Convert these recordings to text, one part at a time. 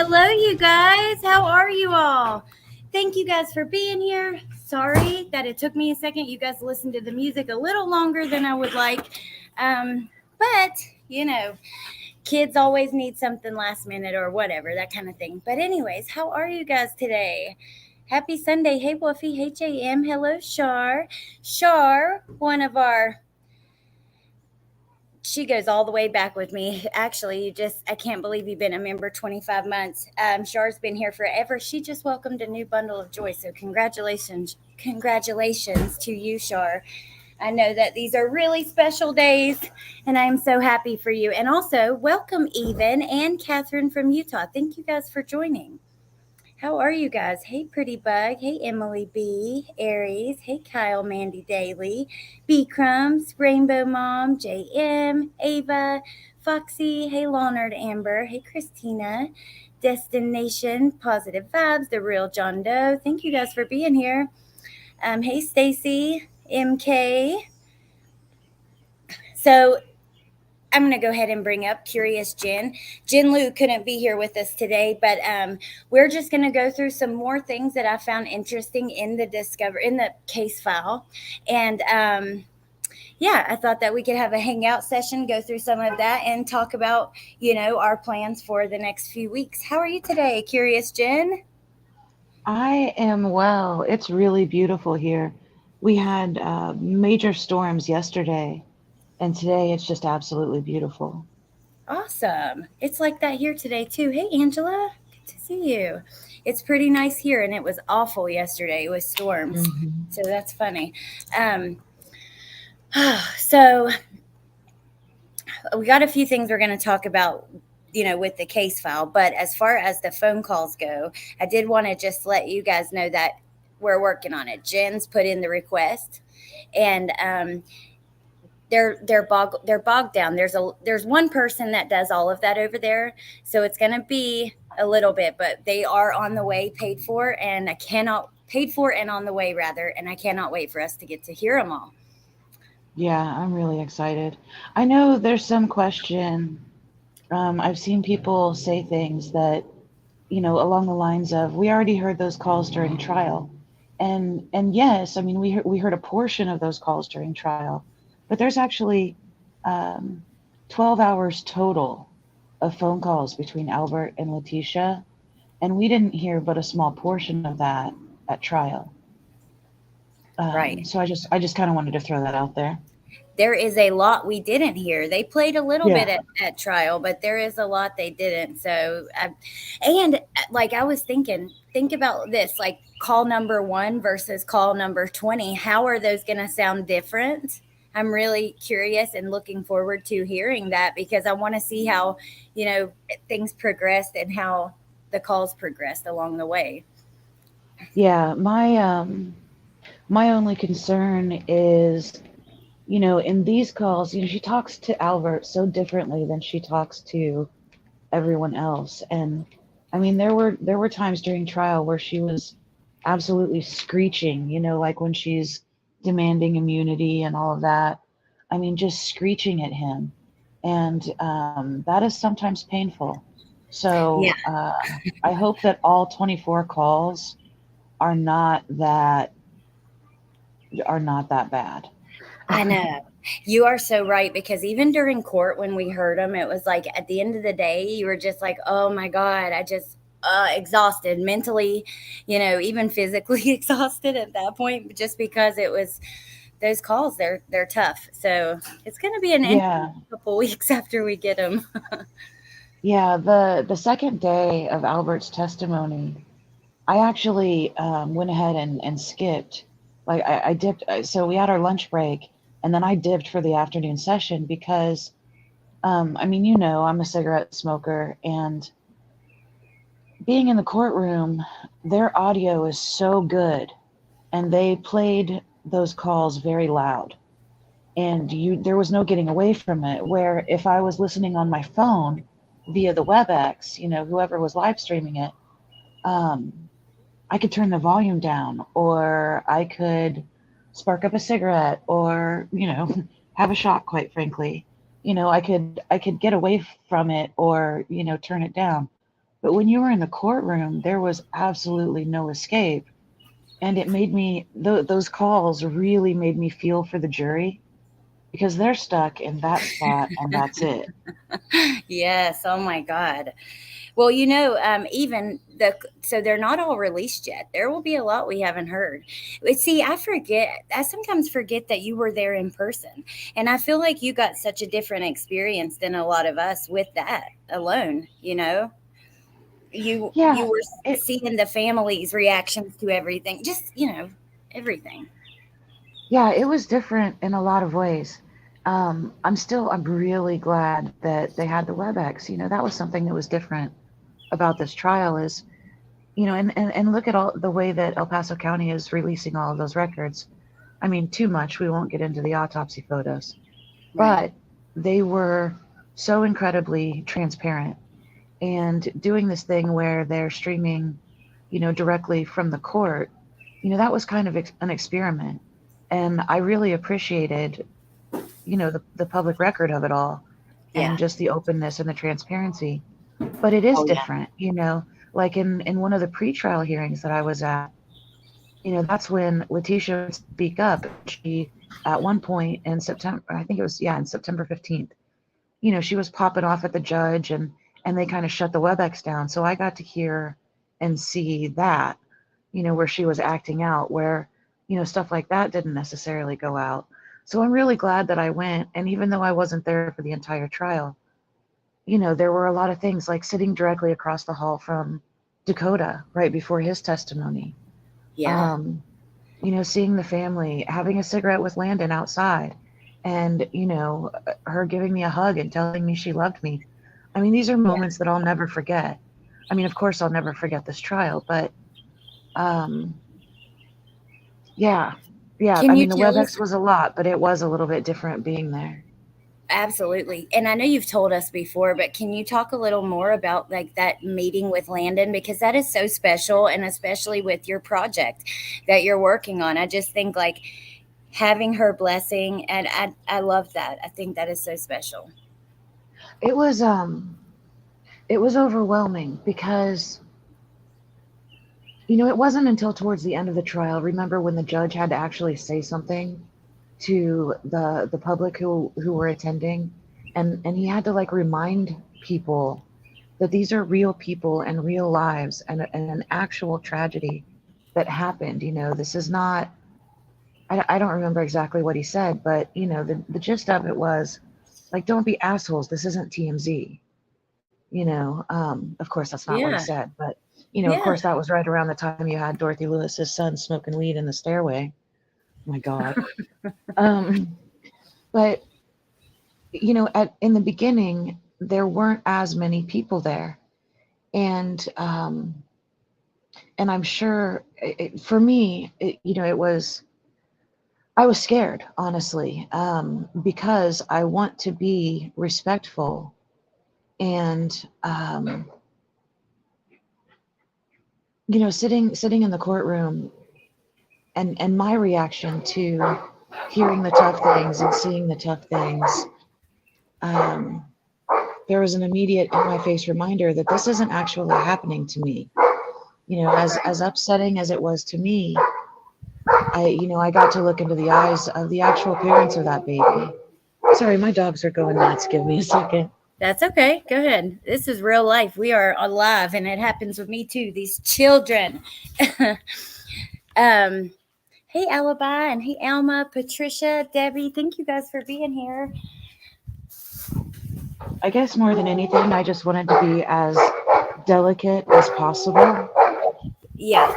Hello, you guys. How are you all? Thank you guys for being here. Sorry that it took me a second. You guys listened to the music a little longer than I would like. But, you know, kids always need something last minute or whatever, that kind of thing. But, anyways, how are you guys today? Happy Sunday. Hey, Wolfie. Hey, JM. Hello, Shar. Shar, one of our she goes all the way back with me. Actually, I can't believe you've been a member 25 months. Char's been here forever. She just welcomed a new bundle of joy. So congratulations to you, Char. I know that these are really special days, and I am so happy for you. And also, welcome Even and Catherine from Utah. Thank you guys for joining. How are you guys? Hey, Pretty Bug. Hey, Emily B. Aries. Hey, Kyle Mandy Daly. B Crumbs. Rainbow Mom. JM. Ava. Foxy. Hey, Leonard Amber. Hey, Christina. Destination Positive Vibes. The Real John Doe. Thank you guys for being here. Hey, Stacy. MK. So I'm going to go ahead and bring up Curious Jen. Jen Lu couldn't be here with us today, but we're just going to go through some more things that I found interesting in the case file. And yeah, I thought that we could have a hangout session, go through some of that, and talk about, our plans for the next few weeks. How are you today, Curious Jen? I am well. It's really beautiful here. We had major storms yesterday, and today it's just absolutely beautiful. Awesome. It's like that here today, too. Hey, Angela. Good to see you. It's pretty nice here, and it was awful yesterday with storms. Hmm. So that's funny. Um, so we got a few things we're going to talk about, with the case file. But as far as the phone calls go, I did want to just let you guys know that we're working on it. Jen's put in the request, and they're bogged down. There's one person that does all of that over there, so it's going to be a little bit, but they are on the way, paid for and on the way rather, and I cannot wait for us to get to hear them all. Yeah, I'm really excited. I know there's some question. I've seen people say things that, along the lines of, "We already heard those calls during trial," and yes, I mean we heard a portion of those calls during trial, but there's actually um, 12 hours total of phone calls between Albert and Letecia, and we didn't hear but a small portion of that at trial. Right. So I just kind of wanted to throw that out there. There is a lot we didn't hear. They played a little bit Yeah. at trial, but there is a lot they didn't. And like I was thinking, think about this, like call number one versus call number 20. How are those going to sound different? I'm really curious and looking forward to hearing that because I want to see how, you know, things progressed and how the calls progressed along the way. Yeah, my only concern is, in these calls, she talks to Albert so differently than she talks to everyone else. And I mean, there were times during trial where she was absolutely screeching, like when she's demanding immunity and all of that. I mean, just screeching at him, and that is sometimes painful. Yeah, So I hope that all 24 calls are not that are not that bad. I know. You are so right because even during court when we heard them, it was like at the end of the day, you were just like, "Oh my god, I just exhausted mentally, even physically exhausted at that point just because it was those calls they're tough. So, it's going to be an Yeah, interesting couple weeks after we get them. yeah. The second day of Albert's testimony, I actually went ahead and skipped. Like I dipped. So we had our lunch break, and then I dipped for the afternoon session because, I mean, I'm a cigarette smoker, and being in the courtroom, their audio is so good, and they played those calls very loud, and there was no getting away from it. Where if I was listening on my phone via the WebEx, whoever was live streaming it, um, I could turn the volume down, or I could spark up a cigarette, or have a shot. Quite frankly, I could get away from it, or turn it down. But when you were in the courtroom, there was absolutely no escape. And it made me, those calls really made me feel for the jury because they're stuck in that spot and that's it. Yes. Oh my God. Well, even so they're not all released yet. There will be a lot we haven't heard. But see, I sometimes forget that you were there in person. And I feel like you got such a different experience than a lot of us with that alone, You Yeah, were it, seeing the family's reactions to everything, just, everything. yeah, it was different in a lot of ways. I'm really glad that they had the WebEx. That was something that was different about this trial is, and look at all the way that El Paso County is releasing all of those records. I mean, too much. We won't get into the autopsy photos, Right. but they were so incredibly transparent and doing this thing where they're streaming, directly from the court. That was kind of an experiment. And I really appreciated, the public record of it all and Yeah. just the openness and the transparency. But it is Oh yeah. different, like in one of the pretrial hearings that I was at, that's when Letecia would speak up. She, at one point in September, I think it was, yeah, in September 15th, she was popping off at the judge and they kind of shut the WebEx down. So I got to hear and see that, where she was acting out, where, stuff like that didn't necessarily go out. So I'm really glad that I went. And even though I wasn't there for the entire trial, there were a lot of things like sitting directly across the hall from Dakota right before his testimony. Yeah. Um, seeing the family, having a cigarette with Landon outside, and, her giving me a hug and telling me she loved me. I mean, these are Yeah. moments that I'll never forget. I mean, of course, I'll never forget this trial, but um, yeah, yeah. Can I you mean, the tell us? WebEx was a lot, but it was a little bit different being there. Absolutely. And I know you've told us before, but can you talk a little more about like that meeting with Landon? Because that is so special, and especially with your project that you're working on. I just think like having her blessing, and I love that. I think that is so special. It was it was overwhelming because it wasn't until towards the end of the trial. Remember when the judge had to actually say something to the public who were attending, and he had to like remind people that these are real people and real lives and an actual tragedy that happened. This is not. I don't remember exactly what he said, but the gist of it was like, don't be assholes. This isn't TMZ. Of course that's not what he Yeah. said, but of Yeah. course that was right around the time you had Dorothy Lewis's son smoking weed in the stairway. Oh my God. Um, but in the beginning there weren't as many people there, and and I'm sure for me, it was. I was scared, honestly, because I want to be respectful and sitting in the courtroom and my reaction to hearing the tough things and seeing the tough things, um, there was an immediate in my face reminder that this isn't actually happening to me. As upsetting as it was to me, I got to look into the eyes of the actual parents of that baby. Sorry, my dogs are going nuts. Give me a second. That's okay. Go ahead. This is real life. We are alive, and it happens with me too. These children. um, hey, Alibi, and hey, Alma, Patricia, Debbie. Thank you guys for being here. I guess more than anything, I just wanted to be as delicate as possible. Yeah,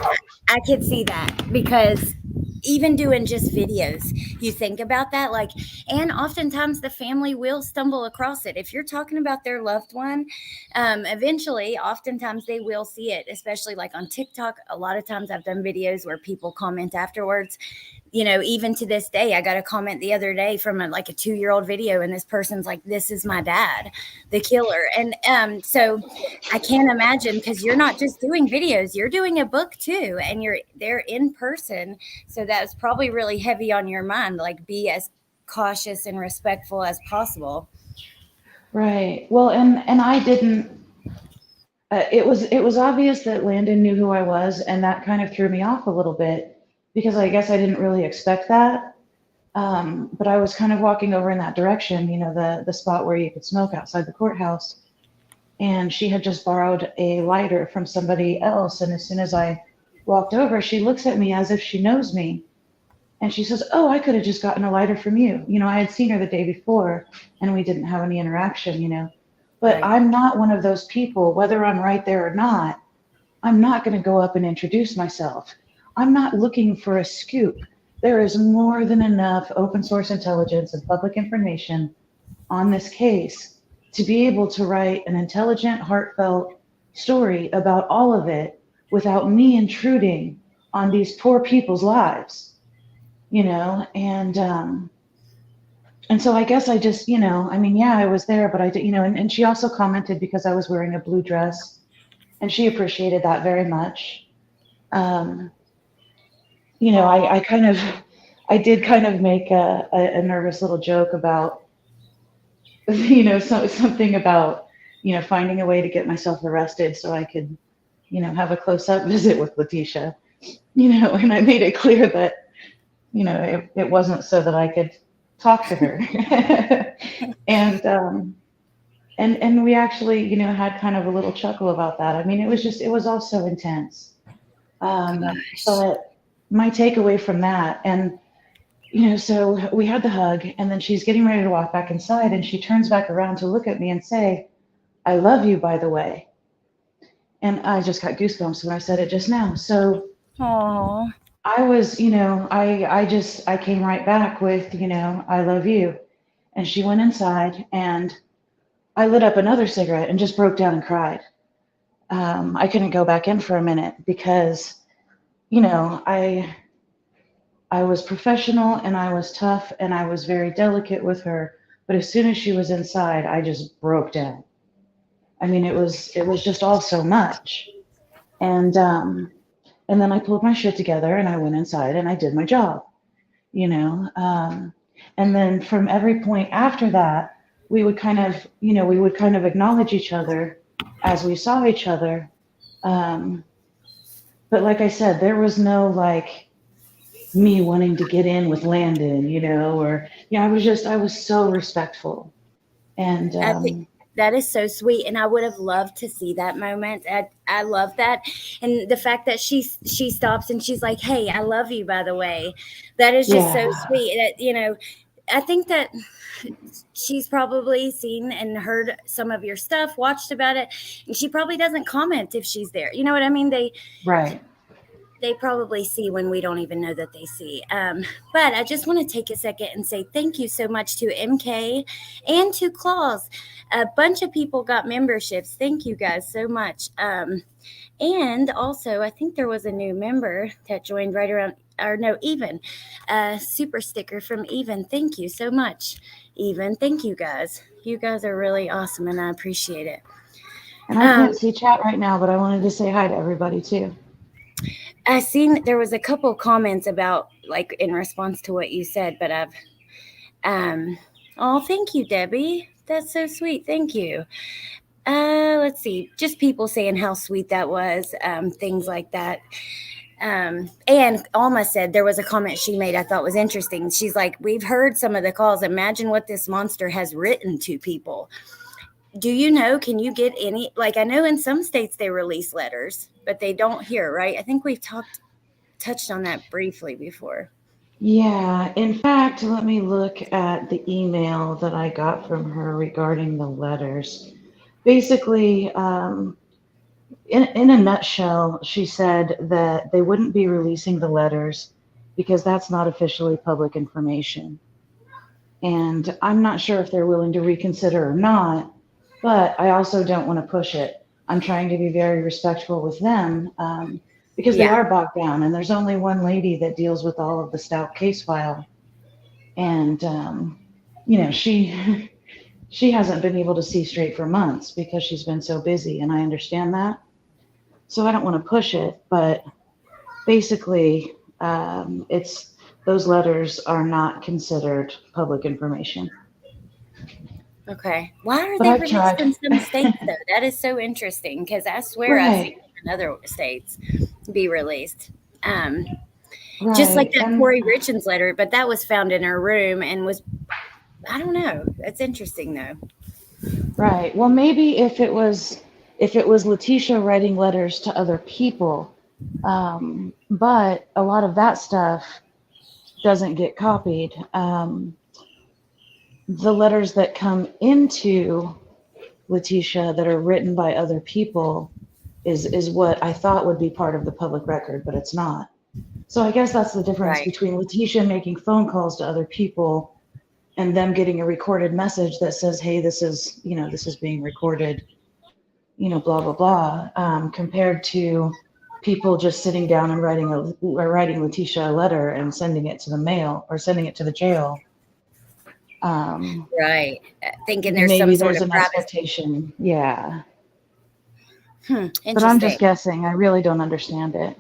I could see that because even doing just videos, you think about that, like, and oftentimes the family will stumble across it. If you're talking about their loved one, eventually, oftentimes they will see it, especially like on TikTok. A lot of times I've done videos where people comment afterwards. Even to this day, I got a comment the other day from like a 2-year-old video, and this person's like, "This is my dad, the killer." And so I can't imagine because you're not just doing videos, you're doing a book too, and you're there in person. So that's probably really heavy on your mind. Like, be as cautious and respectful as possible. Right. Well, and I didn't. it was obvious that Landon knew who I was, and that kind of threw me off a little bit because I guess I didn't really expect that. But I was kind of walking over in that direction, the spot where you could smoke outside the courthouse. And she had just borrowed a lighter from somebody else. And as soon as I walked over, she looks at me as if she knows me. And she says, "Oh, I could have just gotten a lighter from you." I had seen her the day before and we didn't have any interaction. But Right. I'm not one of those people, whether I'm right there or not, I'm not going to go up and introduce myself. I'm not looking for a scoop. There is more than enough open source intelligence and public information on this case to be able to write an intelligent, heartfelt story about all of it without me intruding on these poor people's lives, and so I guess I just, I mean, yeah, I was there, but I did, and she also commented because I was wearing a blue dress, and she appreciated that very much. Um, I did kind of make a nervous little joke about, something about, finding a way to get myself arrested so I could, have a close up visit with Letecia, and I made it clear that, it wasn't so that I could talk to her. and, and we actually, had kind of a little chuckle about that. I mean, it was all so intense. Gosh. But my takeaway from that, and, so we had the hug, and then she's getting ready to walk back inside, and she turns back around to look at me and say, "I love you, by the way." And I just got goosebumps when I said it just now. So Oh, I was, I came right back with, "I love you." And she went inside, and I lit up another cigarette and just broke down and cried. I couldn't go back in for a minute because, I was professional and I was tough and I was very delicate with her. But as soon as she was inside, I just broke down. I mean, it was just all so much. And, and then I pulled my shit together and I went inside and I did my job, you know. And then from every point after that, we would kind of acknowledge each other as we saw each other. Um, but like I said, there was no like me wanting to get in with Landon, or I was so respectful. And I think that is so sweet, and I would have loved to see that moment. I love that, and the fact that she stops and she's like, "Hey, I love you, by the way," that is just so yeah, sweet. I think that she's probably seen and heard some of your stuff, watched about it, and she probably doesn't comment if she's there. You know what I mean? right. They probably see when we don't even know that they see. But I just want to take a second and say thank you so much to MK and to Claus. A bunch of people got memberships. Thank you guys so much. And also, I think there was a new member that joined right around, or no, Even. A super sticker from Even. Thank you so much, Even. Thank you guys. You guys are really awesome, and I appreciate it. And I Um, can't see chat right now, but I wanted to say hi to everybody too. I seen there was a couple comments about like in response to what you said, but I've oh, thank you, Debbie. That's so sweet. Thank you. Let's see, just people saying how sweet that was, things like that. And Alma said there was a comment she made I thought was interesting. She's like, "We've heard some of the calls. Imagine what this monster has written to people." Do you know, can you get any, like, I know in some states they release letters, but they don't here, right? I think we've touched on that briefly before. Yeah, in fact, let me look at the email that I got from her regarding the letters. Basically, in a nutshell, she said that they wouldn't be releasing the letters because that's not officially public information. And I'm not sure if they're willing to reconsider or not, but I also don't want to push it. I'm trying to be very respectful with them because they Yeah. are bogged down, and there's only one lady that deals with all of the Stauch case file, and she she hasn't been able to see straight for months because she's been so busy, and I understand that. So I don't want to push it, but basically, it's those letters are not considered public information. Okay. Why are But they I've released tried. in some states though? That is so interesting because I swear I've seen Right, them in other states be released. Um, just like right. that And Corey Richards letter, but that was found in her room and was, I don't know. That's interesting though. right. Well, maybe if it was Letecia writing letters to other people, but a lot of that stuff doesn't get copied. The letters that come into Letecia that are written by other people is what I thought would be part of the public record, but it's not. So I guess that's the difference Right. between Letecia making phone calls to other people and them getting a recorded message that says, "Hey, this is this is being recorded," blah blah blah, compared to people just sitting down and writing Letecia a letter and sending it to the mail or sending it to the jail. Um, Right. Thinking there's some Maybe sort there's of an privacy. expectation, yeah. But I'm Interesting. just guessing. I really don't understand it.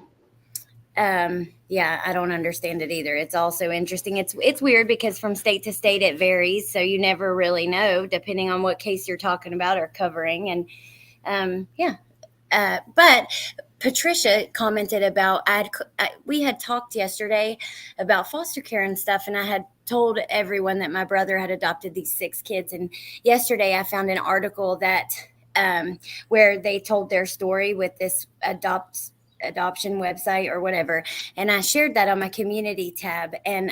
Yeah, I don't understand it either. It's also interesting. It's weird because from state to state it varies, so you never really know depending on what case you're talking about or covering. And yeah, but Patricia commented about we had talked yesterday about foster care and stuff, and I had told everyone that my brother had adopted these 6 kids. And yesterday I found an article that where they told their story with this adoption website or whatever, and I shared that on my community tab. And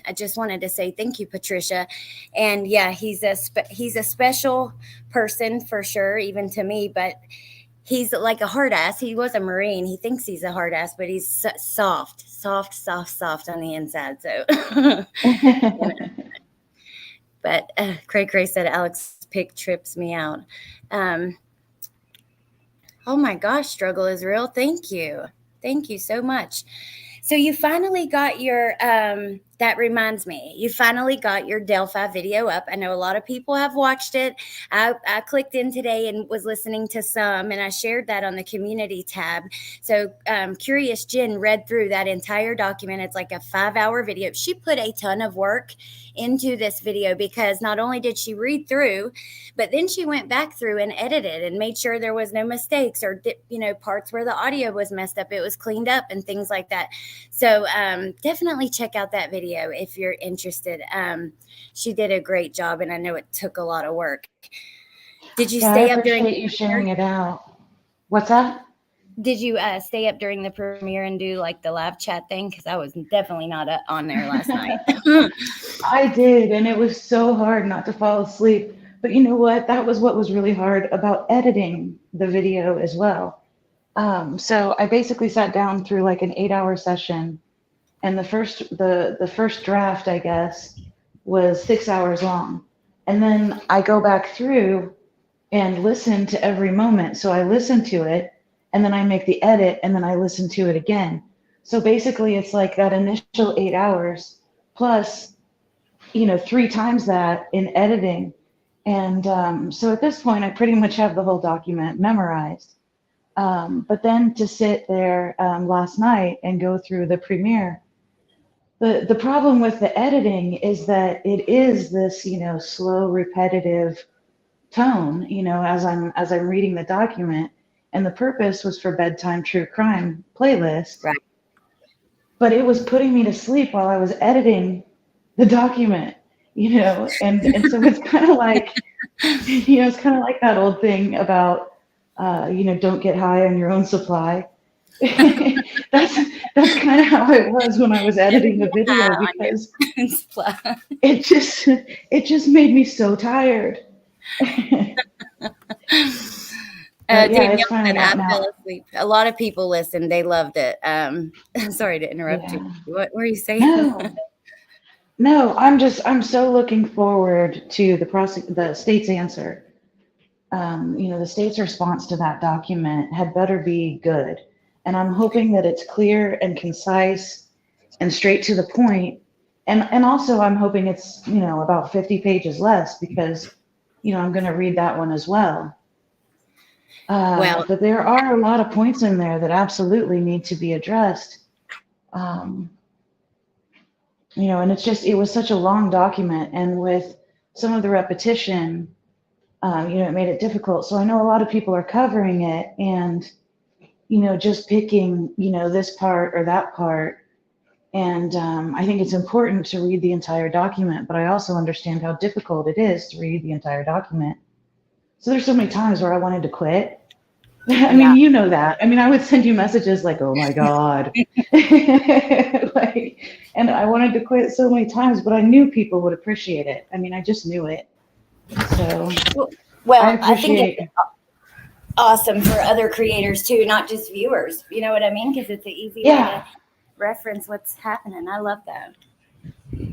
I just wanted to say thank you, Patricia. And yeah, he's a special person for sure, even to me, but he's like a hard ass. He was a Marine. He thinks he's a hard ass, but he's soft on the inside. So, you know. But Cray said Alex Pick trips me out. Um, oh my gosh, struggle is real. Thank you so much. So you finally got your that reminds me, you finally got your Delphi video up. I know a lot of people have watched it. I clicked in today and was listening to some, and I shared that on the community tab. So Curious Jen read through that entire document. It's like a 5-hour video. She put a ton of work into this video because not only did she read through, but then she went back through and edited and made sure there was no mistakes or parts where the audio was messed up, it was cleaned up and things like that. So definitely check out that video if you're interested. She did a great job, and I know it took a lot of work. Did you Yeah, I stay up during appreciate you sharing it out. What's that? Did you stay up during the premiere and do like the live chat thing? Because I was definitely not on there last night. I did, and it was so hard not to fall asleep. But you know what? That was what was really hard about editing the video as well. So I basically sat down through like an 8-hour session, and the first draft, I guess, was 6 hours long. And then I go back through and listen to every moment. So I listen to it, and then I make the edit, and then I listen to it again. So basically, it's like that initial 8 hours plus, 3 times that in editing. And so at this point, I pretty much have the whole document memorized. But then to sit there last night and go through the premiere, the problem with the editing is that it is this, slow, repetitive tone, as I'm reading the document. And the purpose was for bedtime true crime playlist, Right. but it was putting me to sleep while I was editing the document, and so it's kind of like, it's kind of like that old thing about, don't get high on your own supply. that's that's kind of how it was when I was editing the video, because it just made me so tired. But yeah, it's Danielle finally said I out fell now. asleep. A lot of people listened. They loved it. I'm sorry to interrupt you. Yeah. What were you saying? No, no, I'm so looking forward to the state's answer. The state's response to that document had better be good. And I'm hoping that it's clear and concise and straight to the point. And also I'm hoping it's, about 50 pages less, because, I'm going to read that one as well. Well, But there are a lot of points in there that absolutely need to be addressed. Um, and it was such a long document. And with some of the repetition, It made it difficult. So I know a lot of people are covering it and, just picking, this part or that part. And I think it's important to read the entire document, but I also understand how difficult it is to read the entire document. So there's so many times where I wanted to quit. I mean, Yeah. you know that. I mean, I would send you messages like, "Oh my God," like, and I wanted to quit so many times, but I knew people would appreciate it. I mean, I just knew it. So I Well, I think it's appreciate. awesome for other creators too, not just viewers. You know what I mean? Because it's an easy way to Yeah, reference what's happening. I love that.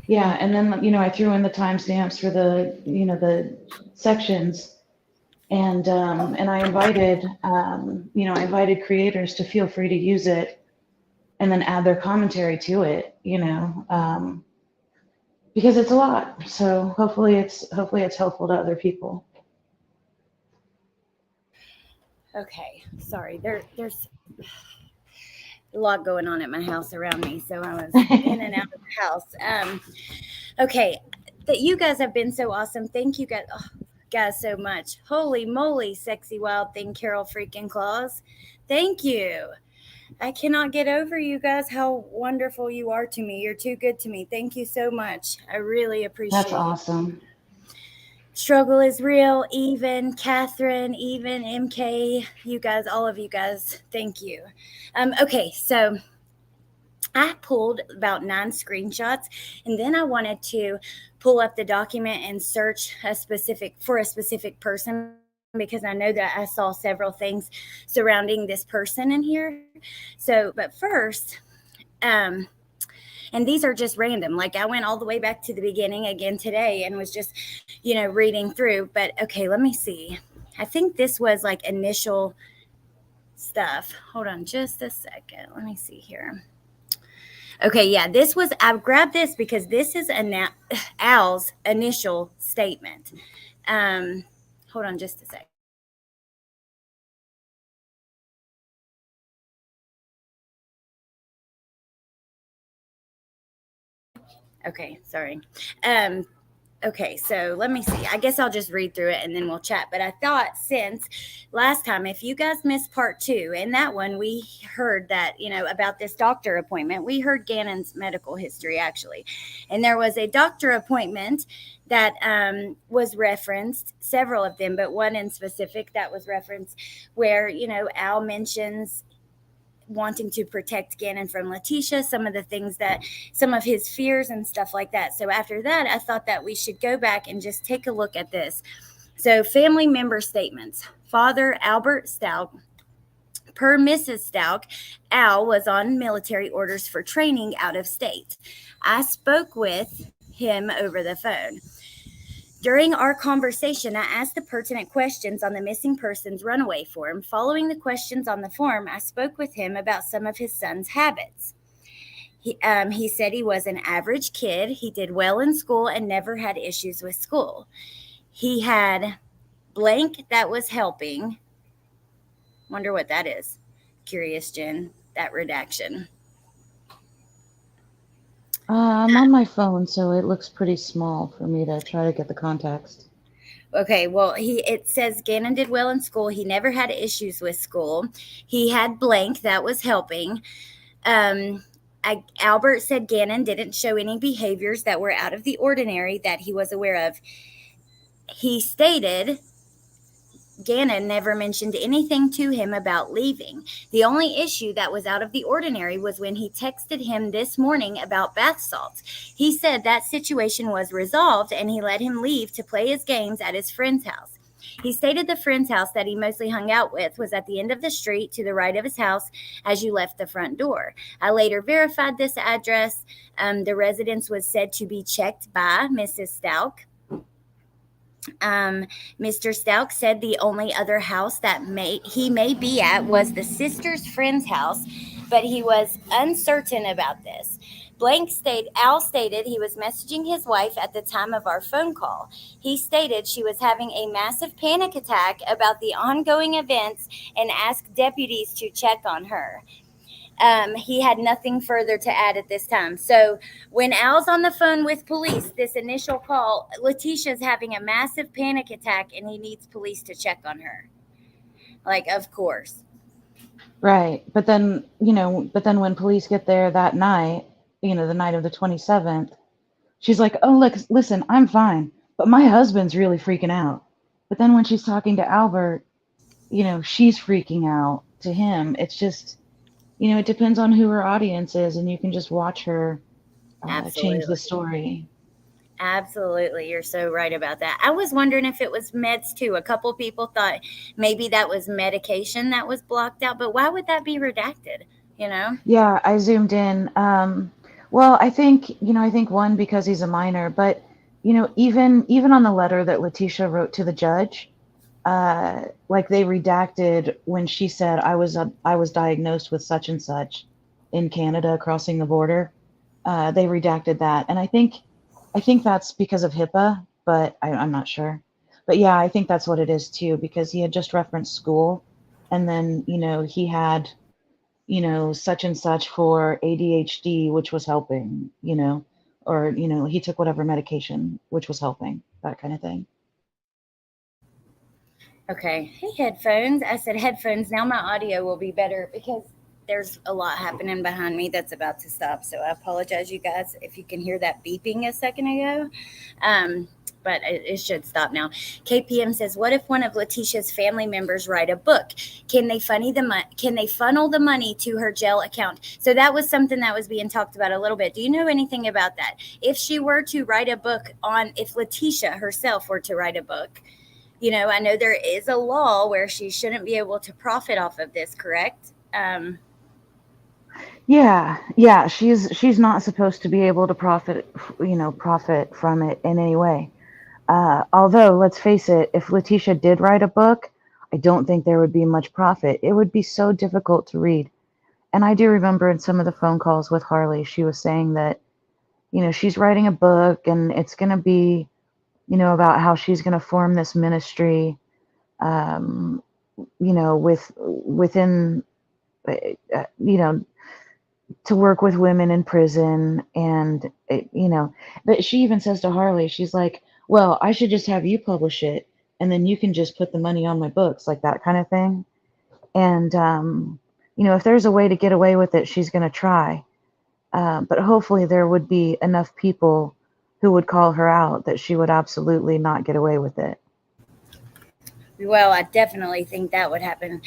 yeah, and then I threw in the timestamps for the sections, and I invited creators to feel free to use it, and then add their commentary to it. Because it's a lot. So hopefully it's helpful to other people. Okay, sorry. There's a lot going on at my house around me, so I was in and out of the house. Okay, that you guys have been so awesome. Thank you guys so much. Holy moly, sexy wild thing, Carol freaking Claus. Thank you. I cannot get over you guys how wonderful you are to me. You're too good to me. Thank you so much. I really That's appreciate it. awesome. Struggle is real. Even Catherine, even MK, you guys, all of you guys, thank you. Okay, so I pulled about 9 screenshots, and then I wanted to pull up the document and search for a specific person because I know that I saw several things surrounding this person in here. So, but first, um, and these are just random. Like I went all the way back to the beginning again today and was just, reading through. But okay, let me see. I think this was like initial stuff. Hold on just a second. Let me see here. Okay, yeah, I grabbed this because this is Al's initial statement. Um, Hold on just a second. Okay, sorry. Okay, so let me see. I guess I'll just read through it and then we'll chat. But I thought since last time, if you guys missed part 2, in that one, we heard that, about this doctor appointment. We heard Gannon's medical history, actually. And there was a doctor appointment that was referenced, several of them, but one in specific that was referenced where, Al mentions wanting to protect Gannon from Letecia, some of his fears and stuff like that. So after that, I thought that we should go back and just take a look at this. So family member statements. Father Albert Stauch. Per Mrs. Stauch, Al was on military orders for training out of state. I spoke with him over the phone. During our conversation, I asked the pertinent questions on the missing persons runaway form. Following the questions on the form, I spoke with him about some of his son's habits. He said he was an average kid. He did well in school and never had issues with school. He had blank that was helping. Wonder what that is. Curious, Jen, that redaction. I'm on my phone, so it looks pretty small for me to try to get the context. Okay, well, it says Gannon did well in school. He never had issues with school. He had blank that was helping. Albert said Gannon didn't show any behaviors that were out of the ordinary that he was aware of. He stated Gannon never mentioned anything to him about leaving. The only issue that was out of the ordinary was when he texted him this morning about bath salts. He said that situation was resolved and he let him leave to play his games at his friend's house. He stated the friend's house that he mostly hung out with was at the end of the street to the right of his house as you left the front door. I later verified this address. The residence was said to be checked by Mrs. Stauch. Mr. Stauch said the only other house that he may be at was the sister's friend's house, but he was uncertain about this. Al stated he was messaging his wife at the time of our phone call. He stated she was having a massive panic attack about the ongoing events and asked deputies to check on her. He had nothing further to add at this time. So when Al's on the phone with police, this initial call, Leticia's having a massive panic attack and he needs police to check on her. Like, of course. Right. But then when police get there that night, the night of the 27th, she's like, "Oh, look, listen, I'm fine, but my husband's really freaking out." But then when she's talking to Albert, she's freaking out to him. It's just, it depends on who her audience is, and you can just watch her change the Absolutely. story. Absolutely. You're so right about that. I was wondering if it was meds too. A couple people thought maybe that was medication that was blocked out, but why would that be redacted? You know? Yeah, I zoomed in. Well, I think one because he's a minor, but even on the letter that Letitia wrote to the judge, like they redacted when she said I was diagnosed with such and such in Canada crossing the border. They redacted that, and I think that's because of HIPAA, but I'm not sure. But yeah, I think that's what it is too, because he had just referenced school, and then he had such and such for ADHD, which was helping, or he took whatever medication which was helping, that kind of thing. Okay. Hey, headphones. I said headphones. Now my audio will be better because there's a lot happening behind me that's about to stop. So I apologize, you guys, if you can hear that beeping a second ago. Um, but it should stop now. KPM says, "What if one of Letitia's family members write a book? Can they funnel the money to her jail account?" So that was something that was being talked about a little bit. Do you know anything about that? If she were to write a book on, if Letitia herself were to write a book, I know there is a law where she shouldn't be able to profit off of this, correct? Yeah, she's not supposed to be able to profit from it in any way. Although, let's face it, if Letitia did write a book, I don't think there would be much profit. It would be so difficult to read. And I do remember in some of the phone calls with Harley, she was saying that, she's writing a book and it's going to be, about how she's going to form this ministry, um, within, you know, to work with women in prison. And, but she even says to Harley, she's like, "Well, I should just have you publish it and then you can just put the money on my books," like that kind of thing. And, if there's a way to get away with it, she's going to try. But hopefully there would be enough people who would call her out that she would absolutely not get away with it. Well, I definitely think that would happen.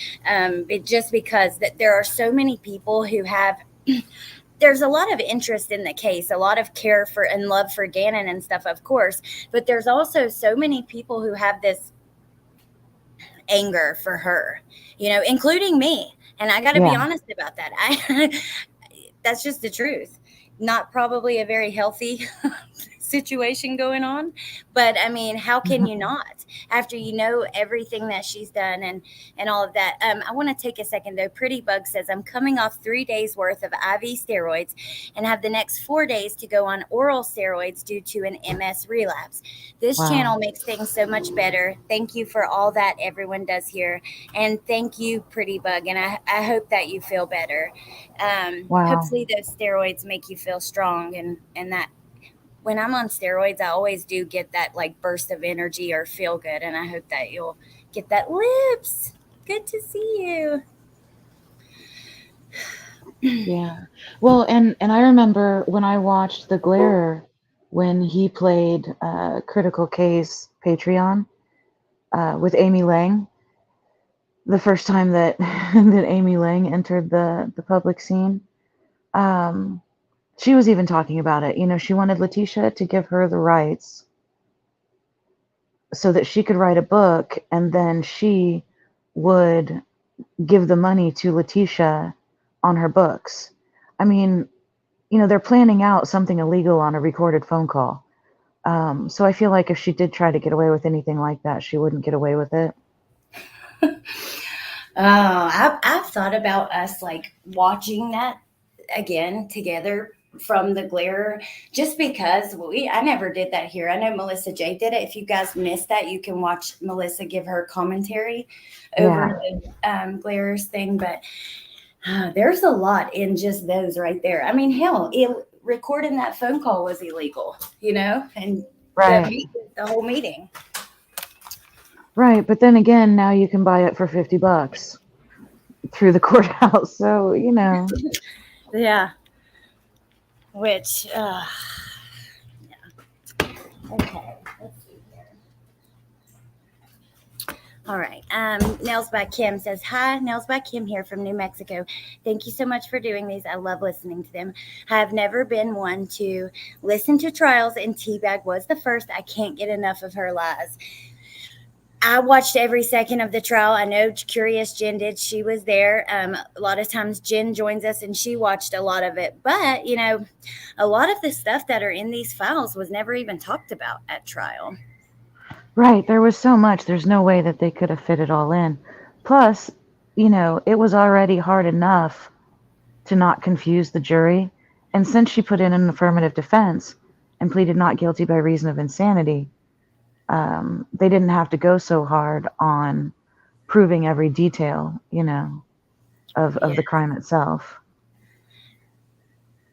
Just because that there are so many people who have. There's a lot of interest in the case, a lot of care for and love for Gannon and stuff, of course. But there's also so many people who have this anger for her, including me. And I got to be Yeah. honest about that. That's just the truth. Not probably a very healthy situation going on, but I mean, how can you not after everything that she's done and all of that? I want to take a second though. Pretty Bug says, "I'm coming off 3 days worth of IV steroids and have the next 4 days to go on oral steroids due to an MS relapse. This channel Wow. makes things so much better. Thank you for all that everyone does here, and thank you, Pretty Bug, and I hope that you feel better. Wow. Hopefully those steroids make you feel strong, and that when I'm on steroids, I always do get that like burst of energy or feel good, and I hope that you'll get that. Lips, good to see you." Yeah. Well, and I remember when I watched The Glarer when he played Critical Case Patreon with Amy Lang, the first time that that Amy Lang entered the public scene. Um, she was even talking about it. She wanted Letitia to give her the rights so that she could write a book, and then she would give the money to Letitia on her books. I mean, they're planning out something illegal on a recorded phone call. So I feel like if she did try to get away with anything like that, she wouldn't get away with it. I've thought about us like watching that again together from the glare, just because I never did that here. I know Melissa J did it. If you guys missed that, you can watch Melissa give her commentary over Yeah. the glares thing. But There's a lot in just those right there. I mean, hell, recording that phone call was illegal, and Right. the whole meeting. Right. But then again, now you can buy it for $50 through the courthouse. So, Yeah. Which, yeah. Okay. Let's see here. All right. Nails by Kim says, "Hi, Nails by Kim here from New Mexico. Thank you so much for doing these. I love listening to them. I have never been one to listen to trials, and Teabag was the first. I can't get enough of her lies. I watched every second of the trial. I know Curious Jen did. She was there. A lot of times Jen joins us and she watched a lot of it. But, a lot of the stuff that are in these files was never even talked about at trial. right. There was so much. There's no way that they could have fit it all in. Plus, it was already hard enough to not confuse the jury. And since she put in an affirmative defense and pleaded not guilty by reason of insanity, they didn't have to go so hard on proving every detail, of the crime itself.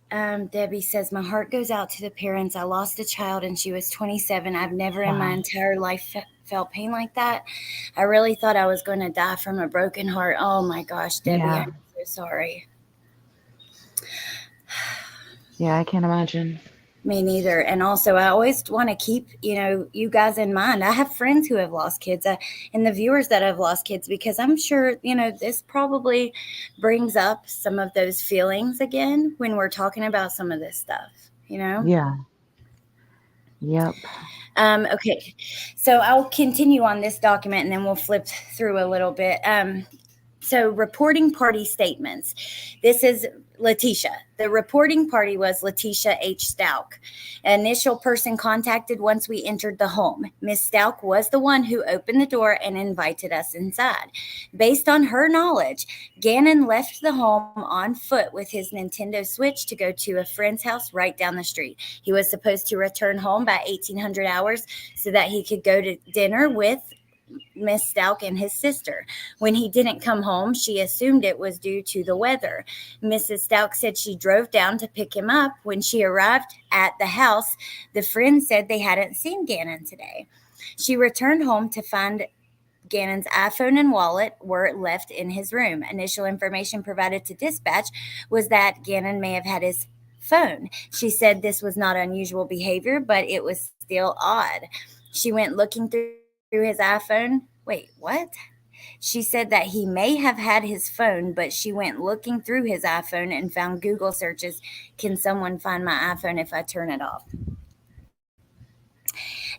Debbie says, "My heart goes out to the parents. I lost a child and she was 27. I've never in my entire life felt pain like that. I really thought I was going to die from a broken heart. Oh my gosh, Debbie, Yeah. I'm so sorry." Yeah, I can't imagine. Me neither. And also, I always want to keep, you guys in mind. I have friends who have lost kids and the viewers that have lost kids, because I'm sure, this probably brings up some of those feelings again when we're talking about some of this stuff, Yeah. Yep. Okay. So I'll continue on this document and then we'll flip through a little bit. So reporting party statements. This is Letecia. The reporting party was Letecia H. Stauch. Initial person contacted once we entered the home. Miss Stauch was the one who opened the door and invited us inside. Based on her knowledge, Gannon left the home on foot with his Nintendo Switch to go to a friend's house right down the street. He was supposed to return home by 1800 hours so that he could go to dinner with Miss Stauch and his sister. When he didn't come home, she assumed it was due to the weather. Mrs. Stauch said she drove down to pick him up. When she arrived at the house, the friend said they hadn't seen Gannon today. She returned home to find Gannon's iPhone and wallet were left in his room. Initial information provided to dispatch was that Gannon may have had his phone. She said this was not unusual behavior, but it was still odd. She went looking through his iPhone. Wait, what? She said that he may have had his phone, but she went looking through his iPhone and found Google searches. Can someone find my iPhone if I turn it off?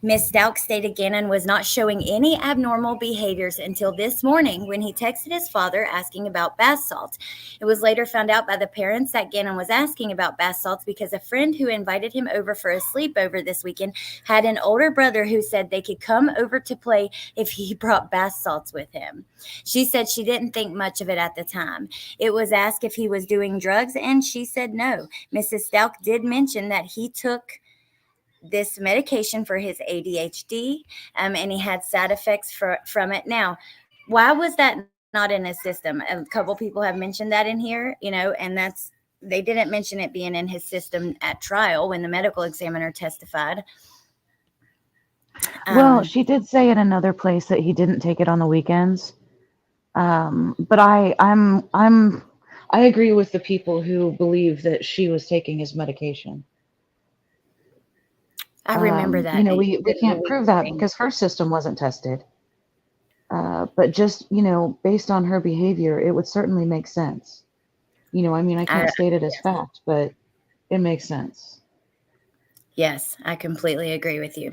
Miss Stauch stated Gannon was not showing any abnormal behaviors until this morning when he texted his father asking about bath salts. It was later found out by the parents that Gannon was asking about bath salts because a friend who invited him over for a sleepover this weekend had an older brother who said they could come over to play if he brought bath salts with him. She said she didn't think much of it at the time. It was asked if he was doing drugs, and she said no. Mrs. Stauch did mention that he took this medication for his ADHD, and he had side effects from it. Now, why was that not in his system? A couple people have mentioned that in here, and they didn't mention it being in his system at trial when the medical examiner testified. Well, she did say in another place that he didn't take it on the weekends. But I agree with the people who believe that she was taking his medication. I remember that. We can't prove that because her system wasn't tested. But just, based on her behavior, it would certainly make sense. I can't state it as fact, but it makes sense. Yes, I completely agree with you.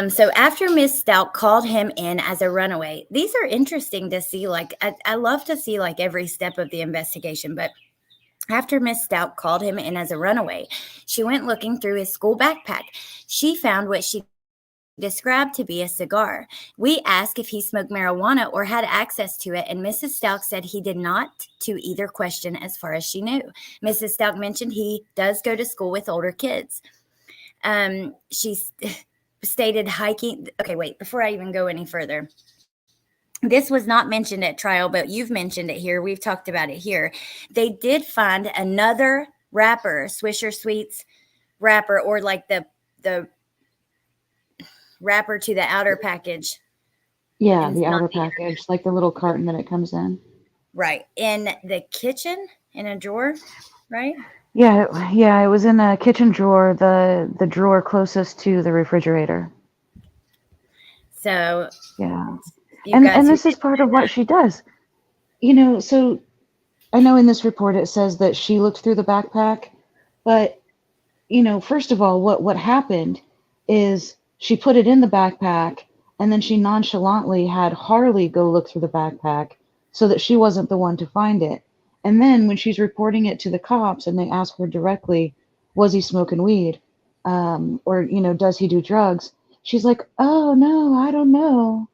So after Miss Stauch called him in as a runaway, these are interesting to see. Like, I love to see like every step of the investigation, but after Miss Stauch called him in as a runaway, she went looking through his school backpack. She found what she described to be a cigar. We asked if he smoked marijuana or had access to it, and Mrs. Stauch said he did not to either question as far as she knew. Mrs. Stauch mentioned he does go to school with older kids. She stated hiking. Okay, wait, before I even go any further, this was not mentioned at trial, but you've mentioned it here. We've talked about it here. They did find another wrapper, Swisher Sweets wrapper, or like the wrapper to the outer package. Yeah, And the not outer package, like the little carton that it comes in. right in the kitchen in a drawer, right? Yeah, it was in a kitchen drawer, the drawer closest to the refrigerator. So Yeah. you guys And who this is didn't part know of what she does. So I know in this report it says that she looked through the backpack, but first of all, what happened is she put it in the backpack and then she nonchalantly had Harley go look through the backpack so that she wasn't the one to find it. And then when she's reporting it to the cops and they ask her directly, was he smoking weed? Or, does he do drugs? She's like, oh, no, I don't know.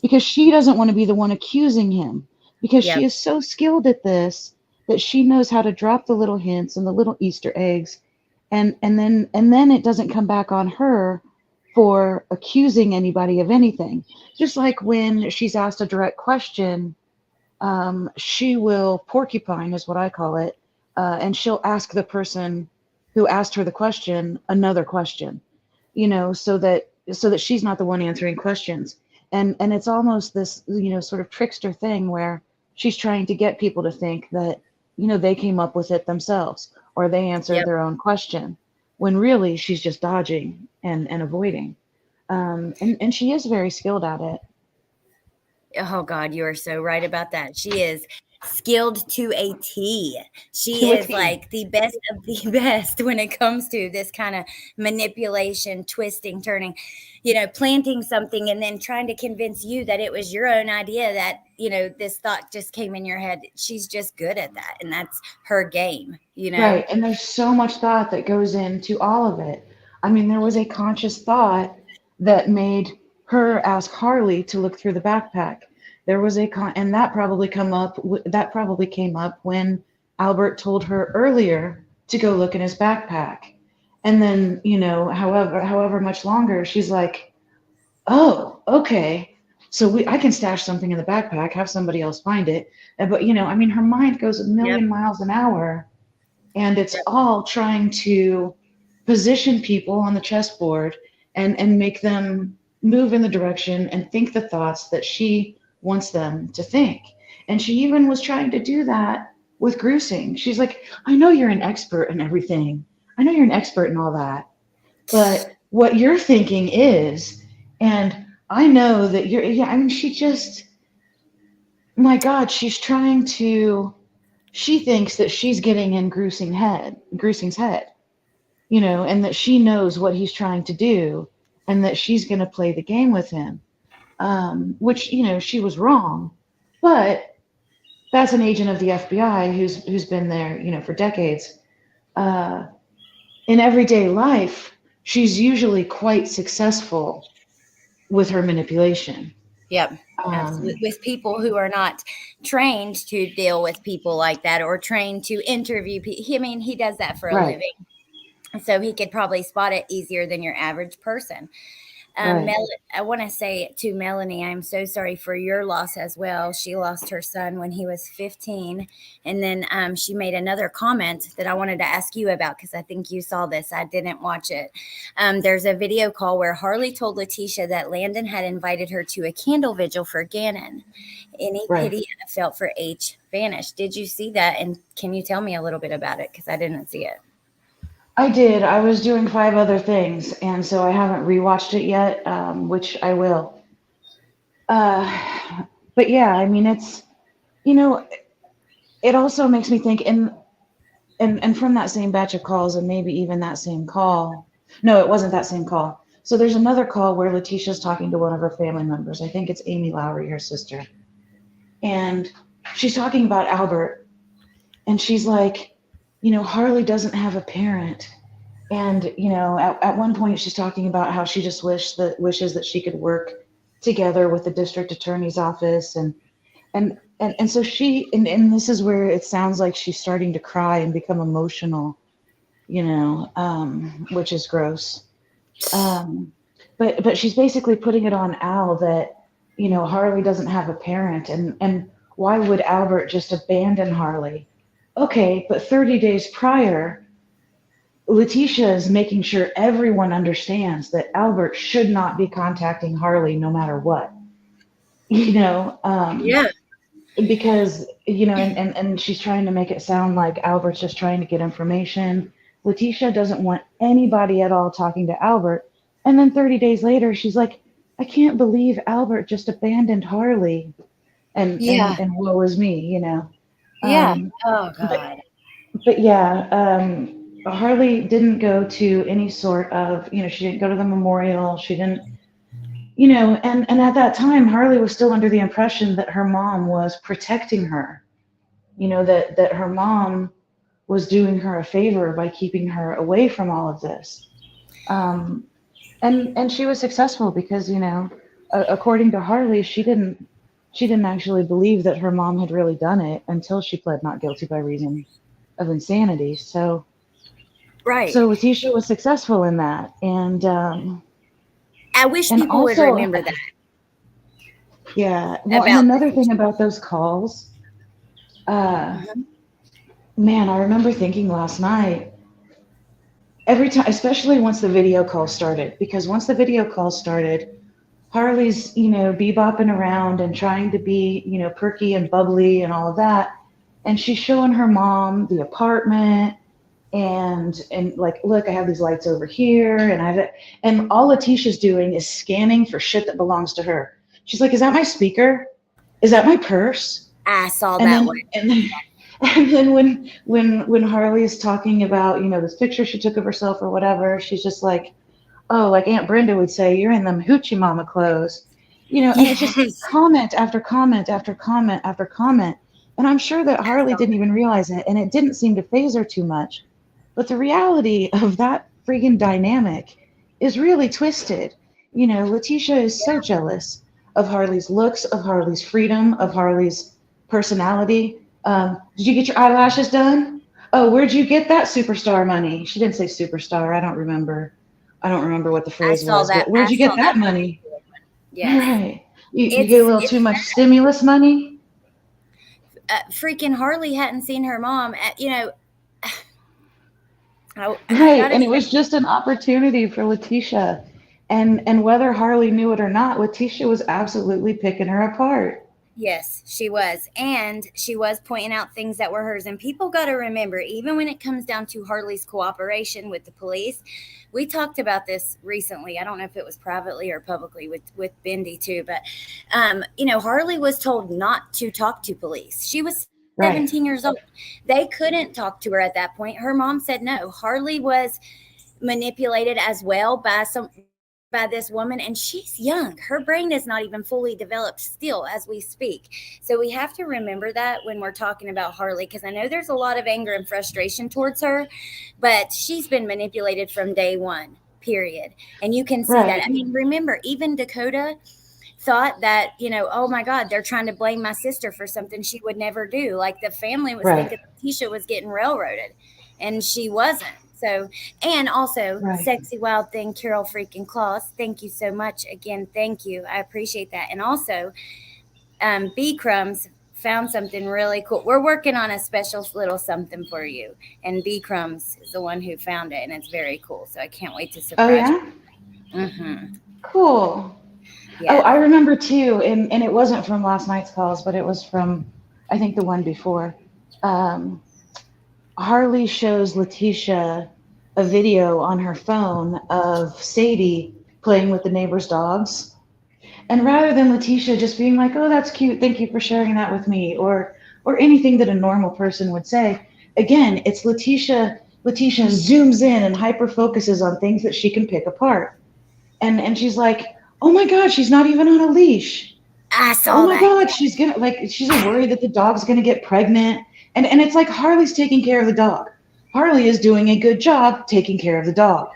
Because she doesn't want to be the one accusing him because yep, she is so skilled at this that she knows how to drop the little hints and the little Easter eggs and then it doesn't come back on her for accusing anybody of anything. Just like when she's asked a direct question, she will porcupine is what I call it, and she'll ask the person who asked her the question another question, so that she's not the one answering questions. And it's almost this, sort of trickster thing where she's trying to get people to think that, they came up with it themselves or they answered yep. their own question when really she's just dodging and avoiding. And she is very skilled at it. Oh God, you are so right about that. She is skilled to a T. She To a is T. like the best of the best when it comes to this kind of manipulation, twisting, turning, planting something and then trying to convince you that it was your own idea, that, this thought just came in your head. She's just good at that. And that's her game. Right. And there's so much thought that goes into all of it. I mean, there was a conscious thought that made her ask Harley to look through the backpack. There was and that probably came up when Albert told her earlier to go look in his backpack. And then, however much longer, she's like, "Oh, okay. So I can stash something in the backpack, have somebody else find it." But, I mean, her mind goes a Yep. million miles an hour and it's Yep. all trying to position people on the chessboard and make them move in the direction and think the thoughts that she wants them to think. And she even was trying to do that with Gruesing. She's like, I know you're an expert in everything. I know you're an expert in all that. But what you're thinking is, and I know that yeah, I mean, she just, my God, she thinks that she's getting in Gruesing's head, and that she knows what he's trying to do, and that she's going to play the game with him, which she was wrong, but that's an agent of the FBI who's been there, for decades. Uh, in everyday life, she's usually quite successful with her manipulation. Yep. Absolutely. Um, With people who are not trained to deal with people like that or trained to interview people. I mean, he does that for a right, living. So he could probably spot it easier than your average person. right. I want to say to Melanie, I'm so sorry for your loss as well. She lost her son when he was 15. And then she made another comment that I wanted to ask you about because I think you saw this. I didn't watch it. There's a video call where Harley told Letecia that Landon had invited her to a candle vigil for Gannon. Any Right. pity I felt for H vanished. Did you see that? And can you tell me a little bit about it? Because I didn't see it. I did. I was doing 5 other things, and so I haven't rewatched it yet, which I will. But yeah, I mean, you know, it also makes me think, and from that same batch of calls, and maybe even that same call. No, it wasn't that same call. So there's another call where Letitia's talking to one of her family members. I think it's Amy Lowry, her sister, and she's talking about Albert, and she's like, Harley doesn't have a parent. And at one point she's talking about how she just wishes that she could work together with the district attorney's office, and so and this is where it sounds like she's starting to cry and become emotional, which is gross. um, but she's basically putting it on Al that Harley doesn't have a parent, and why would Albert just abandon Harley? Okay, but 30 days prior, Letecia is making sure everyone understands that Albert should not be contacting Harley no matter what. You know, Yeah. because and she's trying to make it sound like Albert's just trying to get information. Letecia doesn't want anybody at all talking to Albert. And then 30 days later, she's like, I can't believe Albert just abandoned Harley. And woe is me. Yeah. Um, Oh but God. but yeah, Harley didn't go to any sort of, she didn't go to the memorial. She didn't, and at that time, Harley was still under the impression that her mom was protecting her, that her mom was doing her a favor by keeping her away from all of this. Um, and she was successful because, according to Harley, she didn't actually believe that her mom had really done it until she pled not guilty by reason of insanity. So Right. so Letecia was successful in that, I wish and people would also, remember that yeah. Well, and about the another thing future. about those calls, uh, Mhm. man, I remember thinking last night, every time, especially once the video call started, because once the video call started, Harley's, bebopping around and trying to be, perky and bubbly and all of that. And she's showing her mom the apartment and like, look, I have these lights over here and and all Letitia's doing is scanning for shit that belongs to her. She's like, is that my speaker? Is that my purse? I saw And that one. then and then when Harley is talking about, this picture she took of herself or whatever, she's just like, oh, like Aunt Brenda would say, you're in them hoochie mama clothes, and it's just Yes. comment after comment after comment after comment. And I'm sure that I Harley saw didn't even realize it, and it didn't seem to phase her too much. But the reality of that freaking dynamic is really twisted. Letecia is so jealous of Harley's looks, of Harley's freedom, of Harley's personality. Did you get your eyelashes done? Oh, where'd you get that superstar money? She didn't say superstar. I don't remember. I don't remember what the I phrase saw was, that. but where'd I you saw get that that one. money? Yes. Right. You get a little It's too much stimulus money? freaking Harley hadn't seen her mom. I Right. gotta And it say, was just an opportunity for Letecia. And whether Harley knew it or not, Letecia was absolutely picking her apart. yes, she was. And she was pointing out things that were hers. And people got to remember, even when it comes down to Harley's cooperation with the police, we talked about this recently. I don't know if it was privately or publicly with Bendy too, but Harley was told not to talk to police. She was 17 Right. years old. They couldn't talk to her at that point. Her mom said no. Harley was manipulated as well by this woman, and she's young. Her brain is not even fully developed still as we speak. So we have to remember that when we're talking about Harley, because I know there's a lot of anger and frustration towards her, but she's been manipulated from day one, period. And you can see that. Right. I mean, remember, even Dakota thought that, oh my God, they're trying to blame my sister for something she would never do. Like the family was Right. thinking Tisha was getting railroaded, and she wasn't. So, and also, Right. Sexy Wild Thing, Carol freaking Claus, thank you so much. Again, thank you. I appreciate that. And also, B Crumbs found something really cool. We're working on a special little something for you. And B Crumbs is the one who found it, and it's very cool. So I can't wait to Oh, surprise yeah? you. Mm-hmm. Cool. Oh, Yeah. I remember too, and it wasn't from last night's calls, but it was from, I think, the one before. Um, Harley shows Letecia a video on her phone of Sadie playing with the neighbor's dogs. And rather than Letecia just being like, "Oh, that's cute. Thank you for sharing that with me," or anything that a normal person would say, again, it's Letecia. Letecia zooms in and hyper focuses on things that she can pick apart. And she's like, "Oh my God, she's not even on a leash. I Oh saw my that. God, she's worried that the dog's gonna get pregnant." And it's like Harley's taking care of the dog. Harley is doing a good job taking care of the dog.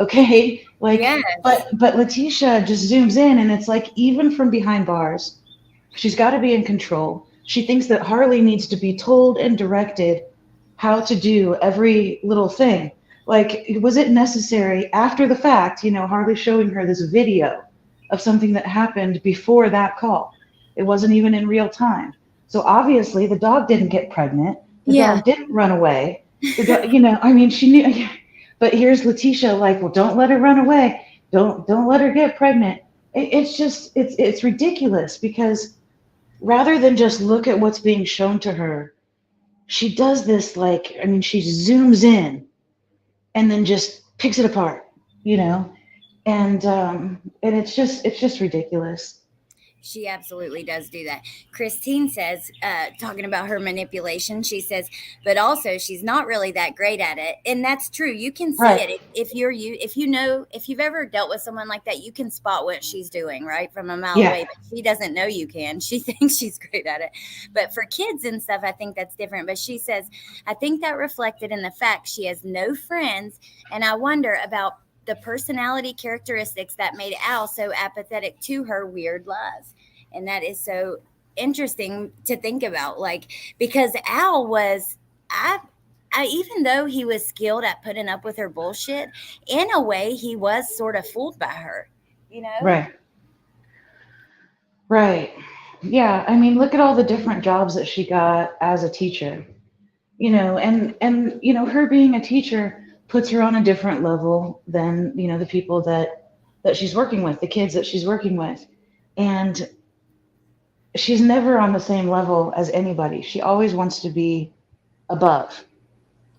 Okay? Like, Yes. but Letecia just zooms in and it's like even from behind bars, she's got to be in control. She thinks that Harley needs to be told and directed how to do every little thing. Like, was it necessary after the fact, Harley showing her this video? of something that happened before that call. It wasn't even in real time. So obviously the dog didn't get pregnant. The Yeah. dog didn't run away. The dog, I mean, she knew. But here's Letecia, like, well, don't let her run away. Don't let her get pregnant. It's just it's ridiculous because rather than just look at what's being shown to her, she does this, like, I mean, she zooms in and then just picks it apart, you know, and it's just ridiculous. She absolutely does do that. Christine says, talking about her manipulation, she says, but also she's not really that great at it, and that's true. You can see Right. it if you've ever dealt with someone like that. You can spot what she's doing right from a mile Yeah. away, but she doesn't know you can. She thinks she's great at it, but for kids and stuff, I think that's different. But she says, I think that reflected in the fact she has no friends, and I wonder about the personality characteristics that made Al so apathetic to her weird lies. And that is so interesting to think about. Like, because Al was, I even though he was skilled at putting up with her bullshit, in a way, he was sort of fooled by her, you know? Right. Right. Yeah. I mean, look at all the different jobs that she got as a teacher, and her being a teacher puts her on a different level than, the people that she's working with, the kids that she's working with. And she's never on the same level as anybody. She always wants to be above.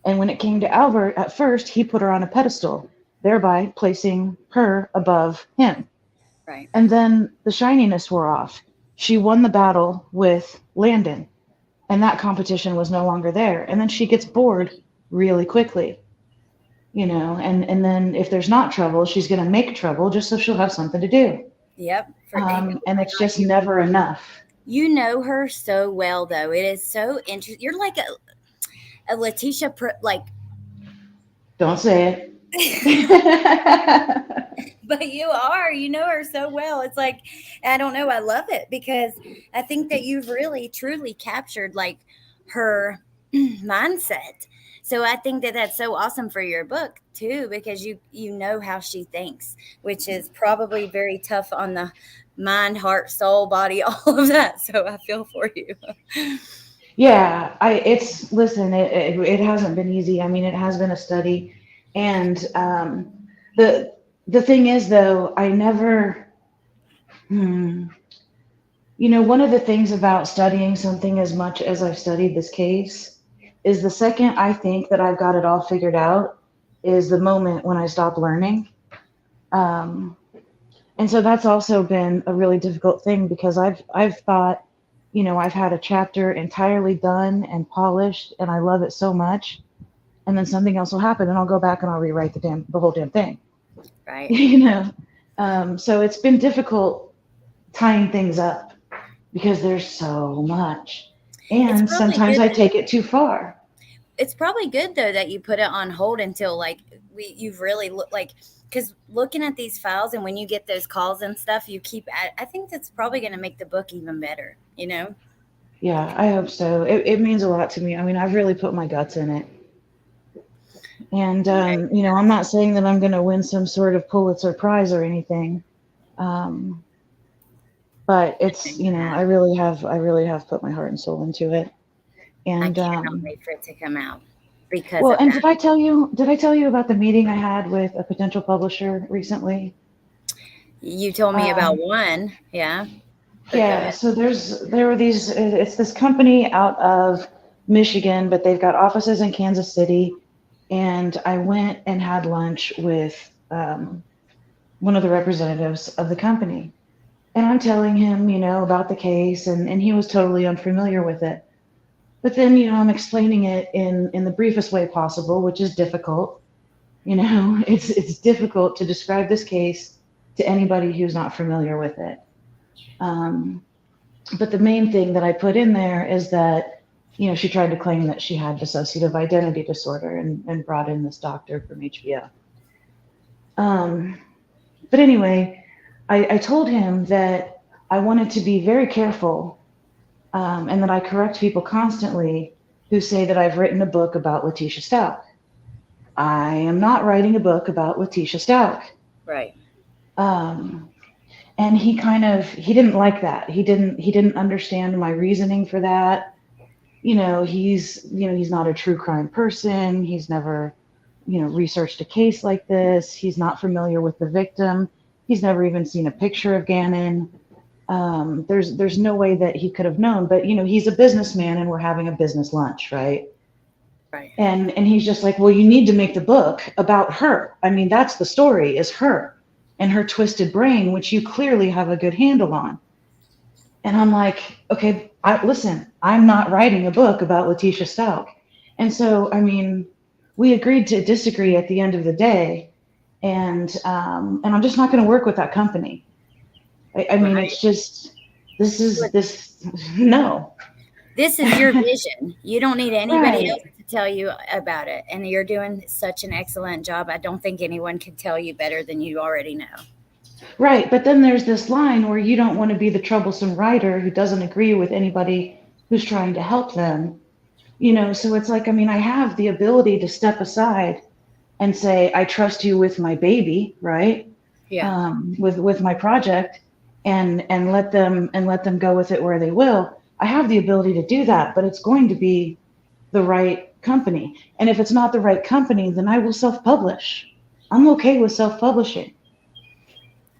And when it came to Albert, at first, he put her on a pedestal, thereby placing her above him. Right. And then the shininess wore off. She won the battle with Landon, and that competition was no longer there. And then she gets bored really quickly, and then if there's not trouble, she's going to make trouble just so she'll have something to do. Yep. And it's just never enough. You know her so well, though. It is so interesting. You're like a Letecia, like, Don't say but it. you know her so well. It's like, I don't know. I love it because I think that you've really, truly captured like her mindset. So I think that that's so awesome for your book too, because you know how she thinks, which is probably very tough on the mind, heart, soul, body, all of that. So I feel for you. Yeah, listen, it hasn't been easy. I mean, it has been a study. And the thing is, though, I never, one of the things about studying something as much as I've studied this case is the second I think that I've got it all figured out is the moment when I stop learning. And so that's also been a really difficult thing because I've thought, I've had a chapter entirely done and polished and I love it so much. And then something else will happen and I'll go back and I'll rewrite the whole damn thing. Right. So it's been difficult tying things up because there's so much. And sometimes I take it too far. It's probably good though that you put it on hold until like you've really because looking at these files and when you get those calls and stuff, I think that's probably going to make the book even better, Yeah, I hope so. It means a lot to me. I mean, I've really put my guts in it. And, I'm not saying that I'm going to win some sort of Pulitzer Prize or anything. But it's, I really have put my heart and soul into it. And I cannot wait for it to come out because and did I tell you about the meeting I had with a potential publisher recently? You told me about one. Yeah. Yeah. So it's this company out of Michigan, but they've got offices in Kansas City. And I went and had lunch with one of the representatives of the company. And I'm telling him, about the case, and he was totally unfamiliar with it. But then, I'm explaining it in the briefest way possible, which is difficult. It's difficult to describe this case to anybody who's not familiar with it. But the main thing that I put in there is that, she tried to claim that she had dissociative identity disorder and brought in this doctor from HBO. But anyway, I told him that I wanted to be very careful and that I correct people constantly who say that I've written a book about Letecia Stauch. I am not writing a book about Letecia Stauch. Right. And he didn't like that. He didn't understand my reasoning for that. He's not a true crime person. He's never, researched a case like this. He's not familiar with the victim. He's never even seen a picture of Gannon. There's no way that he could have known, but he's a businessman and we're having a business lunch, right? Right. And he's just like, well, you need to make the book about her. I mean, that's the story, is her and her twisted brain, which you clearly have a good handle on. And I'm like, okay, listen, I'm not writing a book about Letecia Stauch. And so, I mean, we agreed to disagree at the end of the day, and I'm just not going to work with that company. I mean, Right. it's just this. No. This is your vision. You don't need anybody else Right. to tell you about it. And you're doing such an excellent job. I don't think anyone can tell you better than you already know. Right, but then there's this line where you don't want to be the troublesome writer who doesn't agree with anybody who's trying to help them. So it's like, I mean, I have the ability to step aside and say, I trust you with my baby, right? Yeah. With my project, and let them go with it where they will. I have the ability to do that, but it's going to be the right company. And if it's not the right company, then I will self-publish. I'm okay with self-publishing.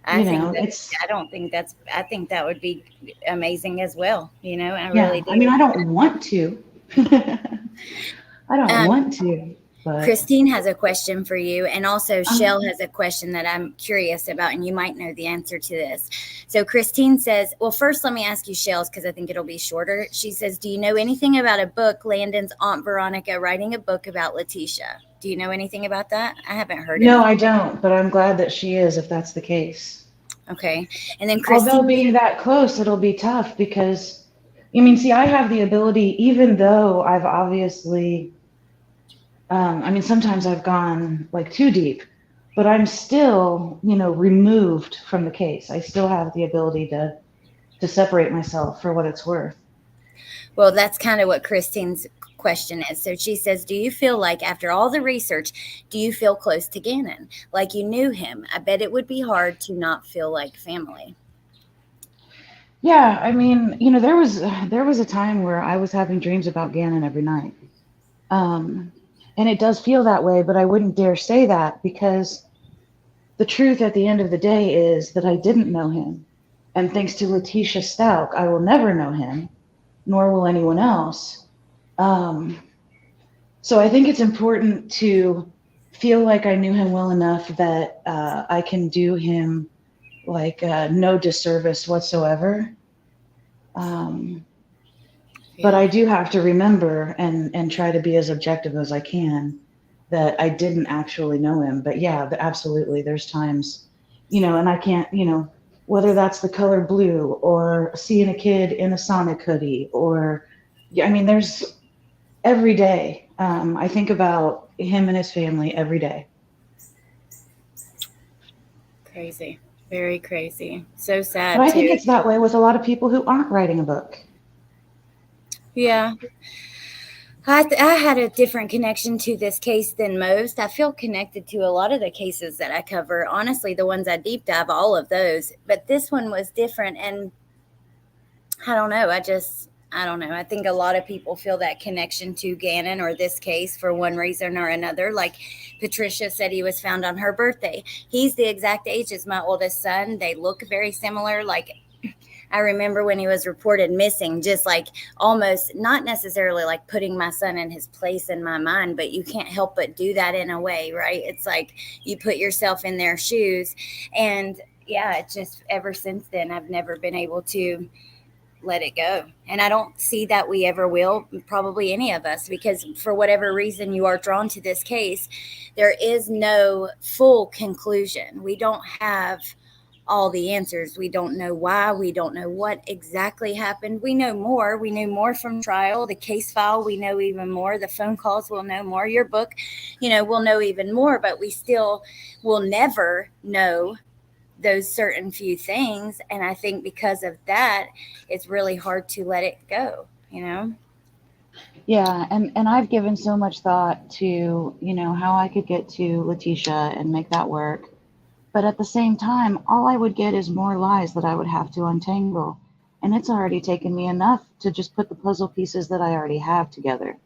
I think that It's I think that would be amazing as well. I Yeah, really I mean, do. I don't want to. I don't Um, want to, but Christine has a question for you, and also um, Shell has a question that I'm curious about, and you might know the answer to this. So Christine says, well, first let me ask you Shell's because I think it'll be shorter. She says, do you know anything about a book, Landon's Aunt Veronica writing a book about Letecia? Do you know anything about that? I haven't heard no, anything. I don't, but I'm glad that she is if that's the case. Okay. And then Although Christine, being that close, it'll be tough because, I mean, see, I have the ability, even though I've obviously, I mean, sometimes I've gone like too deep, but I'm still, removed from the case. I still have the ability to separate myself for what it's worth. well, that's kind of what Christine's question is. So she says, do you feel like after all the research, do you feel close to Gannon? Like you knew him? I bet it would be hard to not feel like family. Yeah, I mean, there was a time where I was having dreams about Gannon every night. Um, and it does feel that way, but I wouldn't dare say that because the truth at the end of the day is that I didn't know him. And thanks to Letecia Stauch, I will never know him, nor will anyone else. Um, so I think it's important to feel like I knew him well enough that I can do him like no disservice whatsoever. Um, but Yeah. I do have to remember and try to be as objective as I can that I didn't actually know him. But yeah, absolutely, there's times, and I can't, whether that's the color blue or seeing a kid in a Sonic hoodie or, yeah, I mean, there's every day. I think about him and his family every day. Crazy. Very crazy. So But sad I think too. it's that way with a lot of people who aren't writing a book. Yeah. I had a different connection to this case than most. I feel connected to a lot of the cases that I cover. Honestly, the ones I deep dive, all of those. But this one was different. And I don't know. I don't know. I think a lot of people feel that connection to Gannon or this case for one reason or another. Like Patricia said, he was found on her birthday. He's the exact age as my oldest son. They look very similar. Like I remember when he was reported missing, just like almost not necessarily like putting my son in his place in my mind, but you can't help but do that in a way, right? It's like you put yourself in their shoes. And yeah, it's just ever since then, I've never been able to let it go. And I don't see that we ever will, probably any of us, because for whatever reason you are drawn to this case, there is no full conclusion. We don't have all the answers. We don't know why. We don't know what exactly happened. We know more. We knew more from trial. The case file, we know even more. The phone calls, we'll know more. Your book, we'll know even more, but we still will never know those certain few things. And I think because of that, it's really hard to let it go. Yeah, and I've given so much thought to, how I could get to Letecia and make that work. But at the same time, all I would get is more lies that I would have to untangle. And it's already taken me enough to just put the puzzle pieces that I already have together.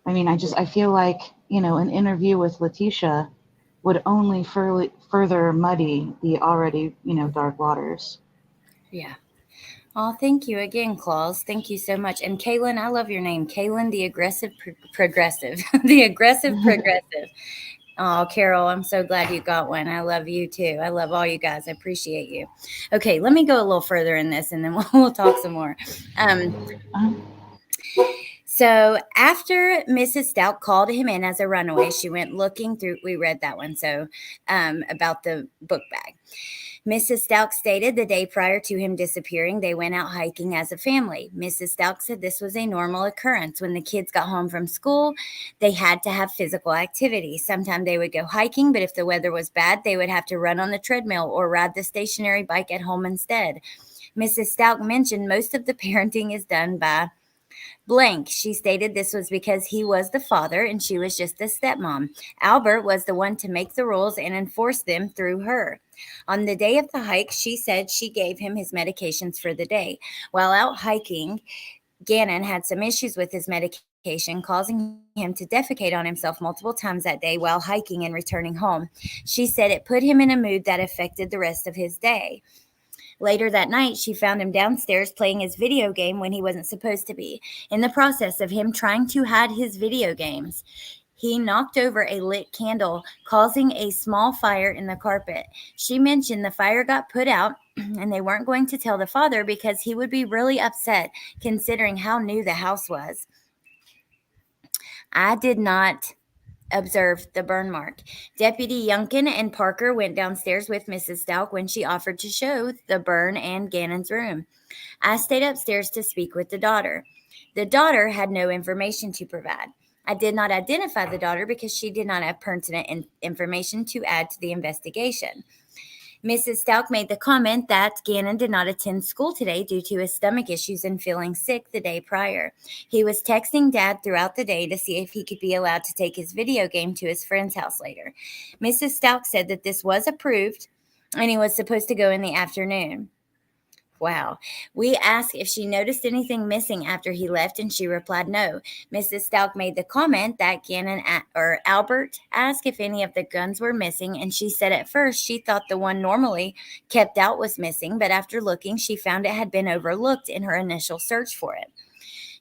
I mean, I feel like, an interview with Letecia would only further muddy the already, dark waters. Yeah. Oh, thank you again, Claus. Thank you so much. And Kaylin, I love your name. Kaylin, the aggressive progressive. The aggressive progressive. Oh, Carol, I'm so glad you got one. I love you too. I love all you guys. I appreciate you. Okay, let me go a little further in this and then we'll talk some more. Um, So after Mrs. Stauch called him in as a runaway, she went looking through. We read that one. So about the book bag. Mrs. Stauch stated the day prior to him disappearing, they went out hiking as a family. Mrs. Stauch said this was a normal occurrence. When the kids got home from school, they had to have physical activity. Sometimes they would go hiking, but if the weather was bad, they would have to run on the treadmill or ride the stationary bike at home instead. Mrs. Stauch mentioned most of the parenting is done by blank. She stated this was because he was the father and she was just the stepmom. Albert was the one to make the rules and enforce them through her. On the day of the hike, she said she gave him his medications for the day. While out hiking, Gannon had some issues with his medication, causing him to defecate on himself multiple times that day while hiking and returning home. She said it put him in a mood that affected the rest of his day. Later that night, she found him downstairs playing his video game when he wasn't supposed to be. In the process of him trying to hide his video games, he knocked over a lit candle, causing a small fire in the carpet. She mentioned the fire got put out and they weren't going to tell the father because he would be really upset considering how new the house was. I did not observe the burn mark. Deputy Yunkin and Parker went downstairs with Mrs. Stauch when she offered to show the burn and Gannon's room. I stayed upstairs to speak with the daughter. The daughter had no information to provide. I did not identify the daughter because she did not have pertinent information to add to the investigation. Mrs. Stauch made the comment that Gannon did not attend school today due to his stomach issues and feeling sick the day prior. He was texting Dad throughout the day to see if he could be allowed to take his video game to his friend's house later. Mrs. Stauch said that this was approved and he was supposed to go in the afternoon. Wow. We asked if she noticed anything missing after he left, and she replied no. Mrs. Stauch made the comment that Albert asked if any of the guns were missing, and she said at first she thought the one normally kept out was missing, but after looking, she found it had been overlooked in her initial search for it.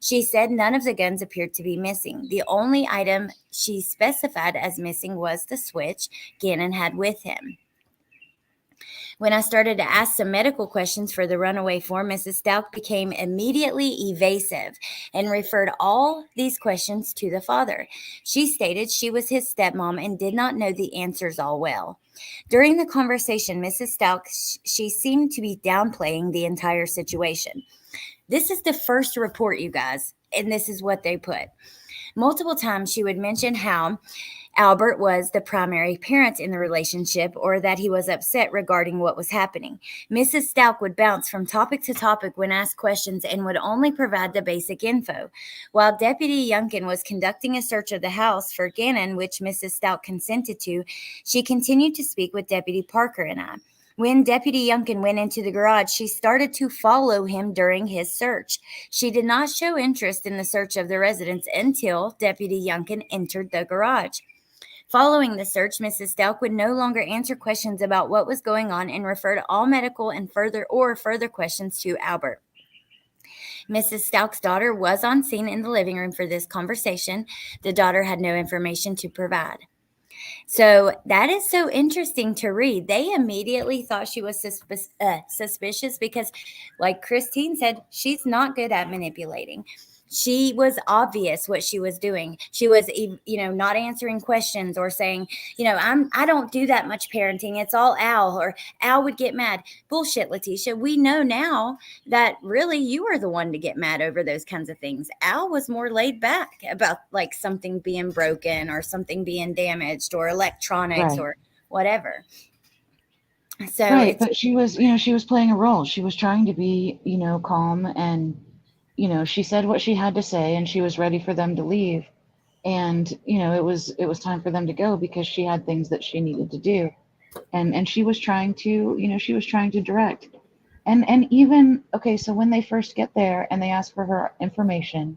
She said none of the guns appeared to be missing. The only item she specified as missing was the switch Gannon had with him. When I started to ask some medical questions for the runaway form, Mrs. Stauch became immediately evasive and referred all these questions to the father. She stated she was his stepmom and did not know the answers all well. During the conversation, Mrs. Stauch, she seemed to be downplaying the entire situation. This is the first report, you guys, and this is what they put. Multiple times she would mention how Albert was the primary parent in the relationship or that he was upset regarding what was happening. Mrs. Stauch would bounce from topic to topic when asked questions and would only provide the basic info. While Deputy Yunkin was conducting a search of the house for Gannon, which Mrs. Stauch consented to, she continued to speak with Deputy Parker and I. When Deputy Yunkin went into the garage, she started to follow him during his search. She did not show interest in the search of the residence until Deputy Yunkin entered the garage. Following the search, Mrs. Stauch would no longer answer questions about what was going on and referred all medical and further questions to Albert. Mrs. Stauch's daughter was on scene in the living room for this conversation. The daughter had no information to provide. So that is so interesting to read. They immediately thought she was suspicious because, like Christine said, she's not good at manipulating. She was obvious what she was doing. She was, not answering questions or saying, I don't do that much parenting. It's all Al, or Al would get mad. Bullshit, Letecia. We know now that really you were the one to get mad over those kinds of things. Al was more laid back about like something being broken or something being damaged or electronics Right. or whatever. So Right, but she was, she was playing a role. She was trying to be, calm, and she said what she had to say, and she was ready for them to leave. And it was time for them to go because she had things that she needed to do. And she was trying to, she was trying to direct. And even, okay, so when they first get there and they ask for her information,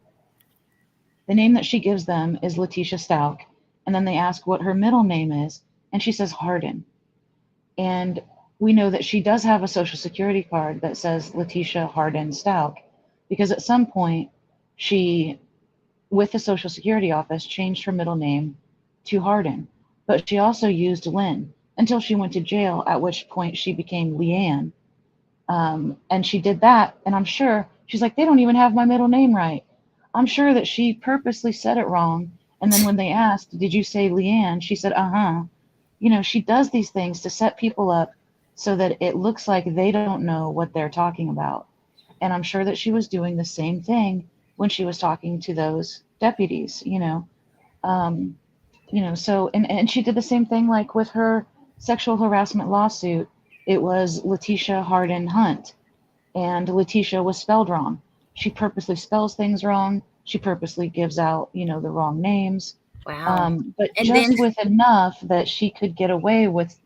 the name that she gives them is Letecia Stauch. And then they ask what her middle name is, and she says Harden. And we know that she does have a social security card that says Letecia Harden Stauch, because at some point she, with the social security office, changed her middle name to Harden. But she also used Lynn until she went to jail, at which point she became Leanne. And she did that, and I'm sure, she's like, they don't even have my middle name right. I'm sure that she purposely said it wrong. And then when they asked, did you say Leanne? She said, uh-huh. She does these things to set people up so that it looks like they don't know what they're talking about. And I'm sure that she was doing the same thing when she was talking to those deputies, Um, so, and she did the same thing, like with her sexual harassment lawsuit. It was Letecia Harden Hunt, and Letecia was spelled wrong. She purposely spells things wrong. She purposely gives out, the wrong names. Wow. But And just then with enough that she could get away with,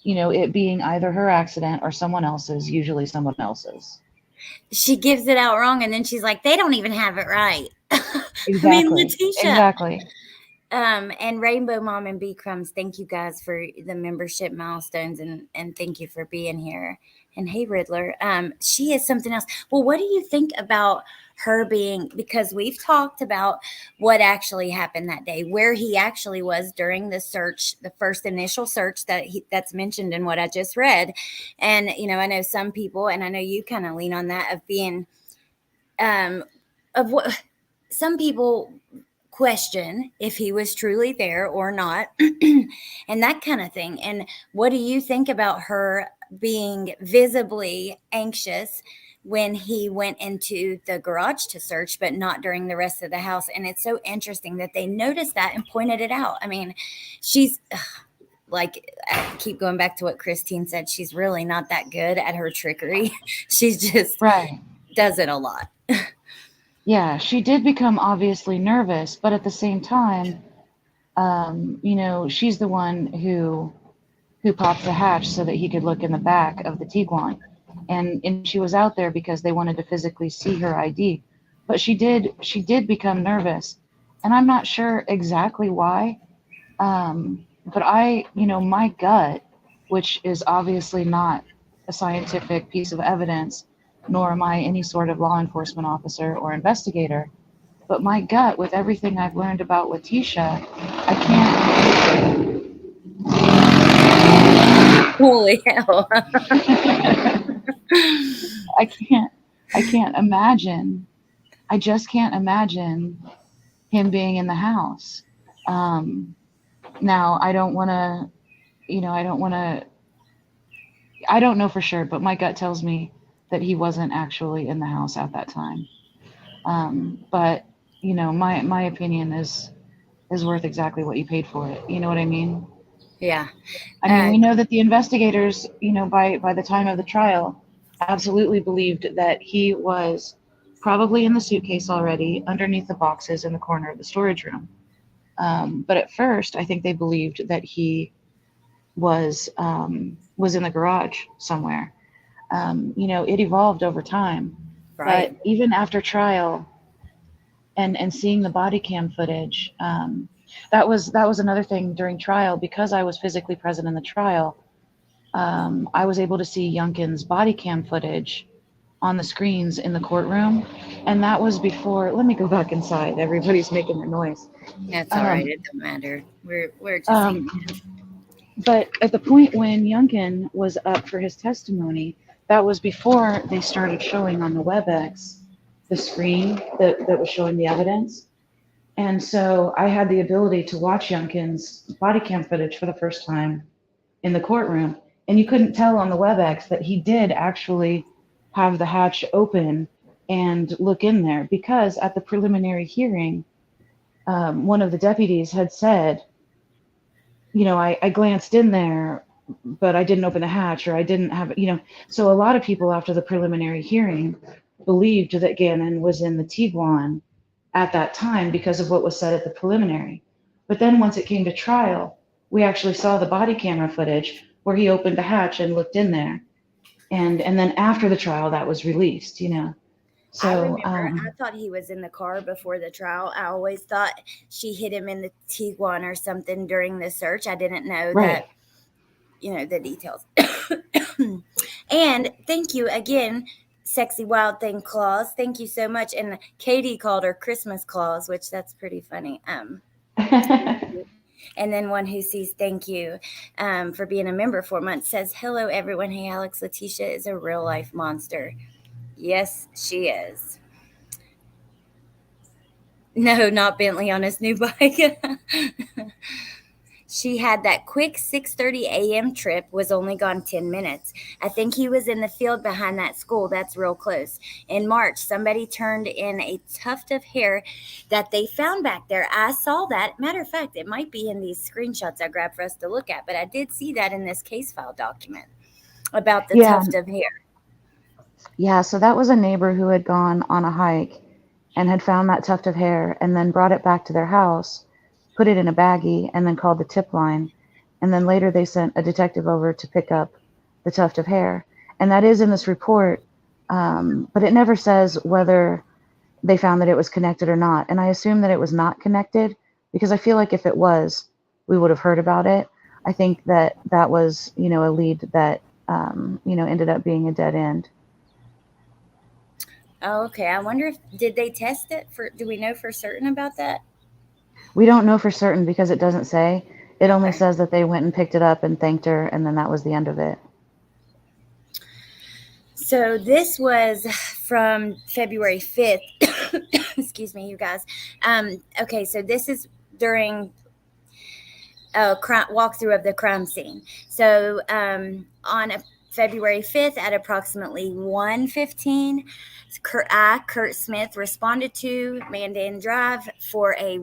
it being either her accident or someone else's, usually someone else's. she gives it out wrong, and then she's like, they don't even have it right. I mean, Exactly. Letecia. Exactly. And Rainbow Mom and B Crumbs, thank you guys for the membership milestones, and thank you for being here. And hey, Riddler, she is something else. Well, what do you think about her being, because we've talked about what actually happened that day, where he actually was during the search, the first initial search that's mentioned in what I just read. And, I know some people, and I know you kind of lean on that, of being, of what some people question if he was truly there or not, and that kind of thing. And what do you think about her being visibly anxious when he went into the garage to search, but not during the rest of the house? And it's so interesting that they noticed that and pointed it out. I mean, she's like, I keep going back to what Christine said. She's really not that good at her trickery. She's just Right. does it a lot. Yeah, she did become obviously nervous, but at the same time, she's the one who popped the hatch so that he could look in the back of the Tiguan. And she was out there because they wanted to physically see her ID. But she did become nervous. And I'm not sure exactly why. But my gut, which is obviously not a scientific piece of evidence, nor am I any sort of law enforcement officer or investigator, but my gut, with everything I've learned about Letecia, I can't. Holy hell. I can't imagine. I just can't imagine him being in the house. Now, I don't want to, I don't know for sure, but my gut tells me that he wasn't actually in the house at that time. But my opinion is worth exactly what you paid for it. You know what I mean? Yeah. I mean, we know that the investigators, by the time of the trial, absolutely believed that he was probably in the suitcase already, underneath the boxes in the corner of the storage room. But at first, I think they believed that he was in the garage somewhere. It evolved over time. Right. But even after trial and seeing the body cam footage, that was another thing during trial. Because I was physically present in the trial, I was able to see Youngkin's body cam footage on the screens in the courtroom. And that was before, let me go back inside. Everybody's making their noise. That's all right. It don't matter. We're just but at the point when Youngkin was up for his testimony, that was before they started showing on the WebEx the screen that was showing the evidence. And so I had the ability to watch Youngkin's body cam footage for the first time in the courtroom. And you couldn't tell on the WebEx that he did actually have the hatch open and look in there, because at the preliminary hearing, one of the deputies had said, I glanced in there, but I didn't open the hatch, or I didn't have, so a lot of people after the preliminary hearing believed that Gannon was in the Tiguan at that time because of what was said at the preliminary. But then once it came to trial, we actually saw the body camera footage where he opened the hatch and looked in there. And then after the trial, that was released, you know. I So remember, I thought he was in the car before the trial. I always thought she hit him in the Tiguan or something during the search. I didn't know right. that, the details. And thank you again, Sexy Wild Thing Claus. Thank you so much. And Katie called her Christmas Claus, which that's pretty funny. And then one who sees thank you for being a member 4 months says, hello, everyone. Hey, Alex, Letecia is a real life monster. Yes, she is. No, not Bentley on his new bike. She had that quick 6:30 a.m. trip, was only gone 10 minutes. I think he was in the field behind that school. That's real close. In March, somebody turned in a tuft of hair that they found back there. I saw that. Matter of fact, it might be in these screenshots I grabbed for us to look at, but I did see that in this case file document about the Yeah, tuft of hair. yeah. So that was a neighbor who had gone on a hike and had found that tuft of hair and then brought it back to their house, put it in a baggie, and then called the tip line. And then later they sent a detective over to pick up the tuft of hair. And that is in this report, but it never says whether they found that it was connected or not. And I assume that it was not connected because I feel like if it was, we would have heard about it. I think that that was, a lead that, ended up being a dead end. Oh, okay. I wonder if did they test it for? Do we know for certain about that? We don't know for certain because it doesn't say. It only Okay. says that they went and picked it up and thanked her, and then that was the end of it. So this was from February 5th. Excuse me, you guys. Okay, so this is during a walkthrough of the crime scene. So on February 5th at approximately 1:15, Kurt Smith, responded to Mandan Drive for a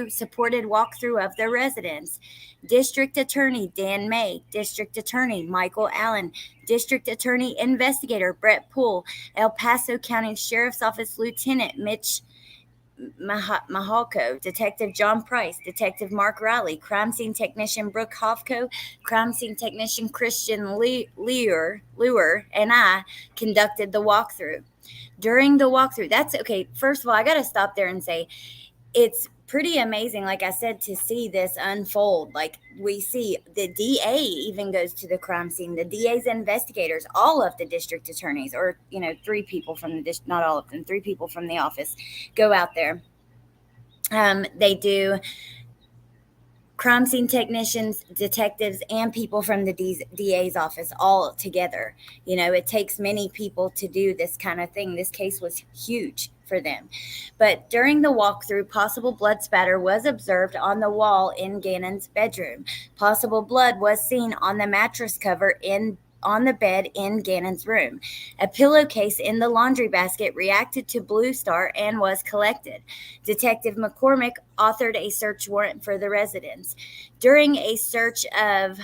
supported walkthrough of the residence. District Attorney Dan May, District Attorney Michael Allen, District Attorney Investigator Brett Poole, El Paso County Sheriff's Office Lieutenant Mitch Mahalko, Detective John Price, Detective Mark Riley, Crime Scene Technician Brooke Hofko, Crime Scene Technician Christian Lewer, and I conducted the walkthrough. During the walkthrough, that's okay. First of all, I got to stop there and say it's pretty amazing, like I said, to see this unfold. Like we see the DA even goes to the crime scene, the DA's investigators, all of the district attorneys, or 3 people from the district, not all of them, 3 people from the office go out there. They do crime scene technicians, detectives, and people from the DA's office all together. It takes many people to do this kind of thing. This case was huge for them. But during the walkthrough, possible blood spatter was observed on the wall in Gannon's bedroom. Possible blood was seen on the mattress cover on the bed in Gannon's room. A pillowcase in the laundry basket reacted to Blue Star and was collected. Detective McCormick authored a search warrant for the residence. During a search of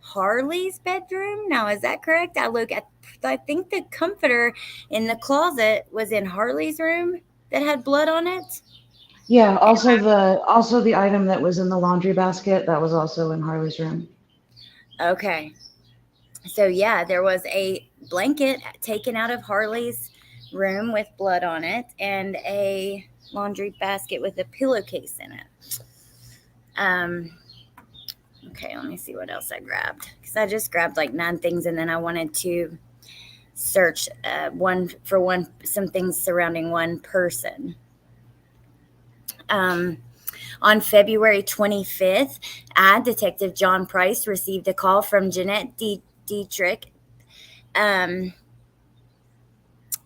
Harley's bedroom, now is that correct? I think the comforter in the closet was in Harley's room that had blood on it. Yeah, also the item that was in the laundry basket, that was also in Harley's room. Okay. So yeah, there was a blanket taken out of Harley's room with blood on it and a laundry basket with a pillowcase in it. Okay, let me see what else I grabbed, because I just grabbed like 9 things and then I wanted to search some things surrounding one person. On February 25th, Detective John Price received a call from Jeanette Dietrich.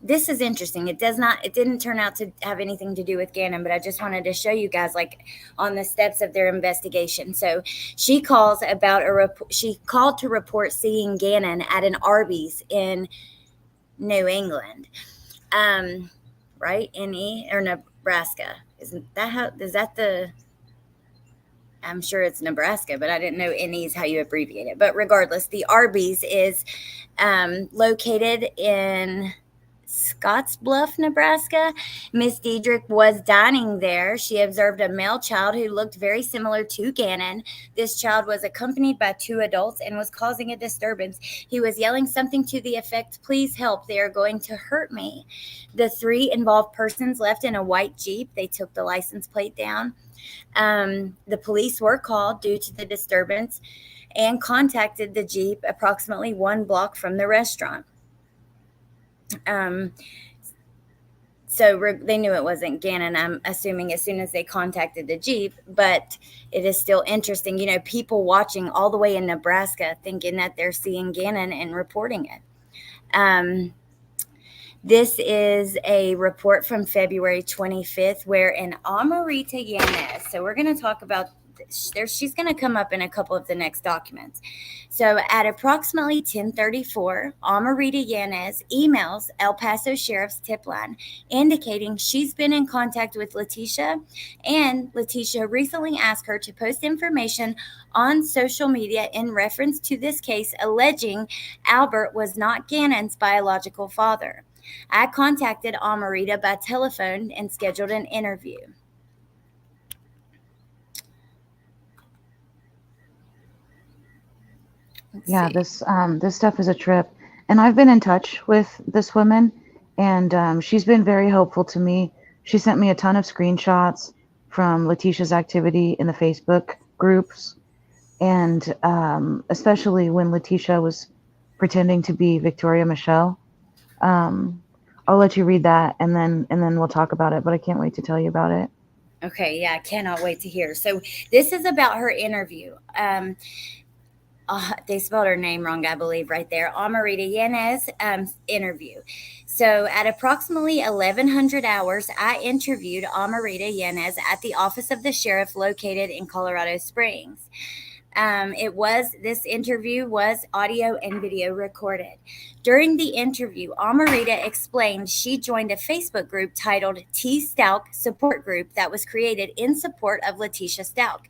This is interesting. It didn't turn out to have anything to do with Gannon, but I just wanted to show you guys like on the steps of their investigation. So she called to report seeing Gannon at an Arby's in New England. Right? Or Nebraska. I'm sure it's Nebraska, but I didn't know NE is how you abbreviate it. But regardless, the Arby's is located in Scottsbluff, Nebraska. Miss Diedrich was dining there. She observed a male child who looked very similar to Gannon. This child was accompanied by two adults and was causing a disturbance. He was yelling something to the effect, "Please help, they are going to hurt me." The three involved persons left in a white Jeep. They took the license plate down. The police were called due to the disturbance and contacted the Jeep approximately 1 block from the restaurant. Um, so they knew it wasn't Gannon, I'm assuming, as soon as they contacted the Jeep. But it is still interesting, people watching all the way in Nebraska thinking that they're seeing Gannon and reporting it. This is a report from February 25th where an Amarita Yanez, so we're going to talk about she's going to come up in a couple of the next documents. So at approximately 10:34, Amarita Yanez emails El Paso Sheriff's tip line indicating she's been in contact with Letecia, and Letecia recently asked her to post information on social media in reference to this case, alleging Albert was not Gannon's biological father. I contacted Amarita by telephone and scheduled an interview. This stuff is a trip, and I've been in touch with this woman, and she's been very helpful to me. She sent me a ton of screenshots from Letecia's activity in the Facebook groups, and especially when Letecia was pretending to be Victoria Michelle. I'll let you read that, and then we'll talk about it. But I can't wait to tell you about it. Okay, yeah, I cannot wait to hear. So this is about her interview. They spelled her name wrong, I believe, right there. Amarita Yanez interview. So at approximately 1100 hours, I interviewed Amarita Yanez at the office of the sheriff located in Colorado Springs. This interview was audio and video recorded. During the interview, Amarita explained she joined a Facebook group titled T Stauch Support Group that was created in support of Letecia Stauch.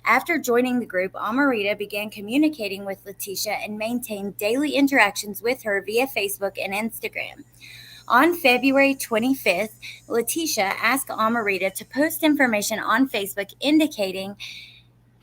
After joining the group, Amarita began communicating with Letecia and maintained daily interactions with her via Facebook and Instagram. On February 25th, Letecia asked Amarita to post information on Facebook indicating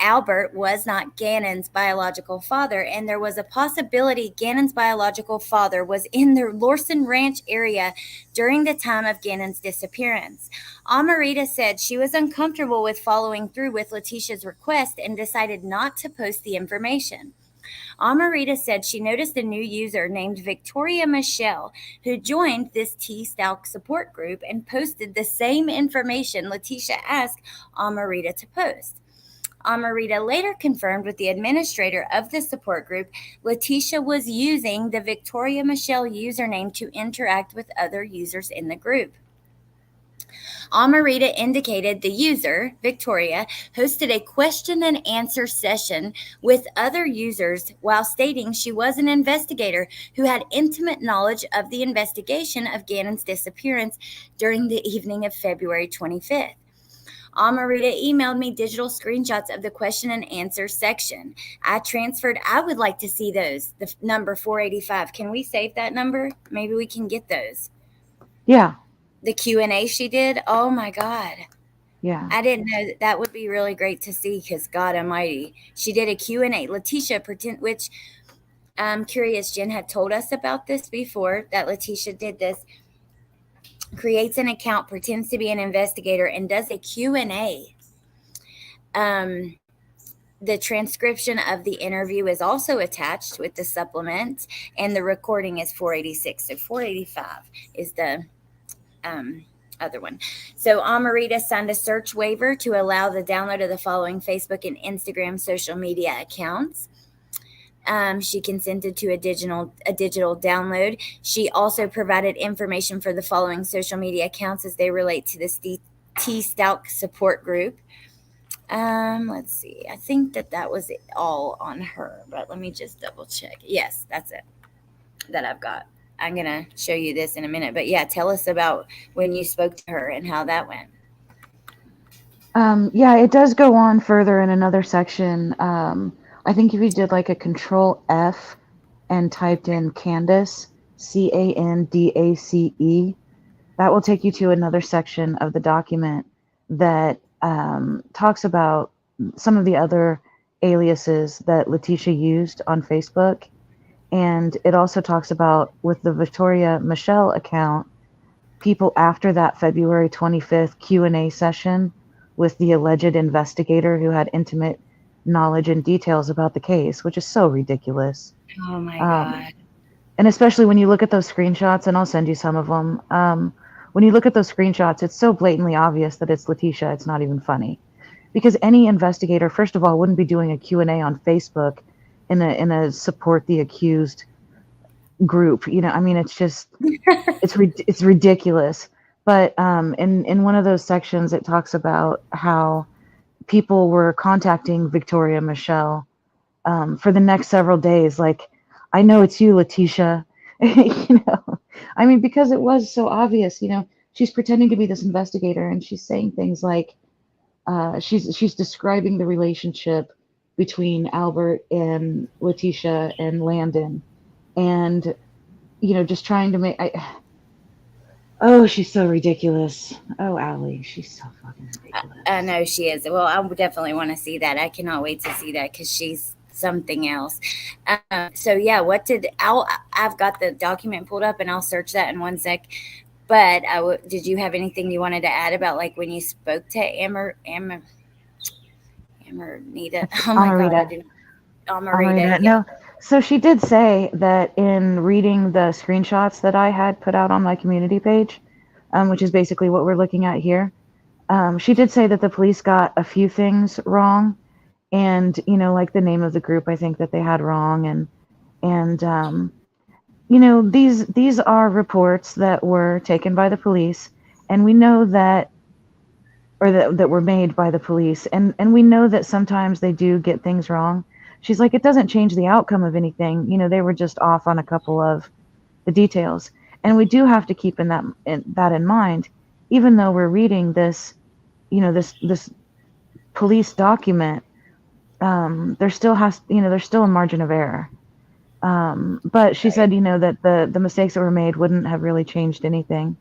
Albert was not Gannon's biological father, and there was a possibility Gannon's biological father was in the Lorson Ranch area during the time of Gannon's disappearance. Amarita said she was uncomfortable with following through with Letecia's request and decided not to post the information. Amarita said she noticed a new user named Victoria Michelle who joined this T Stauch support group and posted the same information Letecia asked Amarita to post. Amarita later confirmed with the administrator of the support group, Letecia was using the Victoria Michelle username to interact with other users in the group. Amarita indicated the user, Victoria, hosted a question and answer session with other users while stating she was an investigator who had intimate knowledge of the investigation of Gannon's disappearance during the evening of February 25th. Amarita emailed me digital screenshots of the question and answer section. I would like to see those, the number 485. Can we save that number? Maybe we can get those. Yeah. The Q&A she did. Oh my God. Yeah. I didn't know that would be really great to see because God Almighty, she did a Q&A. Letecia, which Curious Jen had told us about this before, that Letecia did this. Creates an account, pretends to be an investigator, and does a Q&A. The transcription of the interview is also attached with the supplement, and the recording is 486. So 485 is the other one. So Amarita signed a search waiver to allow the download of the following Facebook and Instagram social media accounts. She consented to a digital download. She also provided information for the following social media accounts as they relate to this T Stauch support group. Let's see. I think that was it all on her, but let me just double check. Yes, that's it that I've got. I'm going to show you this in a minute. But yeah, tell us about when you spoke to her and how that went. It does go on further in another section. I think if you did like a Control F and typed in Candace, Candace. That will take you to another section of the document that talks about some of the other aliases that Letecia used on Facebook. And it also talks about, with the Victoria Michelle account, people after that February 25th Q&A session with the alleged investigator who had intimate knowledge and details about the case, which is so ridiculous. Oh my Um, God. and especially when you look at those screenshots, and I'll send you some of them. When you look at those screenshots, it's so blatantly obvious that it's Letecia. It's not even funny, because any investigator, first of all, wouldn't be doing a Q&A on Facebook in a support the accused group. You know, I mean, it's just it's ridiculous. But in one of those sections, it talks about how people were contacting Victoria Michelle for the next several days. Like, I know it's you, Letecia. You know, I mean, because it was so obvious. You know, she's pretending to be this investigator, and she's saying things like she's describing the relationship between Albert and Letecia and Landon, and you know, just trying to make. Oh, she's so ridiculous. Oh, Allie, she's so fucking I ridiculous. know she is. Well, I would definitely want to see that. I cannot wait to see that because she's something else. So yeah, I've got the document pulled up and I'll search that in one sec. But did you have anything you wanted to add about like when you spoke to Amarita? It's Oh my God, I Amarita. didn't. Amarita, Amarita. yeah. No. So she did say that in reading the screenshots that I had put out on my community page, which is basically what we're looking at here. She did say that the police got a few things wrong, and you know, like the name of the group, I think that they had wrong, and you know, these are reports that were taken by the police, and we know that, or that were made by the police, and we know that sometimes they do get things wrong. She's like, it doesn't change the outcome of anything. You know, they were just off on a couple of the details, and we do have to keep that in mind, even though we're reading this, you know, this police document. There still has, you know, there's still a margin of error. But she Right. said, you know, that the mistakes that were made wouldn't have really changed anything.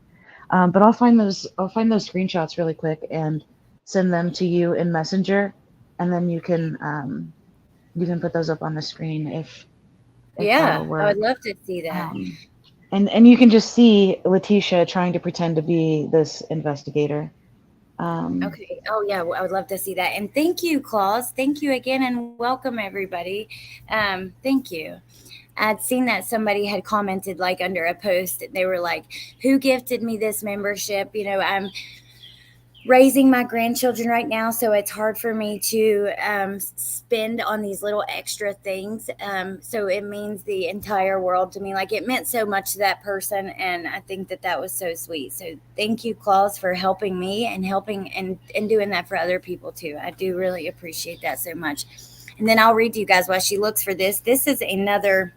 But I'll find those screenshots really quick and send them to you in Messenger, and then you can put those up on the screen if Yeah, that'll I would work. love to see that. Um, and you can just see Letecia trying to pretend to be this investigator. Um, Okay. Oh, yeah. I would love to see that. And thank you, Claus. Thank you again, and welcome everybody. Thank you. I'd seen that somebody had commented like under a post. They were like, "Who gifted me this membership?" You know, I'm raising my grandchildren right now, so it's hard for me to spend on these little extra things. So it means the entire world to me. Like it meant so much to that person, and I think that that was so sweet. So thank you, Claus, for helping me and helping and doing that for other people too. I do really appreciate that so much. And then I'll read to you guys while she looks for this. This is another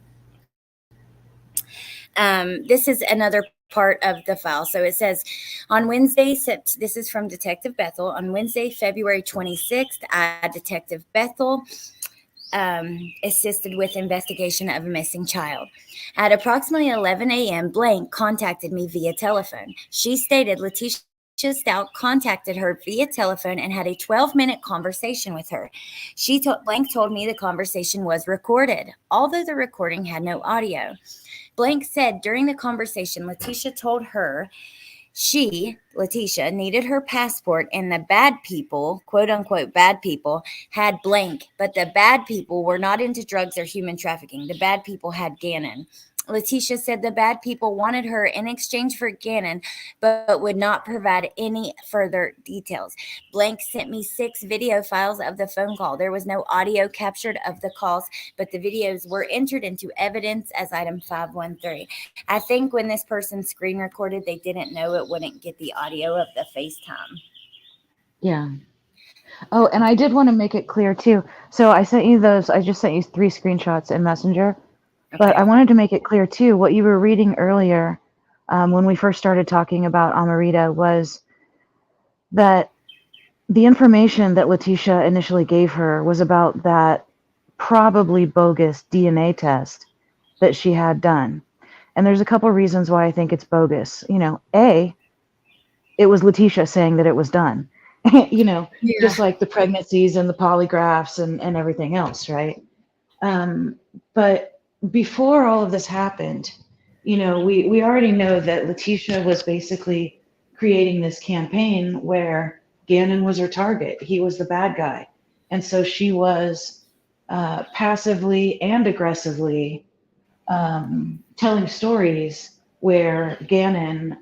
part of the file. So it says, on Wednesday, this is from Detective Bethel. On Wednesday, February 26th, I, Detective Bethel, assisted with investigation of a missing child. At approximately 11 a.m., Blank contacted me via telephone. She stated Letecia Stauch contacted her via telephone and had a 12-minute conversation with her. Blank told me the conversation was recorded, although the recording had no audio. Blank said during the conversation, Letecia told her Letecia, needed her passport and the bad people, quote unquote, bad people, had blank, but the bad people were not into drugs or human trafficking. The bad people had Gannon. Letecia said the bad people wanted her in exchange for Gannon, but would not provide any further details. Blank sent me 6 video files of the phone call. There was no audio captured of the calls, but the videos were entered into evidence as item 513. I think when this person screen recorded, they didn't know it wouldn't get the audio of the FaceTime. yeah. Oh, and I did want to make it clear too. So I sent you those. I just sent you 3 screenshots in Messenger. But I Okay. wanted to make it clear too, what you were reading earlier, when we first started talking about Amarita, was that the information that Letecia initially gave her was about that probably bogus DNA test that she had done. And there's a couple reasons why I think it's bogus. A, it was Letecia saying that it was done. Yeah. Just like the pregnancies and the polygraphs and everything else, right? But before all of this happened, we already know that Letecia was basically creating this campaign where Gannon was her target. He was the bad guy. And so she was passively and aggressively telling stories where Gannon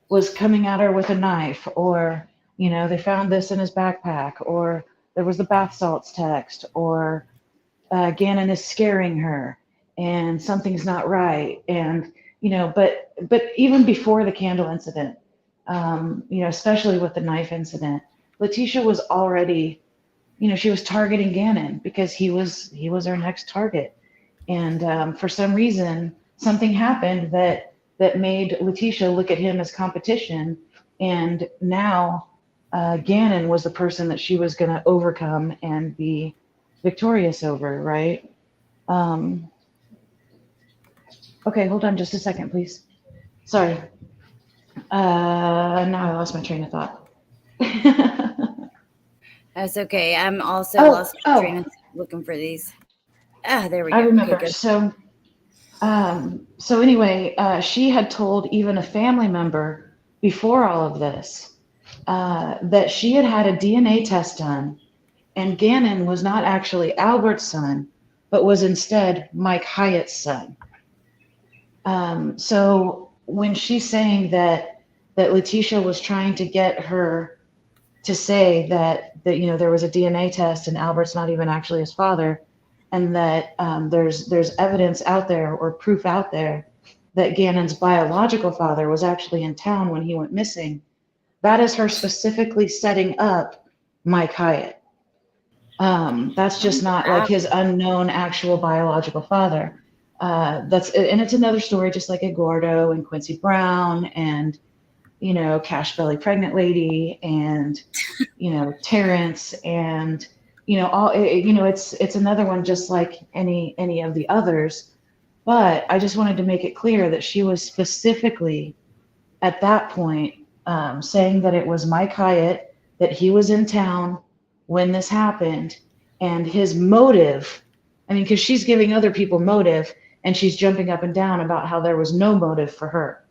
was coming at her with a knife, or, they found this in his backpack, or there was the bath salts text, or Gannon is scaring her and something's not right. And, but even before the candle incident, especially with the knife incident, Letecia was already, she was targeting Gannon because he was her next target. And for some reason, something happened that made Letecia look at him as competition. And now Gannon was the person that she was going to overcome and be victorious over, right? Okay, hold on just a second, please. Sorry. Now I lost my train of thought. That's okay. I'm also lost my train of looking for these. There we go. I remember. Okay, So anyway, she had told even a family member before all of this that she had a DNA test done, and Gannon was not actually Albert's son, but was instead Mike Hyatt's son. So when she's saying that Letecia was trying to get her to say that there was a DNA test and Albert's not even actually his father, and that there's evidence out there or proof out there that Gannon's biological father was actually in town when he went missing, that is her specifically setting up Mike Hyatt. That's just not like his unknown actual biological father. And it's another story, just like Eduardo and Quincy Brown and, Cash Belly Pregnant Lady and, Terrence and, it's another one just like any of the others. But I just wanted to make it clear that she was specifically at that point saying that it was Mike Hyatt, that he was in town when this happened, and his motive. I mean, because she's giving other people motive, and she's jumping up and down about how there was no motive for her.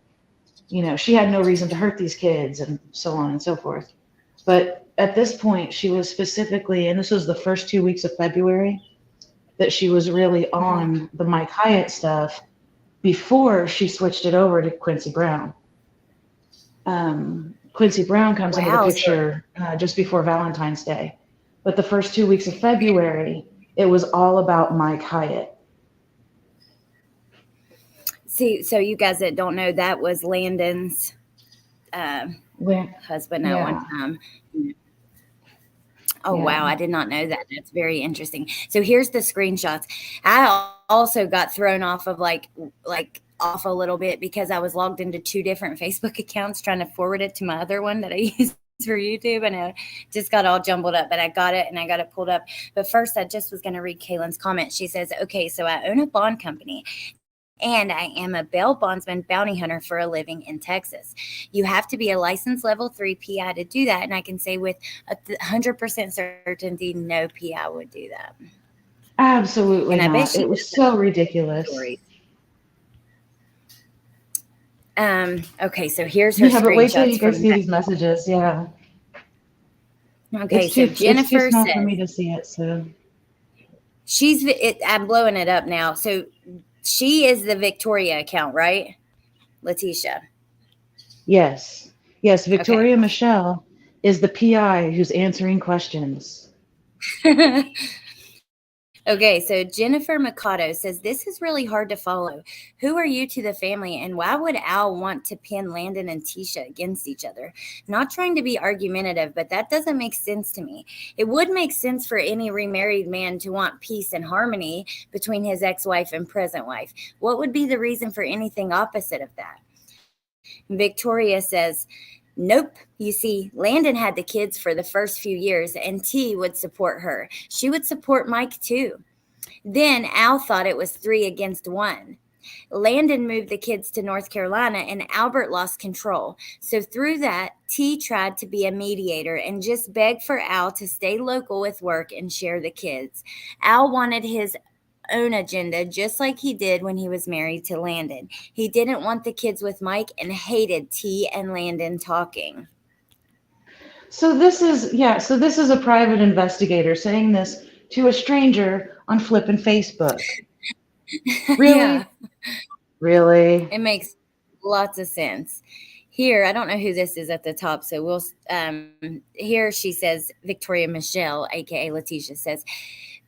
She had no reason to hurt these kids and so on and so forth. But at this point, she was specifically, and this was the first 2 weeks of February, that she was really on the Mike Hyatt stuff before she switched it over to Quincy Brown. Quincy Brown comes into the picture just before Valentine's Day. But the first 2 weeks of February, it was all about Mike Hyatt. See, so you guys that don't know, that was Landon's husband at one time. Oh, yeah. Wow. I did not know that. That's very interesting. So here's the screenshots. I also got thrown off of like off a little bit because I was logged into 2 different Facebook accounts trying to forward it to my other one that I use for YouTube, and it just got all jumbled up, but I got it and I got it pulled up. But first, I just was going to read Kaylin's comment. She says, okay, so I own a bond company and I am a bail bondsman bounty hunter for a living in Texas. You have to be a licensed level 3 PI to do that. And I can say with 100% certainty, no PI would do that. Absolutely not. I bet it was so ridiculous. Okay, so here's her screenshots. But wait till you guys see these messages. Yeah. Okay, so Jennifer it's too small says, for me to see it. So I'm blowing it up now. So she is the Victoria account, right? Letecia. Yes. Victoria Michelle is the PI who's answering questions. Okay, so Jennifer Mikado says, this is really hard to follow. Who are you to the family, and why would Al want to pin Landon and Tisha against each other? Not trying to be argumentative, but that doesn't make sense to me. It would make sense for any remarried man to want peace and harmony between his ex-wife and present wife. What would be the reason for anything opposite of that? Victoria says, nope. You see, Landon had the kids for the first few years, and T would support her. She would support Mike too. Then Al thought it was 3 against 1. Landon moved the kids to North Carolina and Albert lost control. So through that, T tried to be a mediator and just begged for Al to stay local with work and share the kids. Al wanted his own agenda just like he did when he was married to Landon. He didn't want the kids with Mike and hated T and Landon talking. So this is a private investigator saying this to a stranger on flippin' Facebook. Really? Yeah. Really? It makes lots of sense. Here, I don't know who this is at the top, so we'll. Here she says, Victoria Michelle, aka Letecia, says,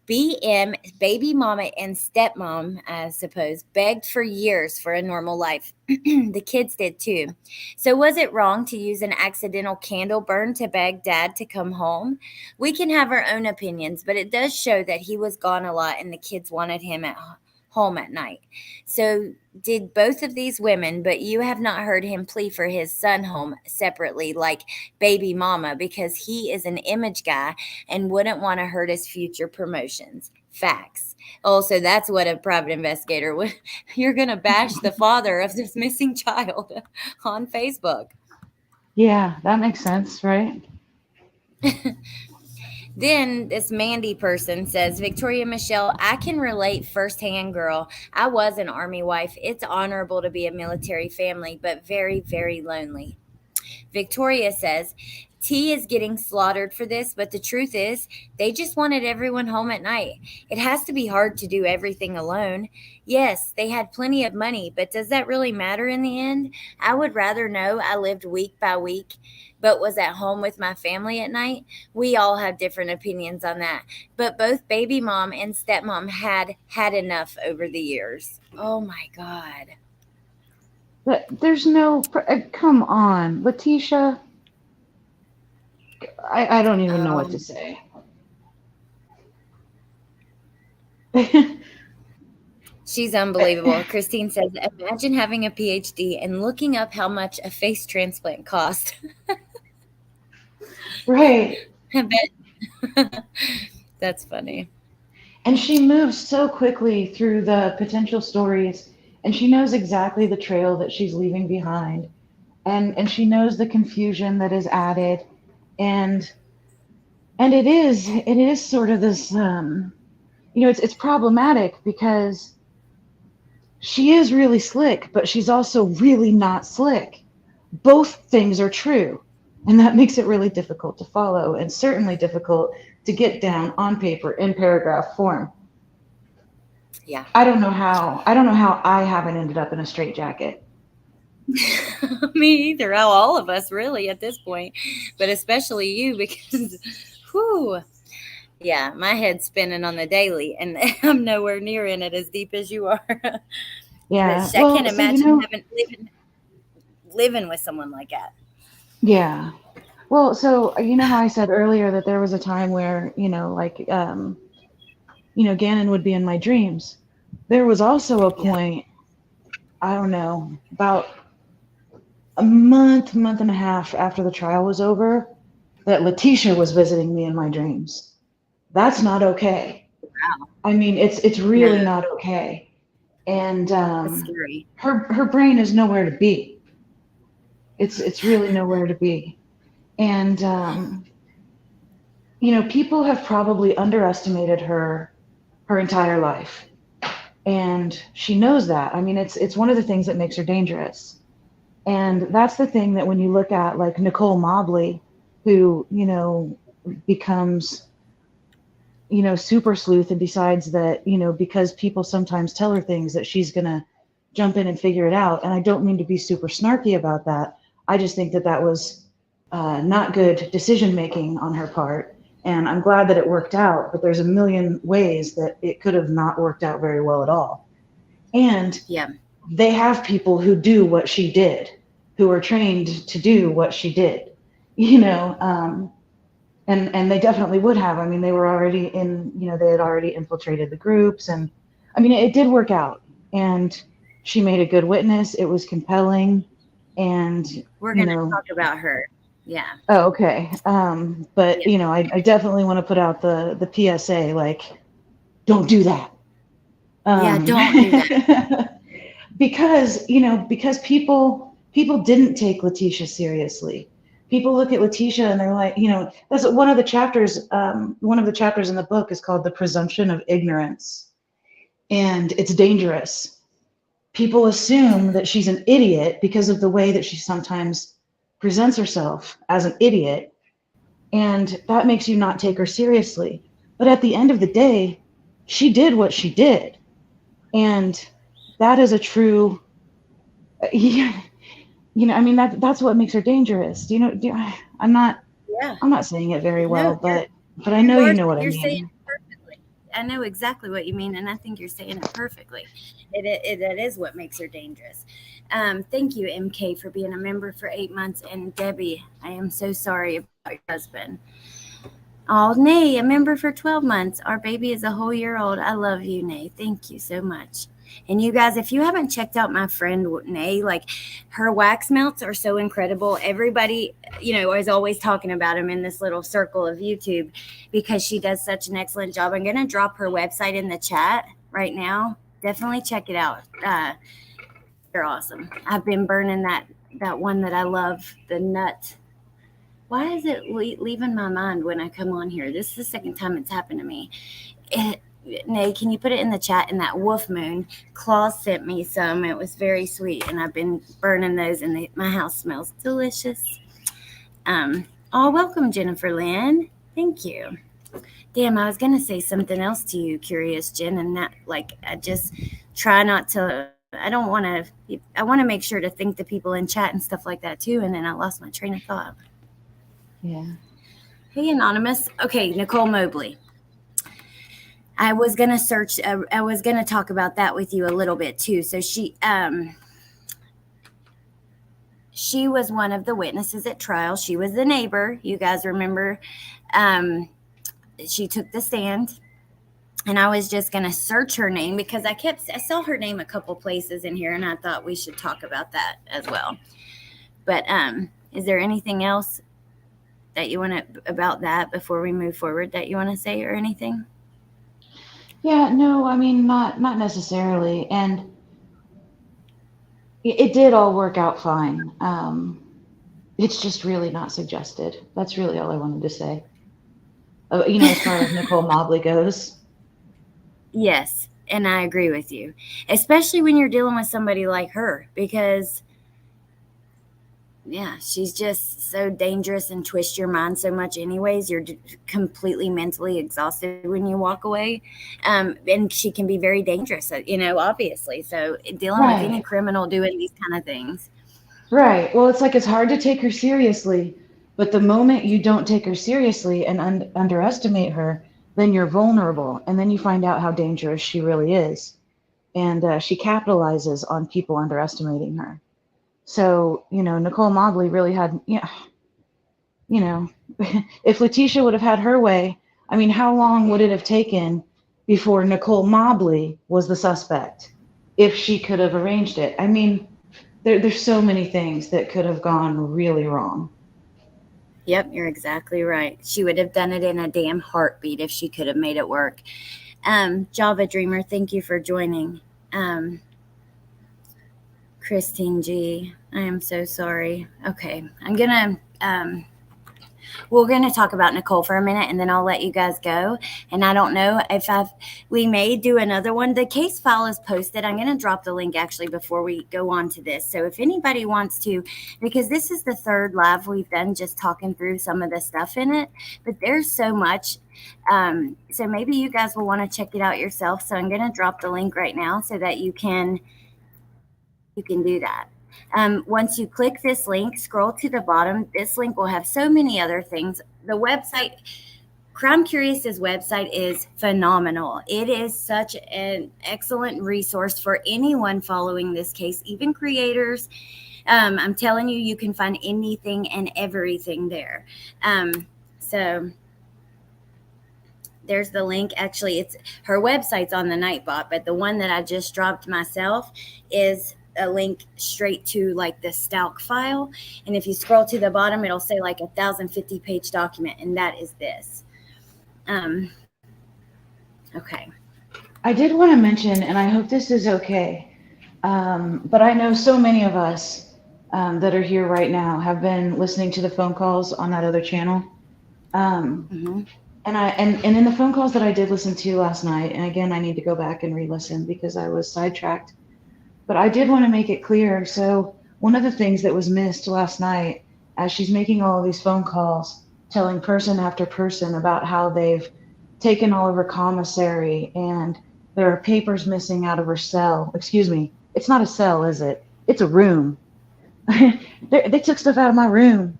BM, baby mama and stepmom, I suppose, begged for years for a normal life. The kids did too. So was it wrong to use an accidental candle burn to beg dad to come home? We can have our own opinions, but it does show that he was gone a lot and the kids wanted him at home at night. So did both of these women, but you have not heard him plea for his son home separately like baby mama because he is an image guy and wouldn't want to hurt his future promotions. Facts. Also, that's what a private investigator would. You're going to bash the father of this missing child on Facebook. Yeah, that makes sense, right? Then this Mandy person says, Victoria Michelle, I can relate firsthand, girl. I was an army wife. It's honorable to be a military family, but very, very lonely. Victoria says, T is getting slaughtered for this, but the truth is, they just wanted everyone home at night. It has to be hard to do everything alone. Yes, they had plenty of money, but does that really matter in the end? I would rather know I lived week by week, but was at home with my family at night. We all have different opinions on that, but both baby mom and stepmom had enough over the years. Oh my God. But there's no, come on, Letecia. I don't even know what to say. She's unbelievable. Christine says, imagine having a PhD and looking up how much a face transplant costs. Right. I bet. That's funny. And she moves so quickly through the potential stories, and she knows exactly the trail that she's leaving behind. And she knows the confusion that is added. And it is sort of this it's problematic because she is really slick, but she's also really not slick. Both things are true. And that makes it really difficult to follow and certainly difficult to get down on paper in paragraph form. Yeah. I don't know how I haven't ended up in a straitjacket. Me either. All of us really at this point, but especially you because, whew, yeah, my head's spinning on the daily, and I'm nowhere near in it as deep as you are. Yeah, I can't imagine living with someone like that. Yeah. Well, so you know how I said earlier that there was a time where Gannon would be in my dreams. There was also a point, I don't know, about a month and a half after the trial was over, that Letecia was visiting me in my dreams. That's not okay. Wow. I mean, it's really not okay. And That's scary. her brain is nowhere to be. It's really nowhere to be. And people have probably underestimated her entire life. And she knows that. I mean, it's one of the things that makes her dangerous. And that's the thing that when you look at like Nicole Mobley, who, becomes, super sleuth and decides that, because people sometimes tell her things that she's going to jump in and figure it out. And I don't mean to be super snarky about that. I just think that was not good decision making on her part. And I'm glad that it worked out, but there's a million ways that it could have not worked out very well at all. And they have people who do what she did, who are trained to do what she did, and they definitely would have. I mean, they were already they had already infiltrated the groups, and I mean, it did work out, and she made a good witness. It was compelling, and we're going to talk about her. Yeah. Oh, okay. But I definitely want to put out the PSA, like, don't do that. Don't do that. because because people didn't take Letecia seriously. People look at Letecia and they're like, that's one of the chapters. One of the chapters in the book is called "The Presumption of Ignorance," and it's dangerous. People assume that she's an idiot because of the way that she sometimes presents herself as an idiot, and that makes you not take her seriously. But at the end of the day, she did what she did, and that is a true, yeah, I mean that's what makes her dangerous. I'm not Yeah. I'm not saying it very well, No, but I know you are. you know what I You're saying mean. it perfectly. I know exactly what you mean, and I think you're saying it perfectly. That is what makes her dangerous. Thank you, MK, for being a member for 8 months, and Debbie, I am so sorry about your husband. Oh, Nay, a member for 12 months. Our baby is a whole year old. I love you, Nay. Thank you so much. And you guys, if you haven't checked out my friend Nay, like her wax melts are so incredible. Everybody, is always talking about them in this little circle of YouTube because she does such an excellent job. I'm going to drop her website in the chat right now. Definitely check it out. They're awesome. I've been burning that one that I love, the nut. Why is it leaving my mind when I come on here? This is the second time it's happened to me. Nay, can you put it in the chat? In that wolf moon, Claus sent me some. It was very sweet, and I've been burning those, and my house smells delicious. Welcome, Jennifer Lynn. Thank you. Damn, I was gonna say something else to you, Curious Jen, and that, I just try not to. I don't want to. I want to make sure to thank the people in chat and stuff like that too, and then I lost my train of thought. Yeah. Hey, Anonymous. Okay, Nicole Mobley. I was gonna I was gonna talk about that with you a little bit too. So she was one of the witnesses at trial. She was the neighbor. You guys remember? She took the stand, and I was just gonna search her name because I saw her name a couple places in here, and I thought we should talk about that as well. But is there anything else that you want to about that before we move forward that you want to say or anything? Yeah, no, I mean not necessarily, and it did all work out fine. It's just really not suggested. That's really all I wanted to say. As far as Nicole Mobley goes. Yes, and I agree with you, especially when you're dealing with somebody like her, because yeah, she's just so dangerous and twists your mind so much anyways. You're completely mentally exhausted when you walk away. And she can be very dangerous, obviously. So dealing with any Right. criminal doing these kind of things. Right. Well, it's hard to take her seriously, but the moment you don't take her seriously and underestimate her, then you're vulnerable, and then you find out how dangerous she really is. And she capitalizes on people underestimating her. So, Nicole Mobley really had, if Letecia would have had her way, I mean, how long would it have taken before Nicole Mobley was the suspect if she could have arranged it? I mean, there's so many things that could have gone really wrong. Yep, you're exactly right. She would have done it in a damn heartbeat if she could have made it work. Java Dreamer, thank you for joining. Christine G, I am so sorry. Okay, we're going to talk about Nicole for a minute, and then I'll let you guys go. And I don't know if we may do another one. The case file is posted. I'm going to drop the link actually before we go on to this. So if anybody wants to, because this is the third live we've done just talking through some of the stuff in it, but there's so much. So maybe you guys will want to check it out yourself. So I'm going to drop the link right now so that you can do that. Once you click this link, scroll to the bottom. This link will have so many other things. The website, Crime Curious's website is phenomenal. It is such an excellent resource for anyone following this case, even creators. I'm telling you, you can find anything and everything there. So there's the link. Actually, her website's on the Nightbot, but the one that I just dropped myself is a link straight to the Stauch file. And if you scroll to the bottom, it'll say 1,050 page document, and that is this. Okay. I did want to mention, and I hope this is okay. But I know so many of us that are here right now have been listening to the phone calls on that other channel. Um, Hmm. and in the phone calls that I did listen to last night, and again, I need to go back and re-listen because I was sidetracked. But I did want to make it clear. So one of the things that was missed last night, as she's making all of these phone calls, telling person after person about how they've taken all of her commissary and there are papers missing out of her cell. Excuse me, it's not a cell, is it? It's a room. They took stuff out of my room.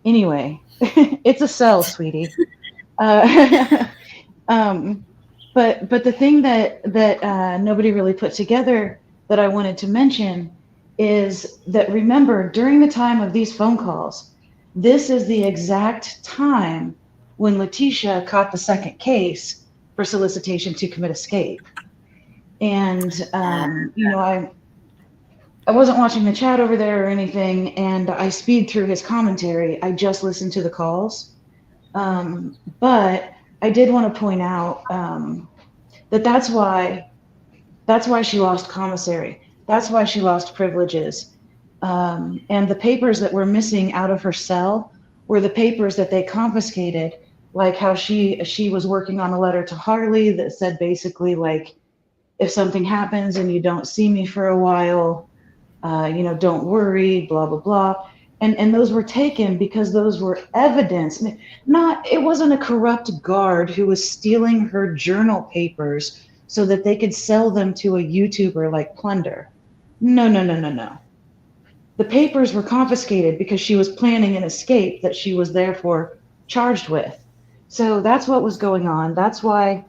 Anyway, it's a cell, sweetie. Uh, um, but the thing that nobody really put together that I wanted to mention is that remember during the time of these phone calls, this is the exact time when Letecia caught the second case for solicitation to commit escape. And I wasn't watching the chat over there or anything, and I speed through his commentary. I just listened to the calls. But I did want to point out that that's why she lost commissary. That's why she lost privileges. And the papers that were missing out of her cell were the papers that they confiscated, like how she was working on a letter to Harley that said basically like, if something happens and you don't see me for a while, don't worry, blah, blah, blah. And those were taken because those were evidence. It wasn't a corrupt guard who was stealing her journal papers so that they could sell them to a YouTuber like Plunder. No, no, no, no, no. The papers were confiscated because she was planning an escape that she was therefore charged with. So that's what was going on. That's why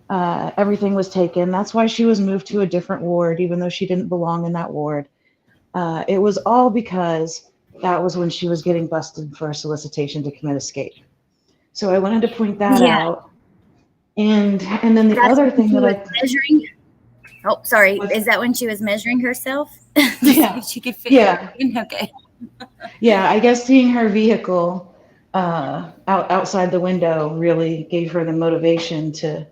everything was taken. That's why she was moved to a different ward, even though she didn't belong in that ward. It was all because that was when she was getting busted for solicitation to commit escape. So I wanted to point that Yeah. out. And then the That's other when thing she that was I measuring. Oh, sorry. was, Is that when she was measuring herself? yeah, She could fit yeah, in. Okay. yeah. I guess seeing her vehicle outside the window really gave her the motivation to.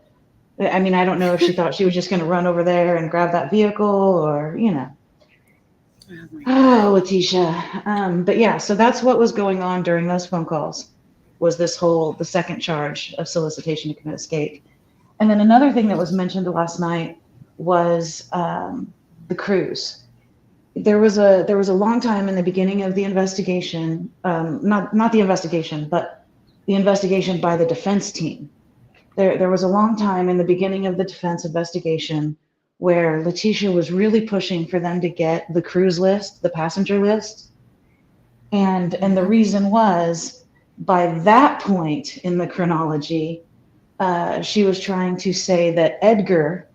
I mean, I don't know if she thought she was just going to run over there and grab that vehicle, or Oh my God. Oh, Letecia. But yeah, so that's what was going on during those phone calls, was the second charge of solicitation to commit escape. And then another thing that was mentioned last night was the cruise. There was a long time in the beginning of the investigation, not the investigation, but the investigation by the defense team. There was a long time in the beginning of the defense investigation where Letecia was really pushing for them to get the cruise list, the passenger list. And the Mhm. reason was, by that point in the chronology, she was trying to say that Edgar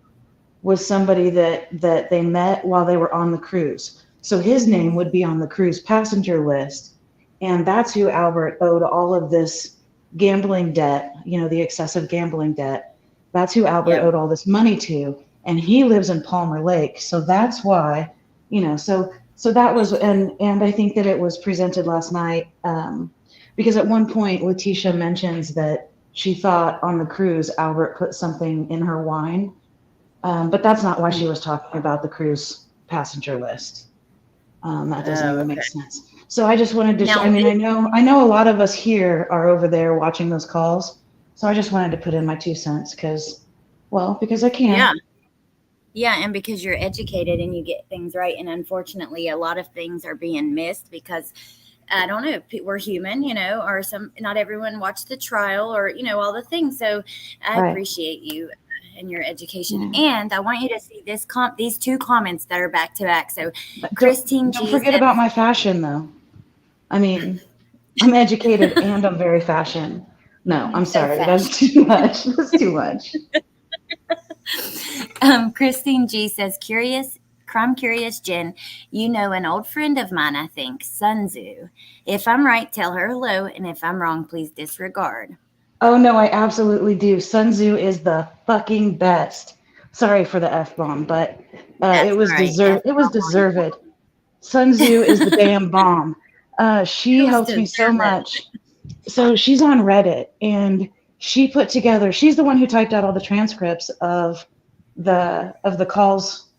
was somebody that they met while they were on the cruise. So his name would be on the cruise passenger list. And that's who Albert owed all of this gambling debt, the excessive gambling debt. That's who Albert Yep. owed all this money to. And he lives in Palmer Lake. So that's why, so that was, and I think that it was presented last night because at one point Letecia mentions that she thought on the cruise Albert put something in her wine, but that's not why she was talking about the cruise passenger list. That doesn't Oh, even okay. make sense. So I just wanted to. I Now, mean, I know a lot of us here are over there watching those calls. So I just wanted to put in my 2 cents because I yeah. can. Yeah, and because you're educated and you get things right. And unfortunately, a lot of things are being missed because I don't know, we're human, or not everyone watched the trial or, all the things. So I Right. appreciate you and your education. Yeah. And I want you to see these two comments that are back to back. So But Christine don't G forget said, about my fashion though. I mean, I'm educated and I'm very fashion. No, I'm so sorry. fashion. That's too much. That's too much. Christine G says, Crime Curious Jen, you know an old friend of mine, I think, Sun Tzu. If I'm right, tell her hello, and if I'm wrong, please disregard. Oh no, I absolutely do. Sun Tzu is the fucking best. Sorry for the F bomb, but it That's was all right. F deserved. It was deserved. Sun Tzu is the damn bomb. She Girls helped me deserve so it. much. So she's on Reddit and she's the one who typed out all the transcripts of the calls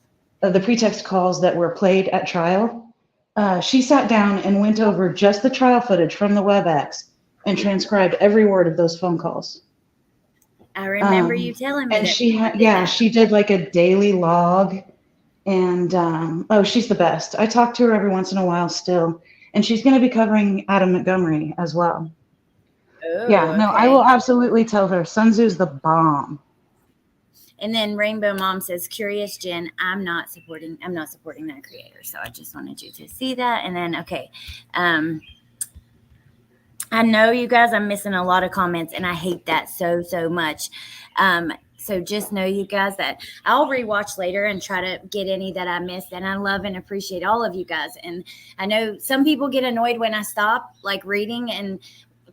the pretext calls that were played at trial, she sat down and went over just the trial footage from the WebEx and transcribed every word of those phone calls. I remember you telling me And that. she did like a daily log. And oh, she's the best. I talk to her every once in a while still, and she's going to be covering Adam Montgomery as well. Oh, Yeah, no, okay. I will absolutely tell her. Sun Tzu's the bomb. And then Rainbow Mom says, "Curious Jen, I'm not supporting that creator." So I just wanted you to see that. And then, okay, I know you guys, I'm missing a lot of comments, and I hate that so much. So just know, you guys, that I'll rewatch later and try to get any that I missed. And I love and appreciate all of you guys. And I know some people get annoyed when I stop like reading and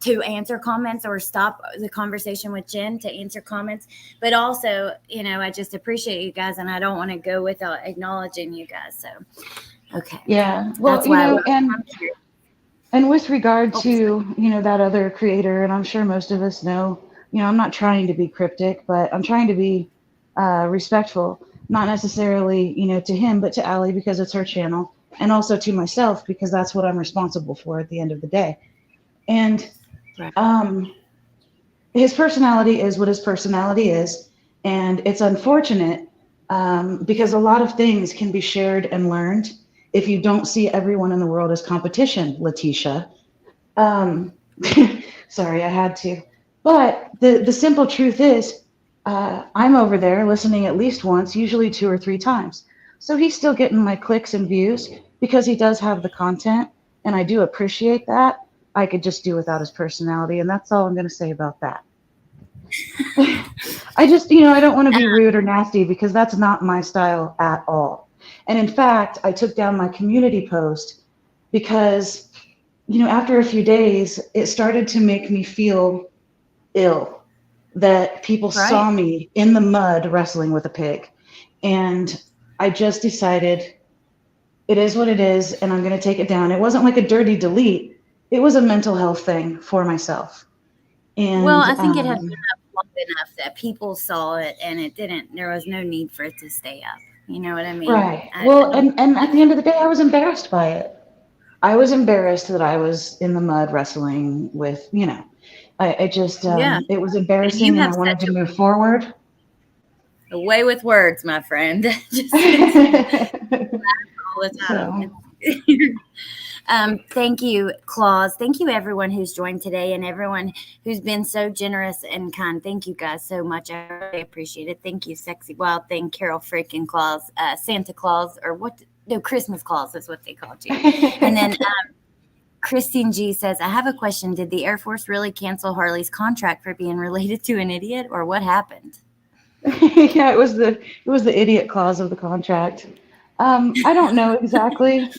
to answer comments, or stop the conversation with Jen to answer comments. But also, I just appreciate you guys, and I don't want to go without acknowledging you guys. So, okay. Yeah. Well, That's why and with regard to, that other creator, and I'm sure most of us know, I'm not trying to be cryptic, but I'm trying to be respectful, not necessarily, to him, but to Allie, because it's her channel, and also to myself, because that's what I'm responsible for at the end of the day. And his personality is what his personality is. And it's unfortunate because a lot of things can be shared and learned if you don't see everyone in the world as competition, Letecia. Sorry, I had to. But the simple truth is, I'm over there listening at least once, usually 2 or 3 times. So he's still getting my clicks and views because he does have the content, and I do appreciate that. I could just do without his personality, and that's all I'm going to say about that. I just, I don't want to be rude or nasty, because that's not my style at all. And in fact, I took down my community post because, after a few days, it started to make me feel ill that people saw me in the mud wrestling with a pig. And I just decided it is what it is, and I'm going to take it down. It wasn't like a dirty delete. It was a mental health thing for myself. And well, I think it had been up long enough that people saw it, and there was no need for it to stay up. You know what I mean? Right. Well, and at the end of the day, I was embarrassed by it. I was embarrassed that I was in the mud wrestling with, I just, it was embarrassing, and I wanted to move forward. Away with words, my friend. Just all the time. Thank you, Claus. Thank you, everyone who's joined today, and everyone who's been so generous and kind. Thank you guys so much. I really appreciate it. Thank you, Sexy Wild Thing, Carol freaking Claus, Santa Claus, or what? No, Christmas Claus is what they called you. And then Christine G says, I have a question. Did the Air Force really cancel Harley's contract for being related to an idiot, or what happened? Yeah, it was the idiot clause of the contract. I don't know exactly.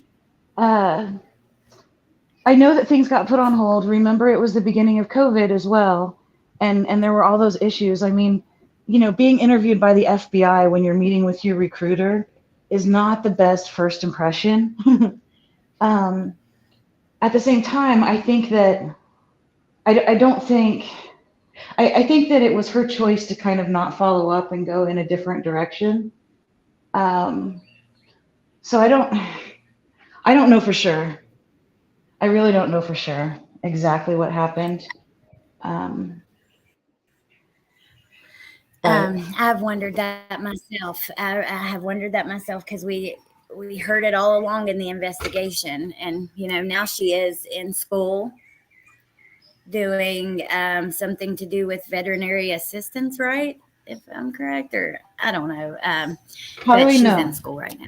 I know that things got put on hold. Remember, it was the beginning of COVID as well, and there were all those issues. I mean, being interviewed by the FBI when you're meeting with your recruiter is not the best first impression. At the same time, I think that I think that it was her choice to kind of not follow up and go in a different direction. So I don't know for sure. I really don't know for sure exactly what happened. I've wondered that myself. I have wondered that myself, because we heard it all along in the investigation, and now she is in school doing something to do with veterinary assistance, right? If I'm correct, or I don't know. How do we know? She's in school right now.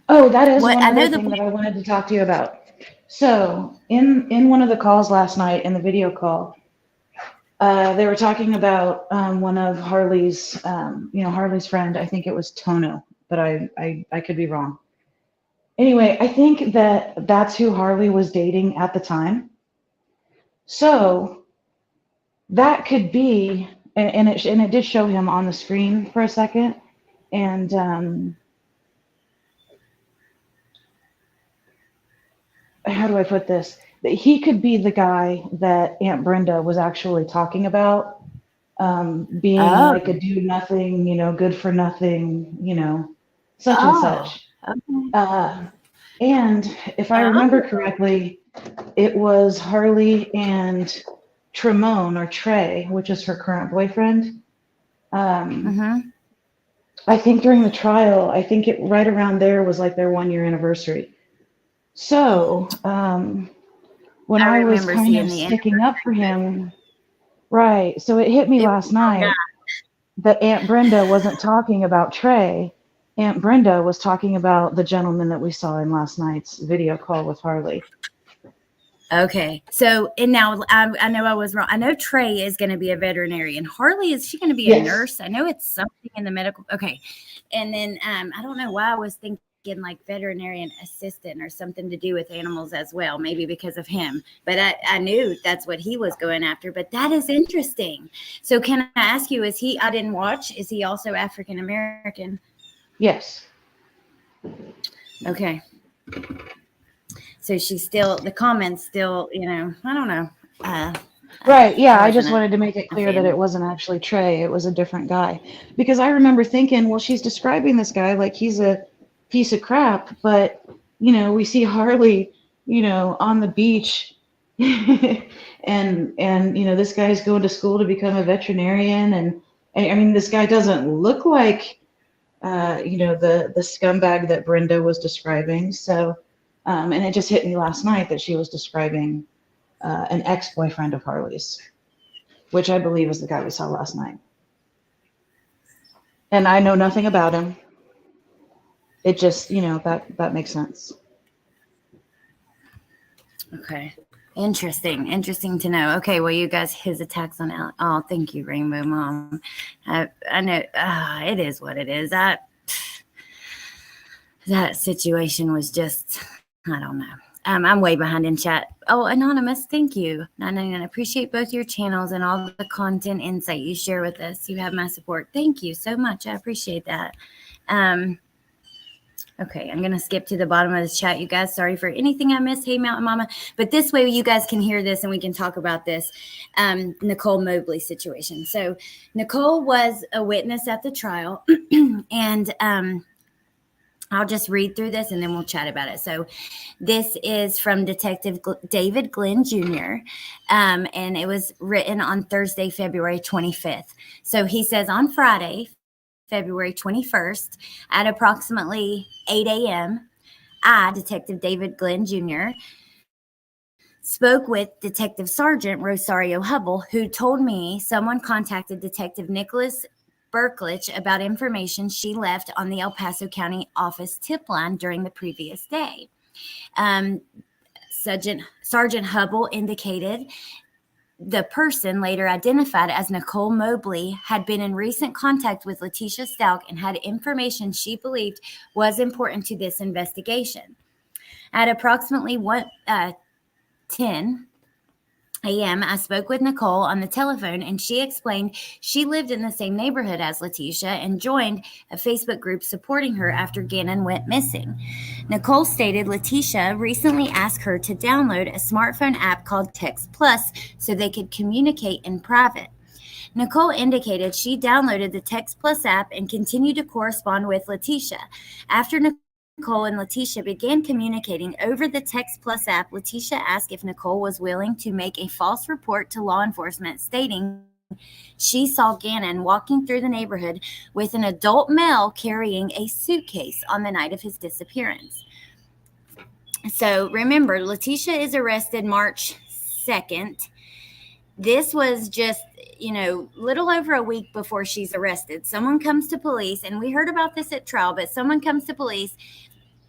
Oh, that is one other thing that I wanted to talk to you about. So in one of the calls last night, in the video call, they were talking about one of Harley's, Harley's friend. I think it was Tono, but I could be wrong. Anyway, I think that that's who Harley was dating at the time. So that could be, and it did show him on the screen for a second, and how do I put this? He could be the guy that Aunt Brenda was actually talking about, being like a do nothing, good for nothing, such and Oh, such. okay. And if I remember correctly, it was Harley and Tremone or Trey, which is her current boyfriend. Mm-hmm. I think during the trial, I think it right around there was like their 1 year anniversary. So when I I was remember kind seeing of the sticking up for anniversary. him, right? So it hit me It was last night that Aunt Brenda wasn't talking about Trey. Aunt Brenda was talking about the gentleman that we saw in last night's video call with Harley. okay. So, and now I know I was wrong. I know Trey is going to be a veterinarian. Harley, is she going to be a Yes. nurse? I know it's something in the medical. Okay. And then I don't know why I was thinking like veterinarian assistant or something to do with animals as well, maybe because of him. But I knew that's what he was going after. But that is interesting. So can I ask you, I didn't watch, is he also African American? Yes. Okay. So she's still, the comments still, I don't know. Right. Yeah. I just wasn't wanted to make it a clear that fan. it wasn't actually Trey. It was a different guy. Because I remember thinking, well, she's describing this guy like he's a piece of crap. But, we see Harley, on the beach. and, this guy's going to school to become a veterinarian. And I mean, this guy doesn't look like, the scumbag that Brenda was describing. So, and it just hit me last night that she was describing an ex-boyfriend of Harley's, which I believe is the guy we saw last night. And I know nothing about him. It just, that makes sense. Okay. Interesting to know. Okay, well, you guys, his attacks on Al. Oh, thank you, Rainbow Mom. I know it is what it is. That situation was just, I don't know. I'm way behind in chat. Oh, Anonymous, thank you. I appreciate both your channels and all the content insight you share with us. You have my support. Thank you so much. I appreciate that. Okay, I'm going to skip to the bottom of the chat, you guys. Sorry for anything I missed. Hey, Mountain Mama. But this way you guys can hear this and we can talk about this Nicole Mobley situation. So Nicole was a witness at the trial and I'll just read through this and then we'll chat about it. So this is from Detective David Glenn Jr. And it was written on Thursday, February 25th. So he says on Friday, February 21st at approximately 8 a.m., I, Detective David Glenn Jr., spoke with Detective Sergeant Rosario Hubble, who told me someone contacted Detective Nicholas Berklich about information she left on the El Paso County office tip line during the previous day. Sergeant Hubble indicated the person, later identified as Nicole Mobley, had been in recent contact with Letecia Stauch and had information she believed was important to this investigation. At approximately 10 a.m., I spoke with Nicole on the telephone, and she explained she lived in the same neighborhood as Letecia and joined a Facebook group supporting her after Gannon went missing. Nicole stated Letecia recently asked her to download a smartphone app called Text Plus so they could communicate in private. Nicole indicated she downloaded the Text Plus app and continued to correspond with Letecia. After Nicole and Letecia began communicating over the Text Plus app, Letecia asked if Nicole was willing to make a false report to law enforcement stating she saw Gannon walking through the neighborhood with an adult male carrying a suitcase on the night of his disappearance. So remember, Letecia is arrested March 2nd. This was just, little over a week before she's arrested. Someone comes to police, and we heard about this at trial, but someone comes to police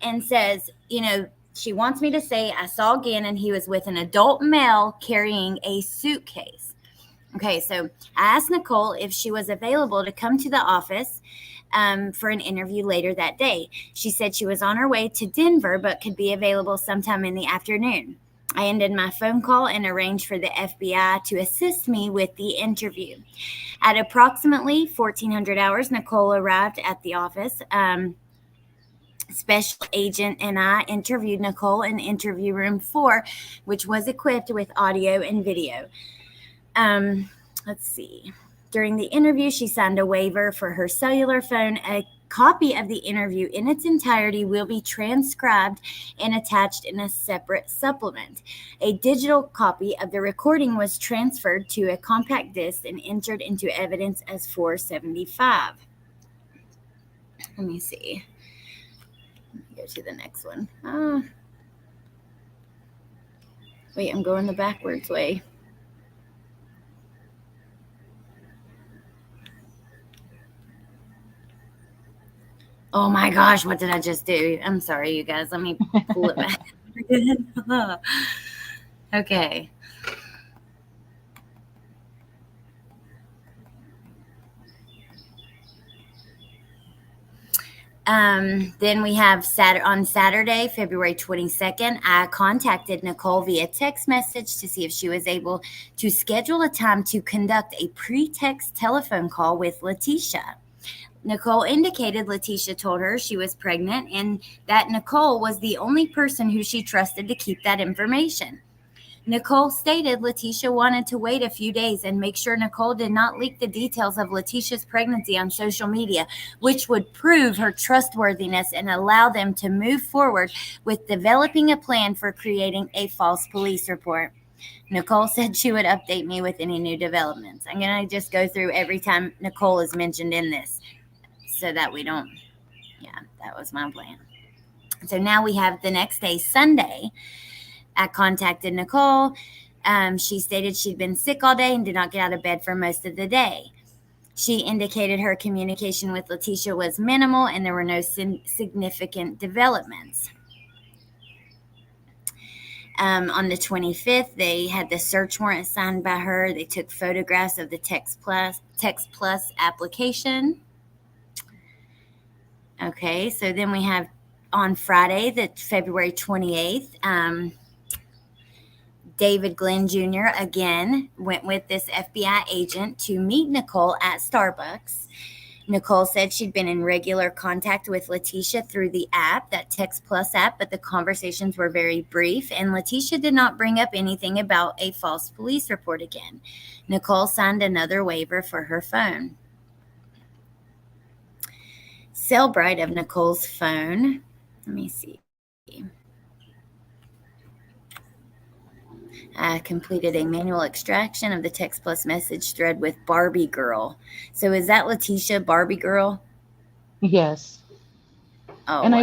and says, she wants me to say I saw Gannon. He was with an adult male carrying a suitcase. Okay, so I asked Nicole if she was available to come to the office for an interview later that day. She said she was on her way to Denver, but could be available sometime in the afternoon. I ended my phone call and arranged for the FBI to assist me with the interview. At approximately 1400 hours, Nicole arrived at the office. Special agent and I interviewed Nicole in interview room 4, which was equipped with audio and video. Let's see. During the interview, she signed a waiver for her cellular phone, copy of the interview in its entirety will be transcribed and attached in a separate supplement. A digital copy of the recording was transferred to a compact disc and entered into evidence as 475. Let me see. Go to the next one. Wait, I'm going the backwards way. Oh my gosh, what did I just do? I'm sorry, you guys. Let me pull it back. Okay. Then we have on Saturday, February 22nd, I contacted Nicole via text message to see if she was able to schedule a time to conduct a pre-text telephone call with Letecia. Nicole indicated Letecia told her she was pregnant and that Nicole was the only person who she trusted to keep that information. Nicole stated Letecia wanted to wait a few days and make sure Nicole did not leak the details of Letecia's pregnancy on social media, which would prove her trustworthiness and allow them to move forward with developing a plan for creating a false police report. Nicole said she would update me with any new developments. I'm going to just go through every time Nicole is mentioned in this so that we don't, that was my plan. So now we have the next day, Sunday. I contacted Nicole. She stated she'd been sick all day and did not get out of bed for most of the day. She indicated her communication with Letecia was minimal and there were no significant developments. On the 25th, they had the search warrant signed by her. They took photographs of the Text Plus application. Okay, so then we have on Friday, the February 28th, David Glenn Jr. again went with this FBI agent to meet Nicole at Starbucks. Nicole said she'd been in regular contact with Letecia through the app, that Text Plus app, but the conversations were very brief, and Letecia did not bring up anything about a false police report again. Nicole signed another waiver for her phone. Cellbrite of Nicole's phone. Let me see. I completed a manual extraction of the Text Plus message thread with Barbie Girl. So is that Letecia, Barbie Girl? Yes. Oh, and wow.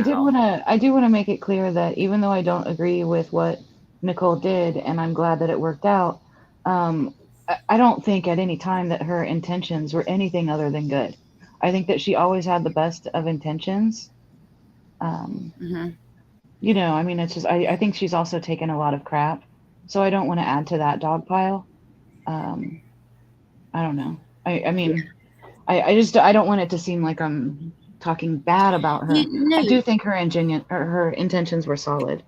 I do want to make it clear that even though I don't agree with what Nicole did, and I'm glad that it worked out, I don't think at any time that her intentions were anything other than good. I think that she always had the best of intentions. You know, I mean, it's just, I think she's also taken a lot of crap. So I don't want to add to that dog pile. I don't know. I mean, I just, I don't want it to seem like I'm talking bad about her. I do think her intentions were solid.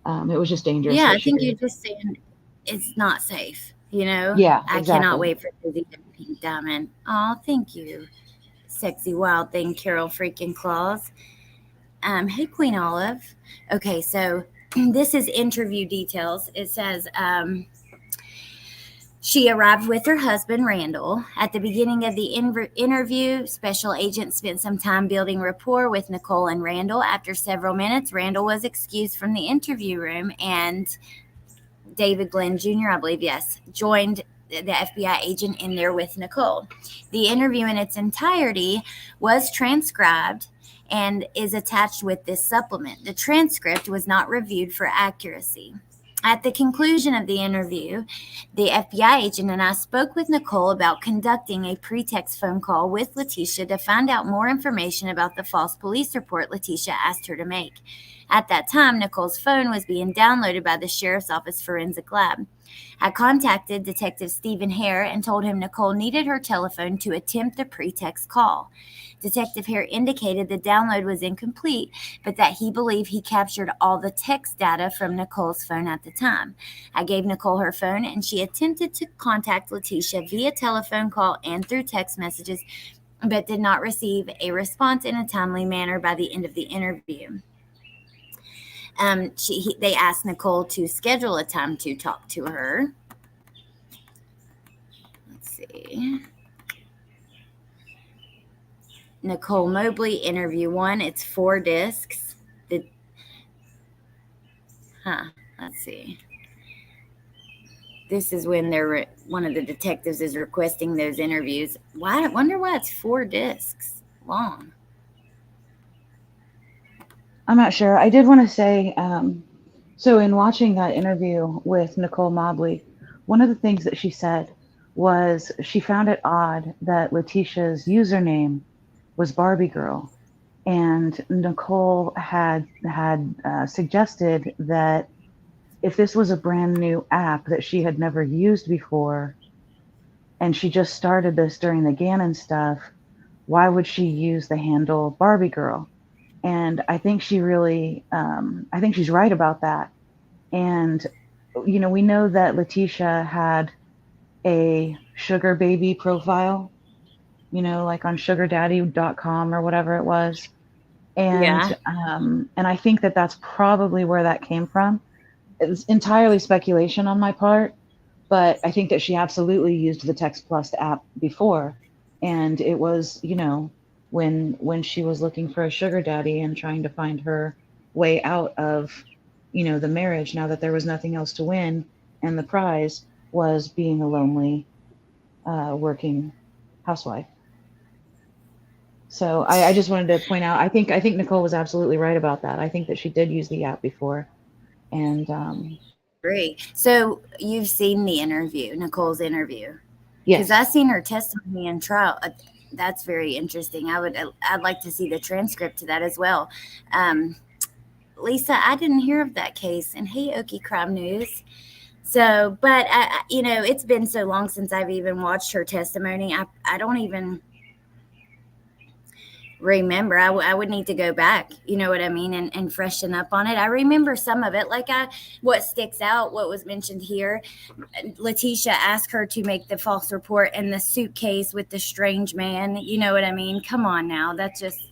It was just dangerous. Yeah, I think you're just saying it's not safe, you know? Yeah, I exactly. cannot wait for Dizzy to Pink Diamond. Oh, thank you, sexy wild thing, Carol freaking Claus. Hey, Queen Olive. Okay, so this is interview details. It says she arrived with her husband, Randall. At the beginning of the interview, special agent spent some time building rapport with Nicole and Randall. After several minutes, Randall was excused from the interview room, and David Glenn Jr., I believe, yes, joined the FBI agent in there with Nicole. The interview in its entirety was transcribed and is attached with this supplement. The transcript was not reviewed for accuracy. At the conclusion of the interview, the FBI agent and I spoke with Nicole about conducting a pretext phone call with Letecia to find out more information about the false police report Letecia asked her to make. At that time, Nicole's phone was being downloaded by the Sheriff's Office Forensic Lab. I contacted Detective Stephen Hare and told him Nicole needed her telephone to attempt the pretext call. Detective Hare indicated the download was incomplete, but that he believed he captured all the text data from Nicole's phone at the time. I gave Nicole her phone, and she attempted to contact Letecia via telephone call and through text messages, but did not receive a response in a timely manner by the end of the interview. They asked Nicole to schedule a time to talk to her. Let's see. Nicole Mobley, interview 1. It's 4 discs. Let's see. This is when one of the detectives is requesting those interviews. I wonder why it's 4 discs long. I'm not sure. I did want to say, so in watching that interview with Nicole Mobley, one of the things that she said was she found it odd that Letecia's username was Barbie Girl, and Nicole had suggested that if this was a brand new app that she had never used before, and she just started this during the Gannon stuff, why would she use the handle Barbie Girl? And I think she really, I think she's right about that. And, you know, we know that Letecia had a sugar baby profile, you know, like on sugardaddy.com or whatever it was. And, and I think that that's probably where that came from. It's entirely speculation on my part, but I think that she absolutely used the Text Plus app before. And it was, you know, when she was looking for a sugar daddy and trying to find her way out of, you know, the marriage, now that there was nothing else to win, and the prize was being a lonely working housewife. So I just wanted to point out, I think Nicole was absolutely right about that. I think that she did use the app before. And great. So you've seen the interview, Nicole's interview? Yes. Because I've seen her testimony in trial. That's very interesting. I'd like to see the transcript to that as well. Lisa, I didn't hear of that case. And hey, Okie Crime News. So, but you know, it's been so long since I've even watched her testimony. I don't even remember. I would need to go back, you know what I mean, and freshen up on it. I remember some of it, like what sticks out, what was mentioned here. Letecia asked her to make the false report in the suitcase with the strange man, you know what I mean? Come on now, that's just,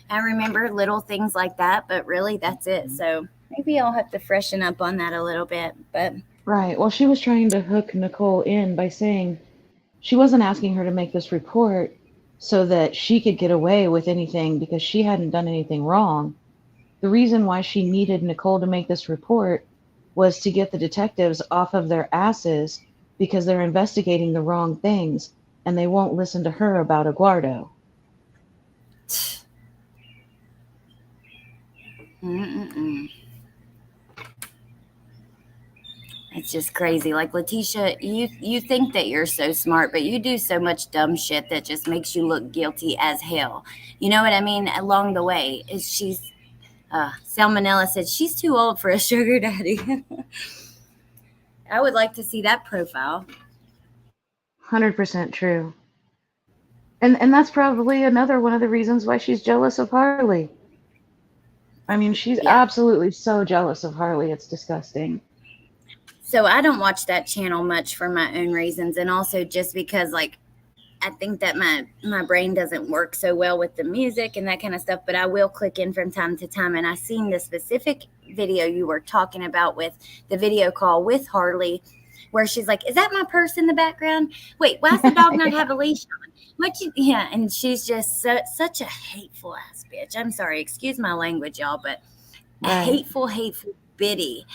I remember little things like that, but really that's it. So maybe I'll have to freshen up on that a little bit. But right, well, she was trying to hook Nicole in by saying she wasn't asking her to make this report so that she could get away with anything because she hadn't done anything wrong. The reason why she needed Nicole to make this report was to get the detectives off of their asses because they're investigating the wrong things and they won't listen to her about Aguardo. It's just crazy. Like, Letecia, you think that you're so smart, but you do so much dumb shit that just makes you look guilty as hell. You know what I mean? Along the way, Salmonella said she's too old for a sugar daddy. I would like to see that profile. 100% true. And that's probably another one of the reasons why she's jealous of Harley. I mean, she's absolutely so jealous of Harley. It's disgusting. So I don't watch that channel much for my own reasons, and also just because, like, I think that my brain doesn't work so well with the music and that kind of stuff, but I will click in from time to time. And I seen the specific video you were talking about with the video call with Harley, where she's like, "Is that my purse in the background? Wait, why does the dog not have a leash on?" And she's just such a hateful ass bitch. I'm sorry, excuse my language, y'all, but a hateful bitty.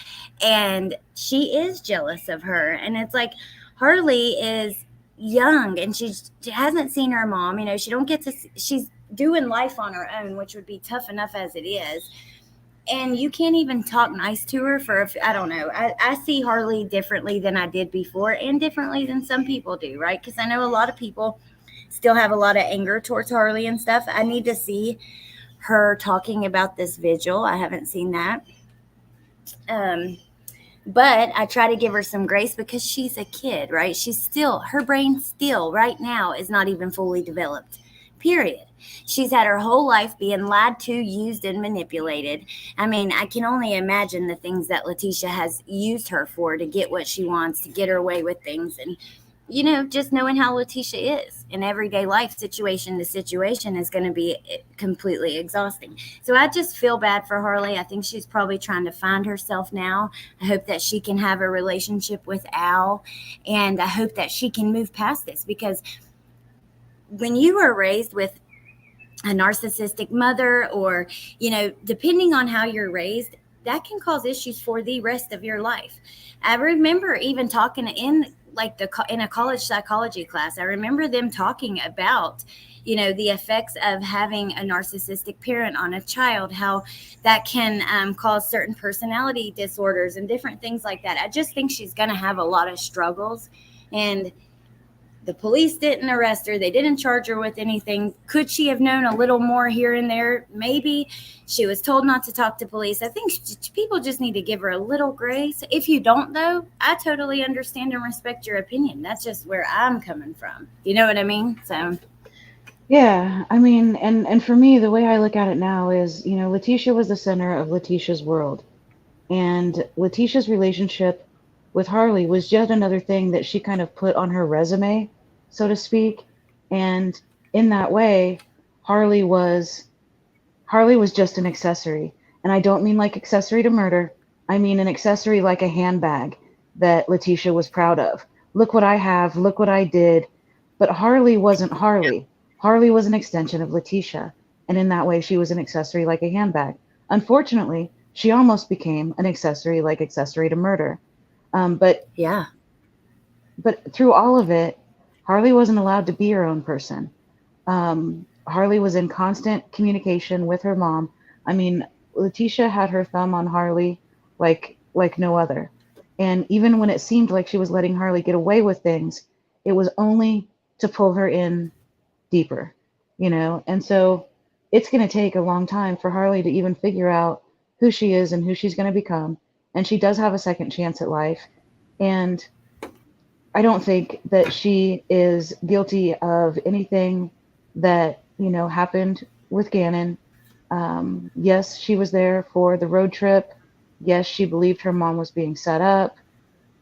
And she is jealous of her. And it's like, Harley is young and she hasn't seen her mom. You know, she's doing life on her own, which would be tough enough as it is. And you can't even talk nice to her I don't know. I see Harley differently than I did before, and differently than some people do, right? Because I know a lot of people still have a lot of anger towards Harley and stuff. I need to see her talking about this vigil. I haven't seen that. But I try to give her some grace because she's a kid, right? Her brain still right now is not even fully developed, period. She's had her whole life being lied to, used, and manipulated. I mean, I can only imagine the things that Letecia has used her for to get what she wants, to get her way with things. And, you know, just knowing how Letecia is in everyday life, situation to situation, is going to be completely exhausting. So I just feel bad for Harley. I think she's probably trying to find herself now. I hope that she can have a relationship with Al, and I hope that she can move past this, because when you are raised with a narcissistic mother, or, depending on how you're raised, that can cause issues for the rest of your life. I remember even talking in a college psychology class, I remember them talking about, the effects of having a narcissistic parent on a child, how that can cause certain personality disorders and different things like that. I just think she's going to have a lot of struggles. And the police didn't arrest her. They didn't charge her with anything. Could she have known a little more here and there? Maybe. She was told not to talk to police. I think people just need to give her a little grace. If you don't, though, I totally understand and respect your opinion. That's just where I'm coming from. You know what I mean? So. Yeah, I mean, and for me, the way I look at it now is, Letecia was the center of Leticia's world. And Leticia's relationship with Harley was just another thing that she kind of put on her resume, so to speak. And in that way, Harley was just an accessory. And I don't mean like accessory to murder. I mean an accessory like a handbag that Letecia was proud of. Look what I have, look what I did. But Harley wasn't Harley. Harley was an extension of Letecia. And in that way, she was an accessory like a handbag. Unfortunately, she almost became an accessory to murder. But through all of it, Harley wasn't allowed to be her own person. Harley was in constant communication with her mom. I mean, Letecia had her thumb on Harley like no other. And even when it seemed like she was letting Harley get away with things, it was only to pull her in deeper, And so it's going to take a long time for Harley to even figure out who she is and who she's going to become. And she does have a second chance at life. And I don't think that she is guilty of anything that, happened with Gannon. Yes, she was there for the road trip. Yes, she believed her mom was being set up.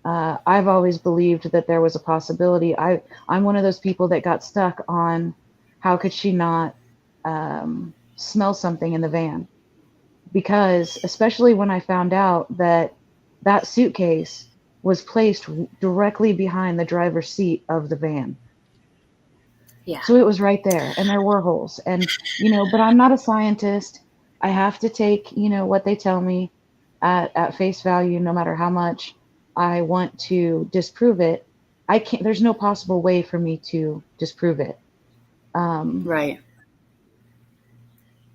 I've always believed that there was a possibility. I'm one of those people that got stuck on how could she not smell something in the van? Because especially when I found out that suitcase was placed directly behind the driver's seat of the van. Yeah. So it was right there, and there were holes. And, but I'm not a scientist. I have to take, what they tell me at face value, no matter how much I want to disprove it. I can't, there's no possible way for me to disprove it. Right.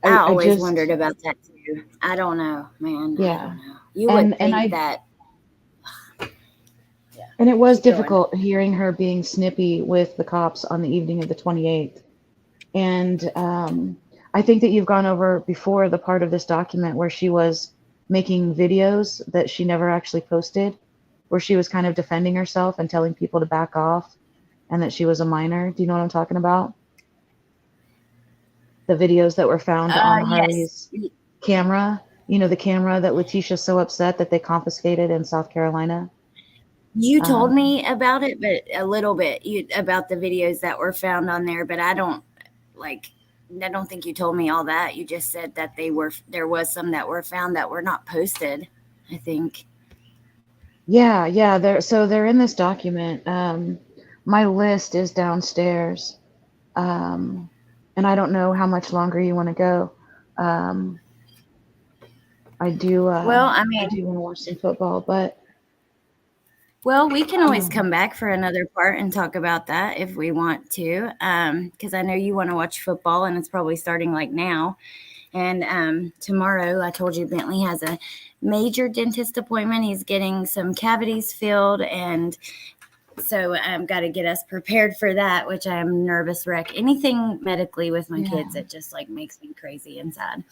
I always wondered about that too. I don't know, man. Yeah. I don't know. You would think that. Yeah. And it was difficult hearing her being snippy with the cops on the evening of the 28th. And I think that you've gone over before the part of this document where she was making videos that she never actually posted, where she was kind of defending herself and telling people to back off and that she was a minor. Do you know what I'm talking about? The videos that were found on Harley's camera, the camera that Leticia's so upset that they confiscated in South Carolina. You told me about it, but a little bit about the videos that were found on there, but I don't think you told me all that. You just said that there was some that were found that were not posted, I think. Yeah. They're in this document. My list is downstairs. And I don't know how much longer you want to go. I do. I do want to watch some football, but. Well, we can always come back for another part and talk about that if we want to, because I know you want to watch football, and it's probably starting like now. And tomorrow, I told you Bentley has a major dentist appointment. He's getting some cavities filled, and so I've got to get us prepared for that, which I am nervous wreck. Anything medically with my kids, it just makes me crazy inside.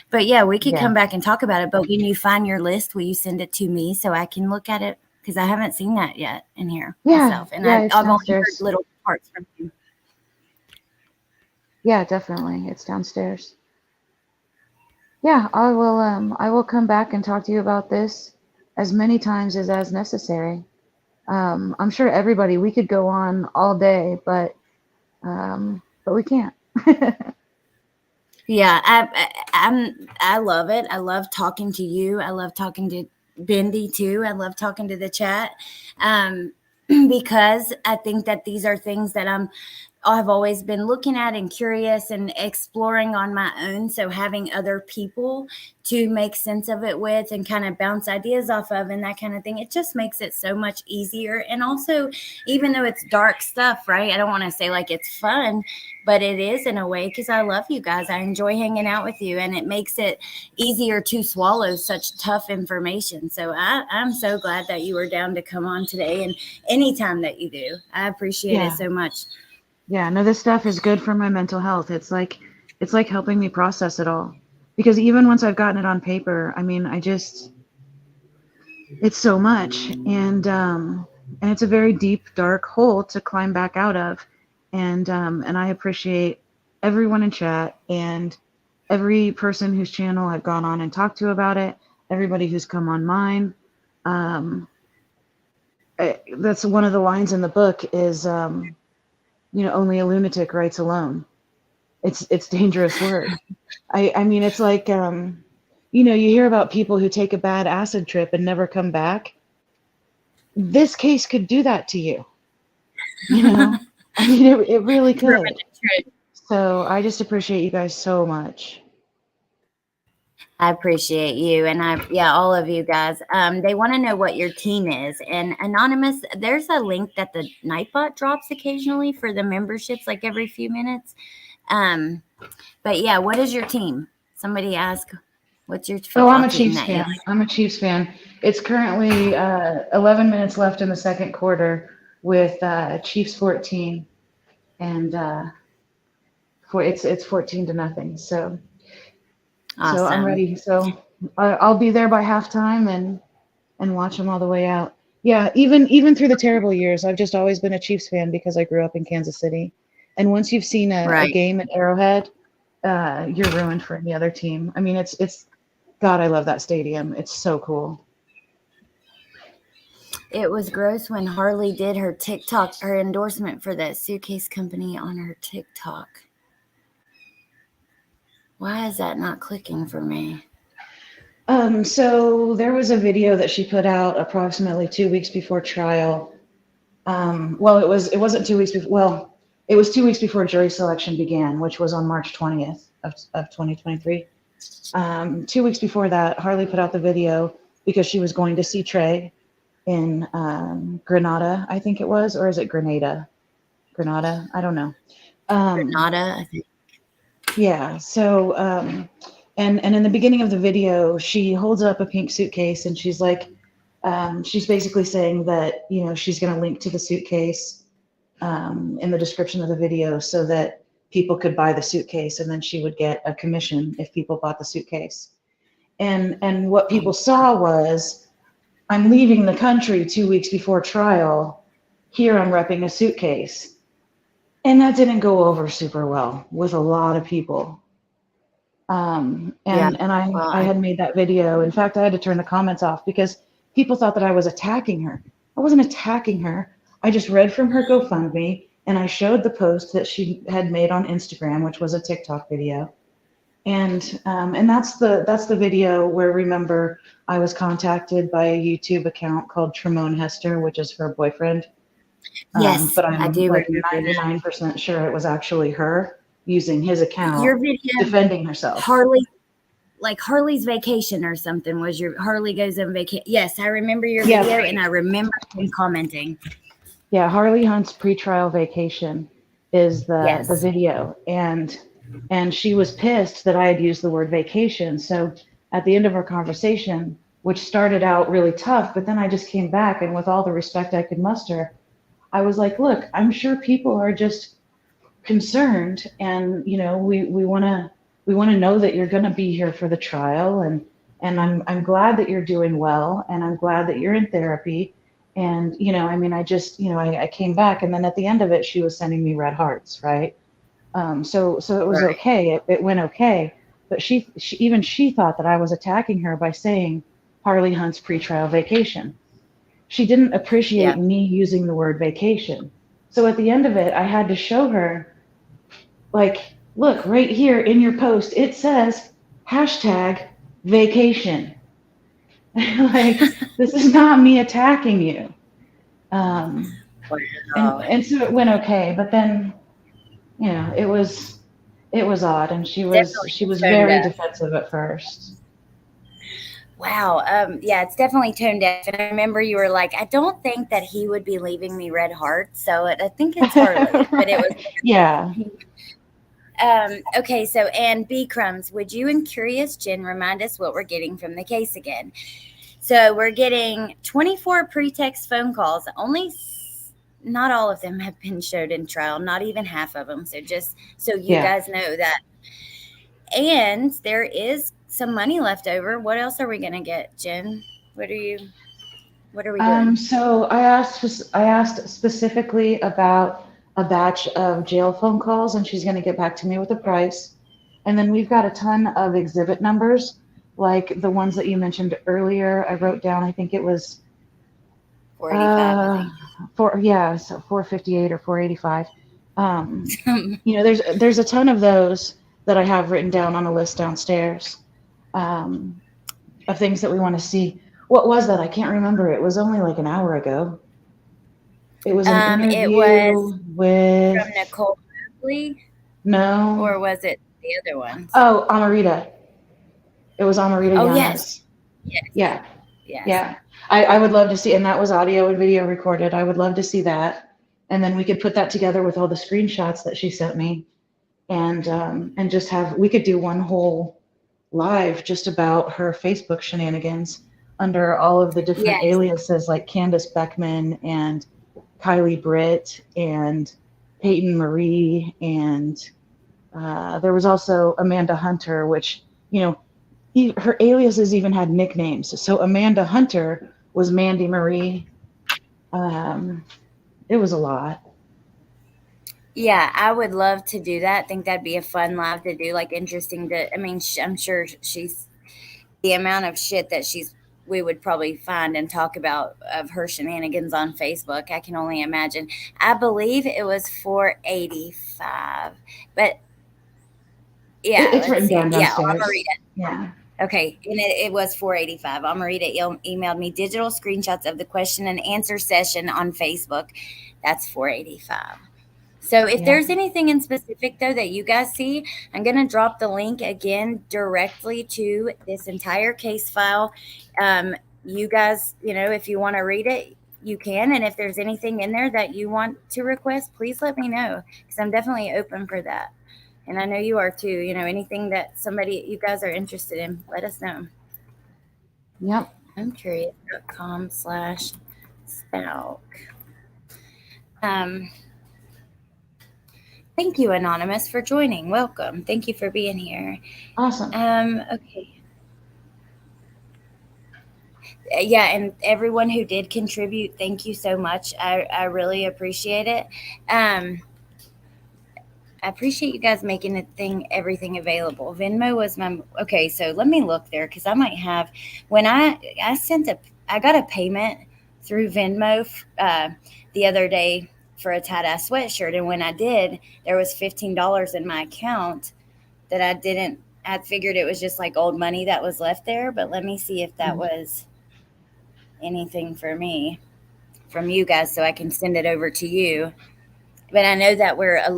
But yeah, we could come back and talk about it. But when you find your list, will you send it to me so I can look at it? Because I haven't seen that yet in here myself. And I've only heard little parts from you. Yeah, definitely. It's downstairs. Yeah, I will come back and talk to you about this as many times as necessary. I'm sure we could go on all day, but we can't. Yeah, I love it. I love talking to you. I love talking to Bendy too. I love talking to the chat, because I think that these are things that I'm I've always been looking at and curious and exploring on my own. So having other people to make sense of it with and kind of bounce ideas off of and that kind of thing, it just makes it so much easier. And also, even though it's dark stuff, right? I don't want to say like it's fun, but it is in a way, because I love you guys. I enjoy hanging out with you, and it makes it easier to swallow such tough information. So I'm so glad that you were down to come on today, and anytime that you do. I appreciate it so much. Yeah, no, this stuff is good for my mental health. It's like helping me process it all. Because even once I've gotten it on paper, I mean, it's so much, and it's a very deep, dark hole to climb back out of. And I appreciate everyone in chat and every person whose channel I've gone on and talked to about it, everybody who's come on mine. That's one of the lines in the book is, only a lunatic writes alone. It's dangerous word. I mean, it's like, you hear about people who take a bad acid trip and never come back. This case could do that to you. I mean, it really could. So I just appreciate you guys so much. I appreciate you. And all of you guys. They want to know what your team is. And Anonymous, there's a link that the Nightbot drops occasionally for the memberships, like every few minutes. But yeah, what is your team? Somebody asked, what's your football I'm a team Chiefs fan. I'm a Chiefs fan. It's currently 11 minutes left in the second quarter with Chiefs 14, and it's 14-0. So, awesome. So I'm ready. So I'll be there by halftime and watch them all the way out. Yeah, even through the terrible years, I've just always been a Chiefs fan because I grew up in Kansas City. And once you've seen a game at Arrowhead, you're ruined for any other team. I mean, it's God, I love that stadium. It's so cool. It was gross when Harley did her TikTok, her endorsement for that suitcase company on her TikTok. Why is that not clicking for me? So there was a video that she put out approximately 2 weeks before trial. Well, it wasn't 2 weeks before. Well, it was 2 weeks before jury selection began, which was on March 20th of 2023. 2 weeks before that, Harley put out the video because she was going to see Trey in Grenada, I think it was, or is it Grenada? Grenada, I don't know. Grenada, I think. Yeah. So, and in the beginning of the video, she holds up a pink suitcase, and she's like, she's basically saying that she's going to link to the suitcase in the description of the video so that people could buy the suitcase, and then she would get a commission if people bought the suitcase. And what people saw was, I'm leaving the country 2 weeks before trial. Here I'm repping a suitcase. And that didn't go over super well with a lot of people. I had made that video. In fact, I had to turn the comments off because people thought that I was attacking her. I wasn't attacking her. I just read from her GoFundMe, and I showed the post that she had made on Instagram, which was a TikTok video. And that's the video where, remember, I was contacted by a YouTube account called Tremone Hester, which is her boyfriend. Yes, but I'm I do like 99% sure it was actually her using his account. Your video defending herself. Harley's vacation or something was your Harley goes on vacation. Yes, I remember your video, and I remember him commenting. Yeah, Harley Hunt's pretrial vacation is the video, and she was pissed that I had used the word vacation. So at the end of our conversation, which started out really tough, but then I just came back, and with all the respect I could muster, I was like, look, I'm sure people are just concerned, and we want to know that you're going to be here for the trial, and I'm glad that you're doing well, and I'm glad that you're in therapy, and I came back, and then at the end of it, she was sending me red hearts, right? So it was okay. It went okay, but she thought that I was attacking her by saying Harley Hunt's pretrial vacation. She didn't appreciate me using the word vacation. So at the end of it, I had to show her, like, look, right here in your post, it says #vacation. Like, this is not me attacking you. And so it went okay. But then it was odd, and she Definitely was tone very deaf. defensive at first. Wow. Yeah, it's definitely tone deaf. And I remember you were like, I don't think that he would be leaving me red hearts. So I think it's Harley, but it was. Yeah. Okay, so and B Crumbs, would you and Curious Jen remind us what we're getting from the case again? So we're getting 24 pretext phone calls. Not all of them have been showed in trial, not even half of them. So just so you guys know that. And there is some money left over. What else are we going to get, Jen? What are we doing? So I asked specifically about a batch of jail phone calls, and she's going to get back to me with a price. And then we've got a ton of exhibit numbers, like the ones that you mentioned earlier. I wrote down, I think it was 485, I think. So 458 or 485. There's a ton of those that I have written down on a list downstairs, of things that we want to see. What was that? I can't remember. It was only like an hour ago. It was an interview with from Nicole Mobley. No. Or was it the other ones? Oh, Amarita. It was Amarita. Oh, Llanos. Yes. Yeah. I would love to see, and that was audio and video recorded. I would love to see that. And then we could put that together with all the screenshots that she sent me, and just we could do one whole live just about her Facebook shenanigans under all of the different aliases, like Candace Beckman and Kylie Britt and Peyton Marie, and there was also Amanda Hunter, which, her aliases even had nicknames. So Amanda Hunter was Mandy Marie. It was a lot. Yeah, I would love to do that. I think that'd be a fun live to do, like interesting I'm sure the amount of shit that we would probably find and talk about of her shenanigans on Facebook. I can only imagine. I believe it was 485, but yeah, it's written down downstairs. Yeah. Okay, and it was 485. Amarita emailed me digital screenshots of the question and answer session on Facebook. That's 485. So if there's anything in specific, though, that you guys see, I'm going to drop the link again directly to this entire case file. You guys, if you want to read it, you can. And if there's anything in there that you want to request, please let me know, because I'm definitely open for that. And I know you are too. Anything that you guys are interested in, let us know. Yep. I'm curious.com/Stauch. Thank you, Anonymous, for joining. Welcome. Thank you for being here. Awesome. Okay. Yeah, and everyone who did contribute, thank you so much. I really appreciate it. I appreciate you guys making everything available. Venmo was okay, so let me look there, because I might have, when I got a payment through Venmo the other day for a tie-dye sweatshirt, and when I did, there was $15 in my account that I figured it was just like old money that was left there, but let me see if that was anything for me from you guys, so I can send it over to you. But I know that we're a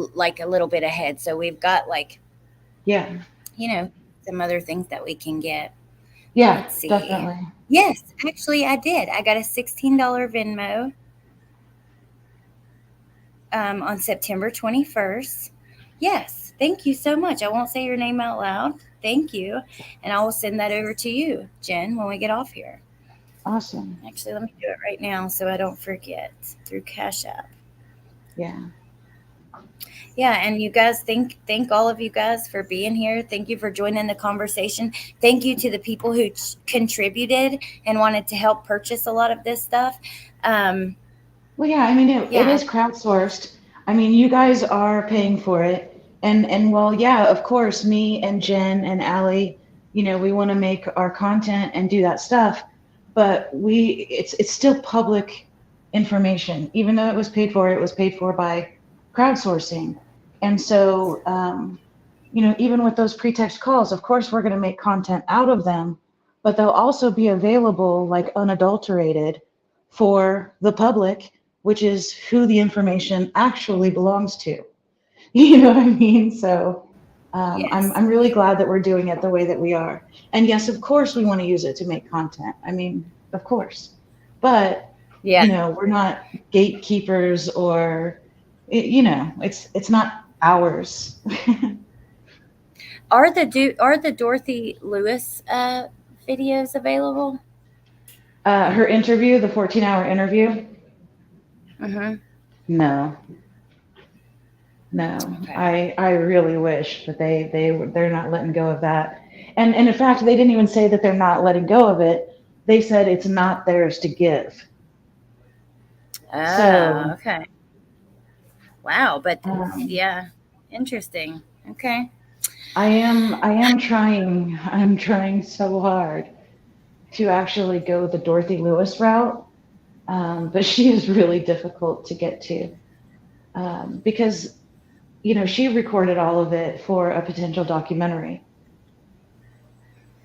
little bit ahead, so we've got some other things that we can get. Yeah, let's see. Definitely. Yes, actually I did. I got a $16 Venmo on September 21st. Yes, thank you so much. I won't say your name out loud. Thank you. And I will send that over to you, Jen, when we get off here. Awesome. Actually, let me do it right now so I don't forget, through Cash App. Yeah. Yeah, and you guys, thank all of you guys for being here. Thank you for joining the conversation. Thank you to the people who contributed and wanted to help purchase a lot of this stuff. Well, yeah, I mean, it is crowdsourced. I mean, you guys are paying for it. And well, yeah, of course, me and Jen and Allie, we want to make our content and do that stuff. But it's still public information. Even though it was paid for by crowdsourcing. And so, even with those pretext calls, of course, we're going to make content out of them, but they'll also be available unadulterated for the public, which is who the information actually belongs to. You know what I mean? So Yes. I'm really glad that we're doing it the way that we are. And yes, of course, we want to use it to make content. I mean, of course. But, Yeah. we're not gatekeepers or, it's not ours. Are the Dorothy Lewis videos available? Her interview, the 14-hour interview, Mm-hmm. no. No, Okay. I really wish, but they're not letting go of that. And in fact, they didn't even say that they're not letting go of it. They said it's not theirs to give. Oh, So okay. Wow, but um, yeah, interesting. Okay. I am trying. I'm trying so hard to actually go the Dorothy Lewis route, but she is really difficult to get to because she recorded all of it for a potential documentary.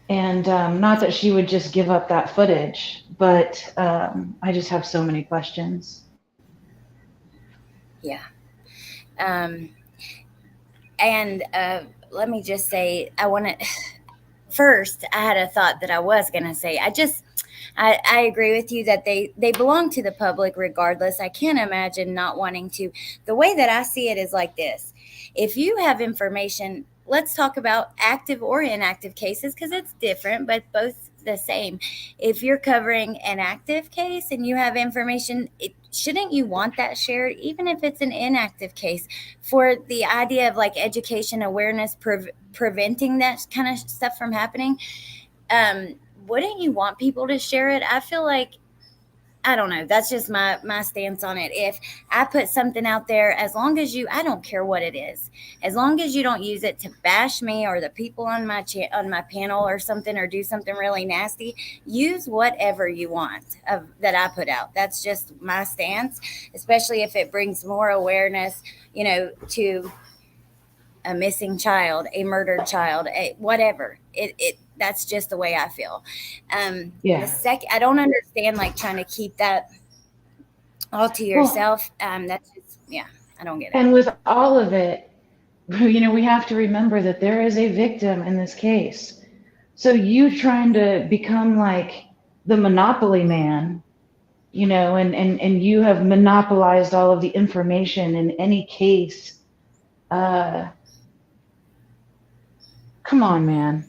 And not that she would just give up that footage, but I just have so many questions. Yeah. Um, and let me just say, I want to. First, I had a thought that I was going to say. I agree with you that they belong to the public regardless. I can't imagine not wanting to. The way that I see it is like this: if you have information, let's talk about active or inactive cases because it's different, but both the same. If you're covering an active case and you have information, shouldn't you want that shared, even if it's an inactive case, for the idea of like education, awareness, preventing that kind of stuff from happening? um, wouldn't you want people to share it? I feel like, I don't know. That's just my stance on it. If I put something out there, as long as I don't care what it is, as long as you don't use it to bash me or the people on on my panel or something, or do something really nasty, use whatever you want that I put out. That's just my stance, especially if it brings more awareness, to a missing child, a murdered child, whatever. It That's just the way I feel. The Yeah. second, I don't understand like trying to keep that all to Well, yourself. That's just, yeah, I don't get it. and with all of it, we have to remember that there is a victim in this case. So you trying to become like the monopoly man, and you have monopolized all of the information in any case. Uh, Come on, man.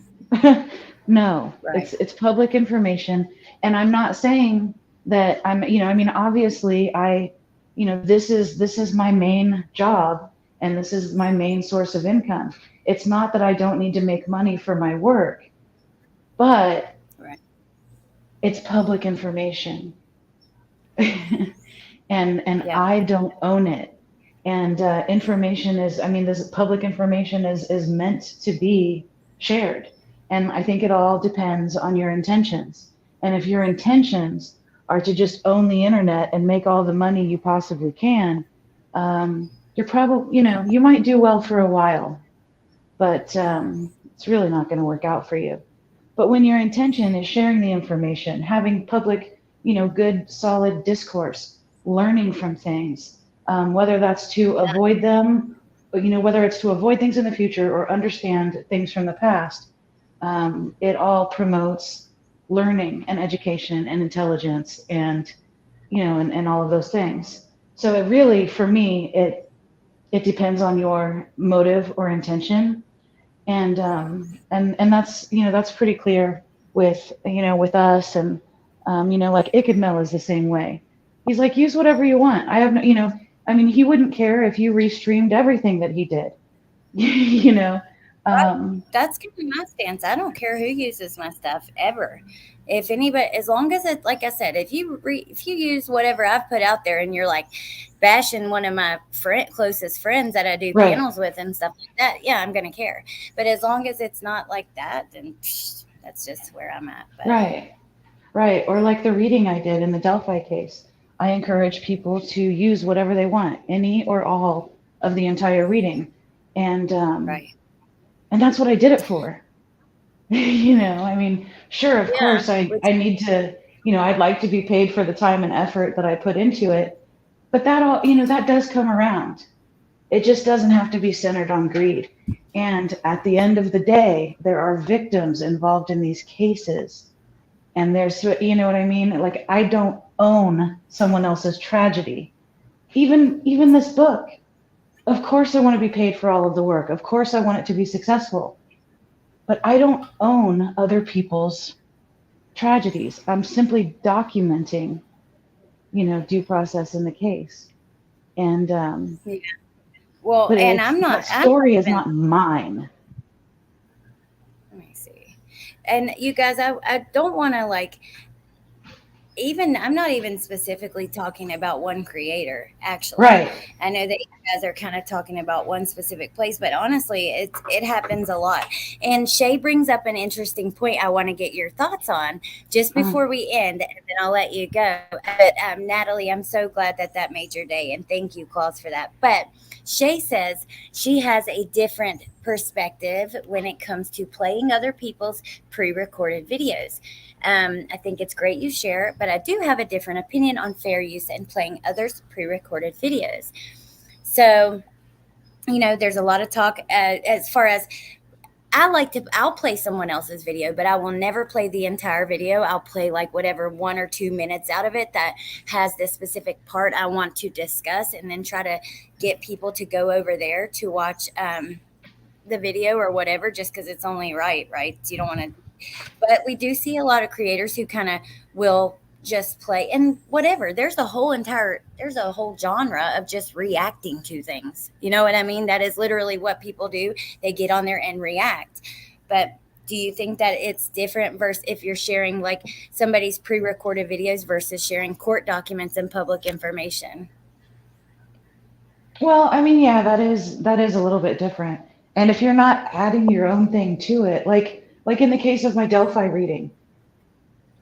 No, Right. it's public information, and I'm not saying that I mean, obviously, this is my main job, and this is my main source of income. It's not that I don't need to make money for my work, but Right. it's public information, and Yeah. I don't own it. And information is, I mean, this public information is meant to be shared. And I think it all depends on your intentions. And if your intentions are to just own the internet and make all the money you possibly can, you're probably, you might do well for a while, but it's really not going to work out for you. But when your intention is sharing the information, having public, good, solid discourse, learning from things, whether that's to avoid them, whether it's to avoid things in the future or understand things from the past, it all promotes learning and education and intelligence and, and all of those things. So it really, for me, it depends on your motive or intention, and that's pretty clear with with us, and like Ikadmel is the same way. He's like, use whatever you want. I have no, I mean, he wouldn't care if you restreamed everything that he did. you know Right. um That's gonna be my stance. I don't care who uses my stuff ever. If anybody, as long as it, like I said, if you use whatever I've put out there, and you're like bashing one of my closest friends that I do right, panels with and stuff like that, yeah, I'm gonna care. But as long as it's not like that, then that's just where I'm at. But right, right. Or like the reading I did in the Delphi case, I encourage people to use whatever they want, any or all of the entire reading, and right, that's what I did it for. I mean, sure, of yeah, course, I, which I need to, I'd like to be paid for the time and effort that I put into it, but that all, that does come around. It just doesn't have to be centered on greed. And at the end of the day, there are victims involved in these cases. And there's, you know what I mean? Like, I don't own someone else's tragedy. Even this book. Of course I want to be paid for all of the work. Of course I want it to be successful. But I don't own other people's tragedies. I'm simply documenting, due process in the case. And Yeah. Well, but and I'm not. that story is not mine. Let me see. And you guys, I don't want to I'm not even specifically talking about one creator, actually. Right. I know that you guys are kind of talking about one specific place, but honestly, it happens a lot. And Shay brings up an interesting point I want to get your thoughts on just before we end, and then I'll let you go. But Natalie, I'm so glad that made your day, and thank you, Claus, for that. But Shay says she has a different perspective when it comes to playing other people's pre-recorded videos. I think it's great you share it, but I do have a different opinion on fair use and playing others' pre-recorded videos. So, there's a lot of talk as far as I'll play someone else's video, but I will never play the entire video. I'll play whatever 1 or 2 minutes out of it that has this specific part I want to discuss, and then try to get people to go over there to watch the video or whatever, just because it's only right? You don't want to. But we do see a lot of creators who kind of will just play and whatever. There's a whole genre of just reacting to things. You know what I mean? That is literally what people do. They get on there and react. But do you think that it's different versus if you're sharing somebody's pre-recorded videos versus sharing court documents and public information? Well, I mean, yeah, that is a little bit different. And if you're not adding your own thing to it, like in the case of my Delphi reading,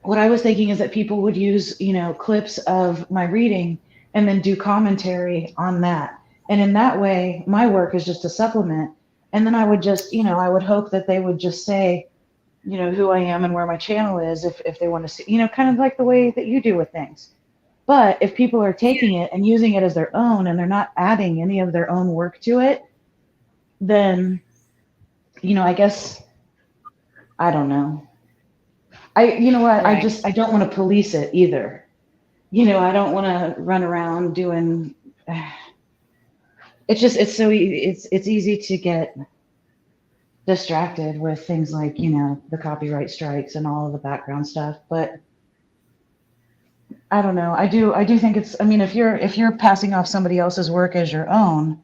what I was thinking is that people would use, clips of my reading and then do commentary on that. And in that way, my work is just a supplement. And then I would just, I would hope that they would just say, who I am and where my channel is if they want to see, kind of like the way that you do with things. But if people are taking it and using it as their own and they're not adding any of their own work to it, then, I guess, I don't know. You know what? Right. I don't want to police it either. I don't want to run around doing. It's easy to get distracted with things like the copyright strikes and all of the background stuff. But I don't know. I do think it's. I mean, if you're passing off somebody else's work as your own,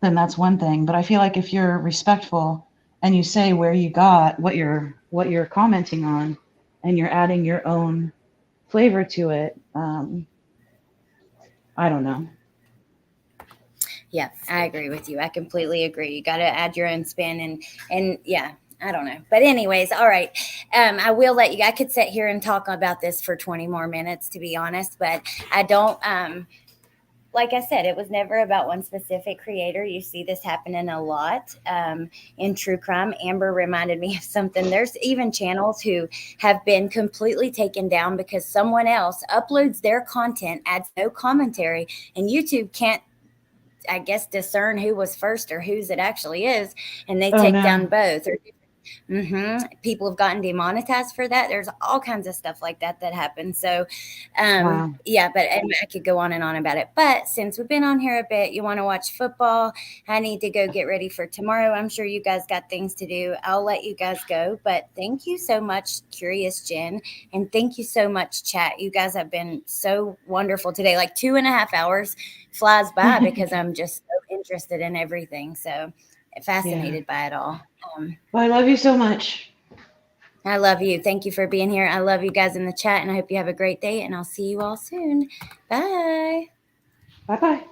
then that's one thing. But I feel like if you're respectful and you say where you got what you're commenting on, and you're adding your own flavor to it, I don't know. Yeah, I agree with you. I completely agree. You got to add your own spin and yeah, I don't know. But anyways, all right. I will let you, I could sit here and talk about this for 20 more minutes, to be honest, but I don't, like I said, it was never about one specific creator. You see this happening a lot in true crime. Amber reminded me of something. There's even channels who have been completely taken down because someone else uploads their content, adds no commentary, and YouTube can't, I guess, discern who was first or whose it actually is, and they take down both. Or people have gotten demonetized for that. There's all kinds of stuff like that happens. So, Wow. yeah, but I could go on and on about it. But since we've been on here a bit, you want to watch football. I need to go get ready for tomorrow. I'm sure you guys got things to do. I'll let you guys go. But thank you so much, Curious Jen. And thank you so much, chat. You guys have been so wonderful today. 2.5 hours flies by because I'm just so interested in everything. So fascinated by it all. Well, I love you so much. I love you. Thank you for being here. I love you guys in the chat, and I hope you have a great day, and I'll see you all soon. Bye. Bye-bye.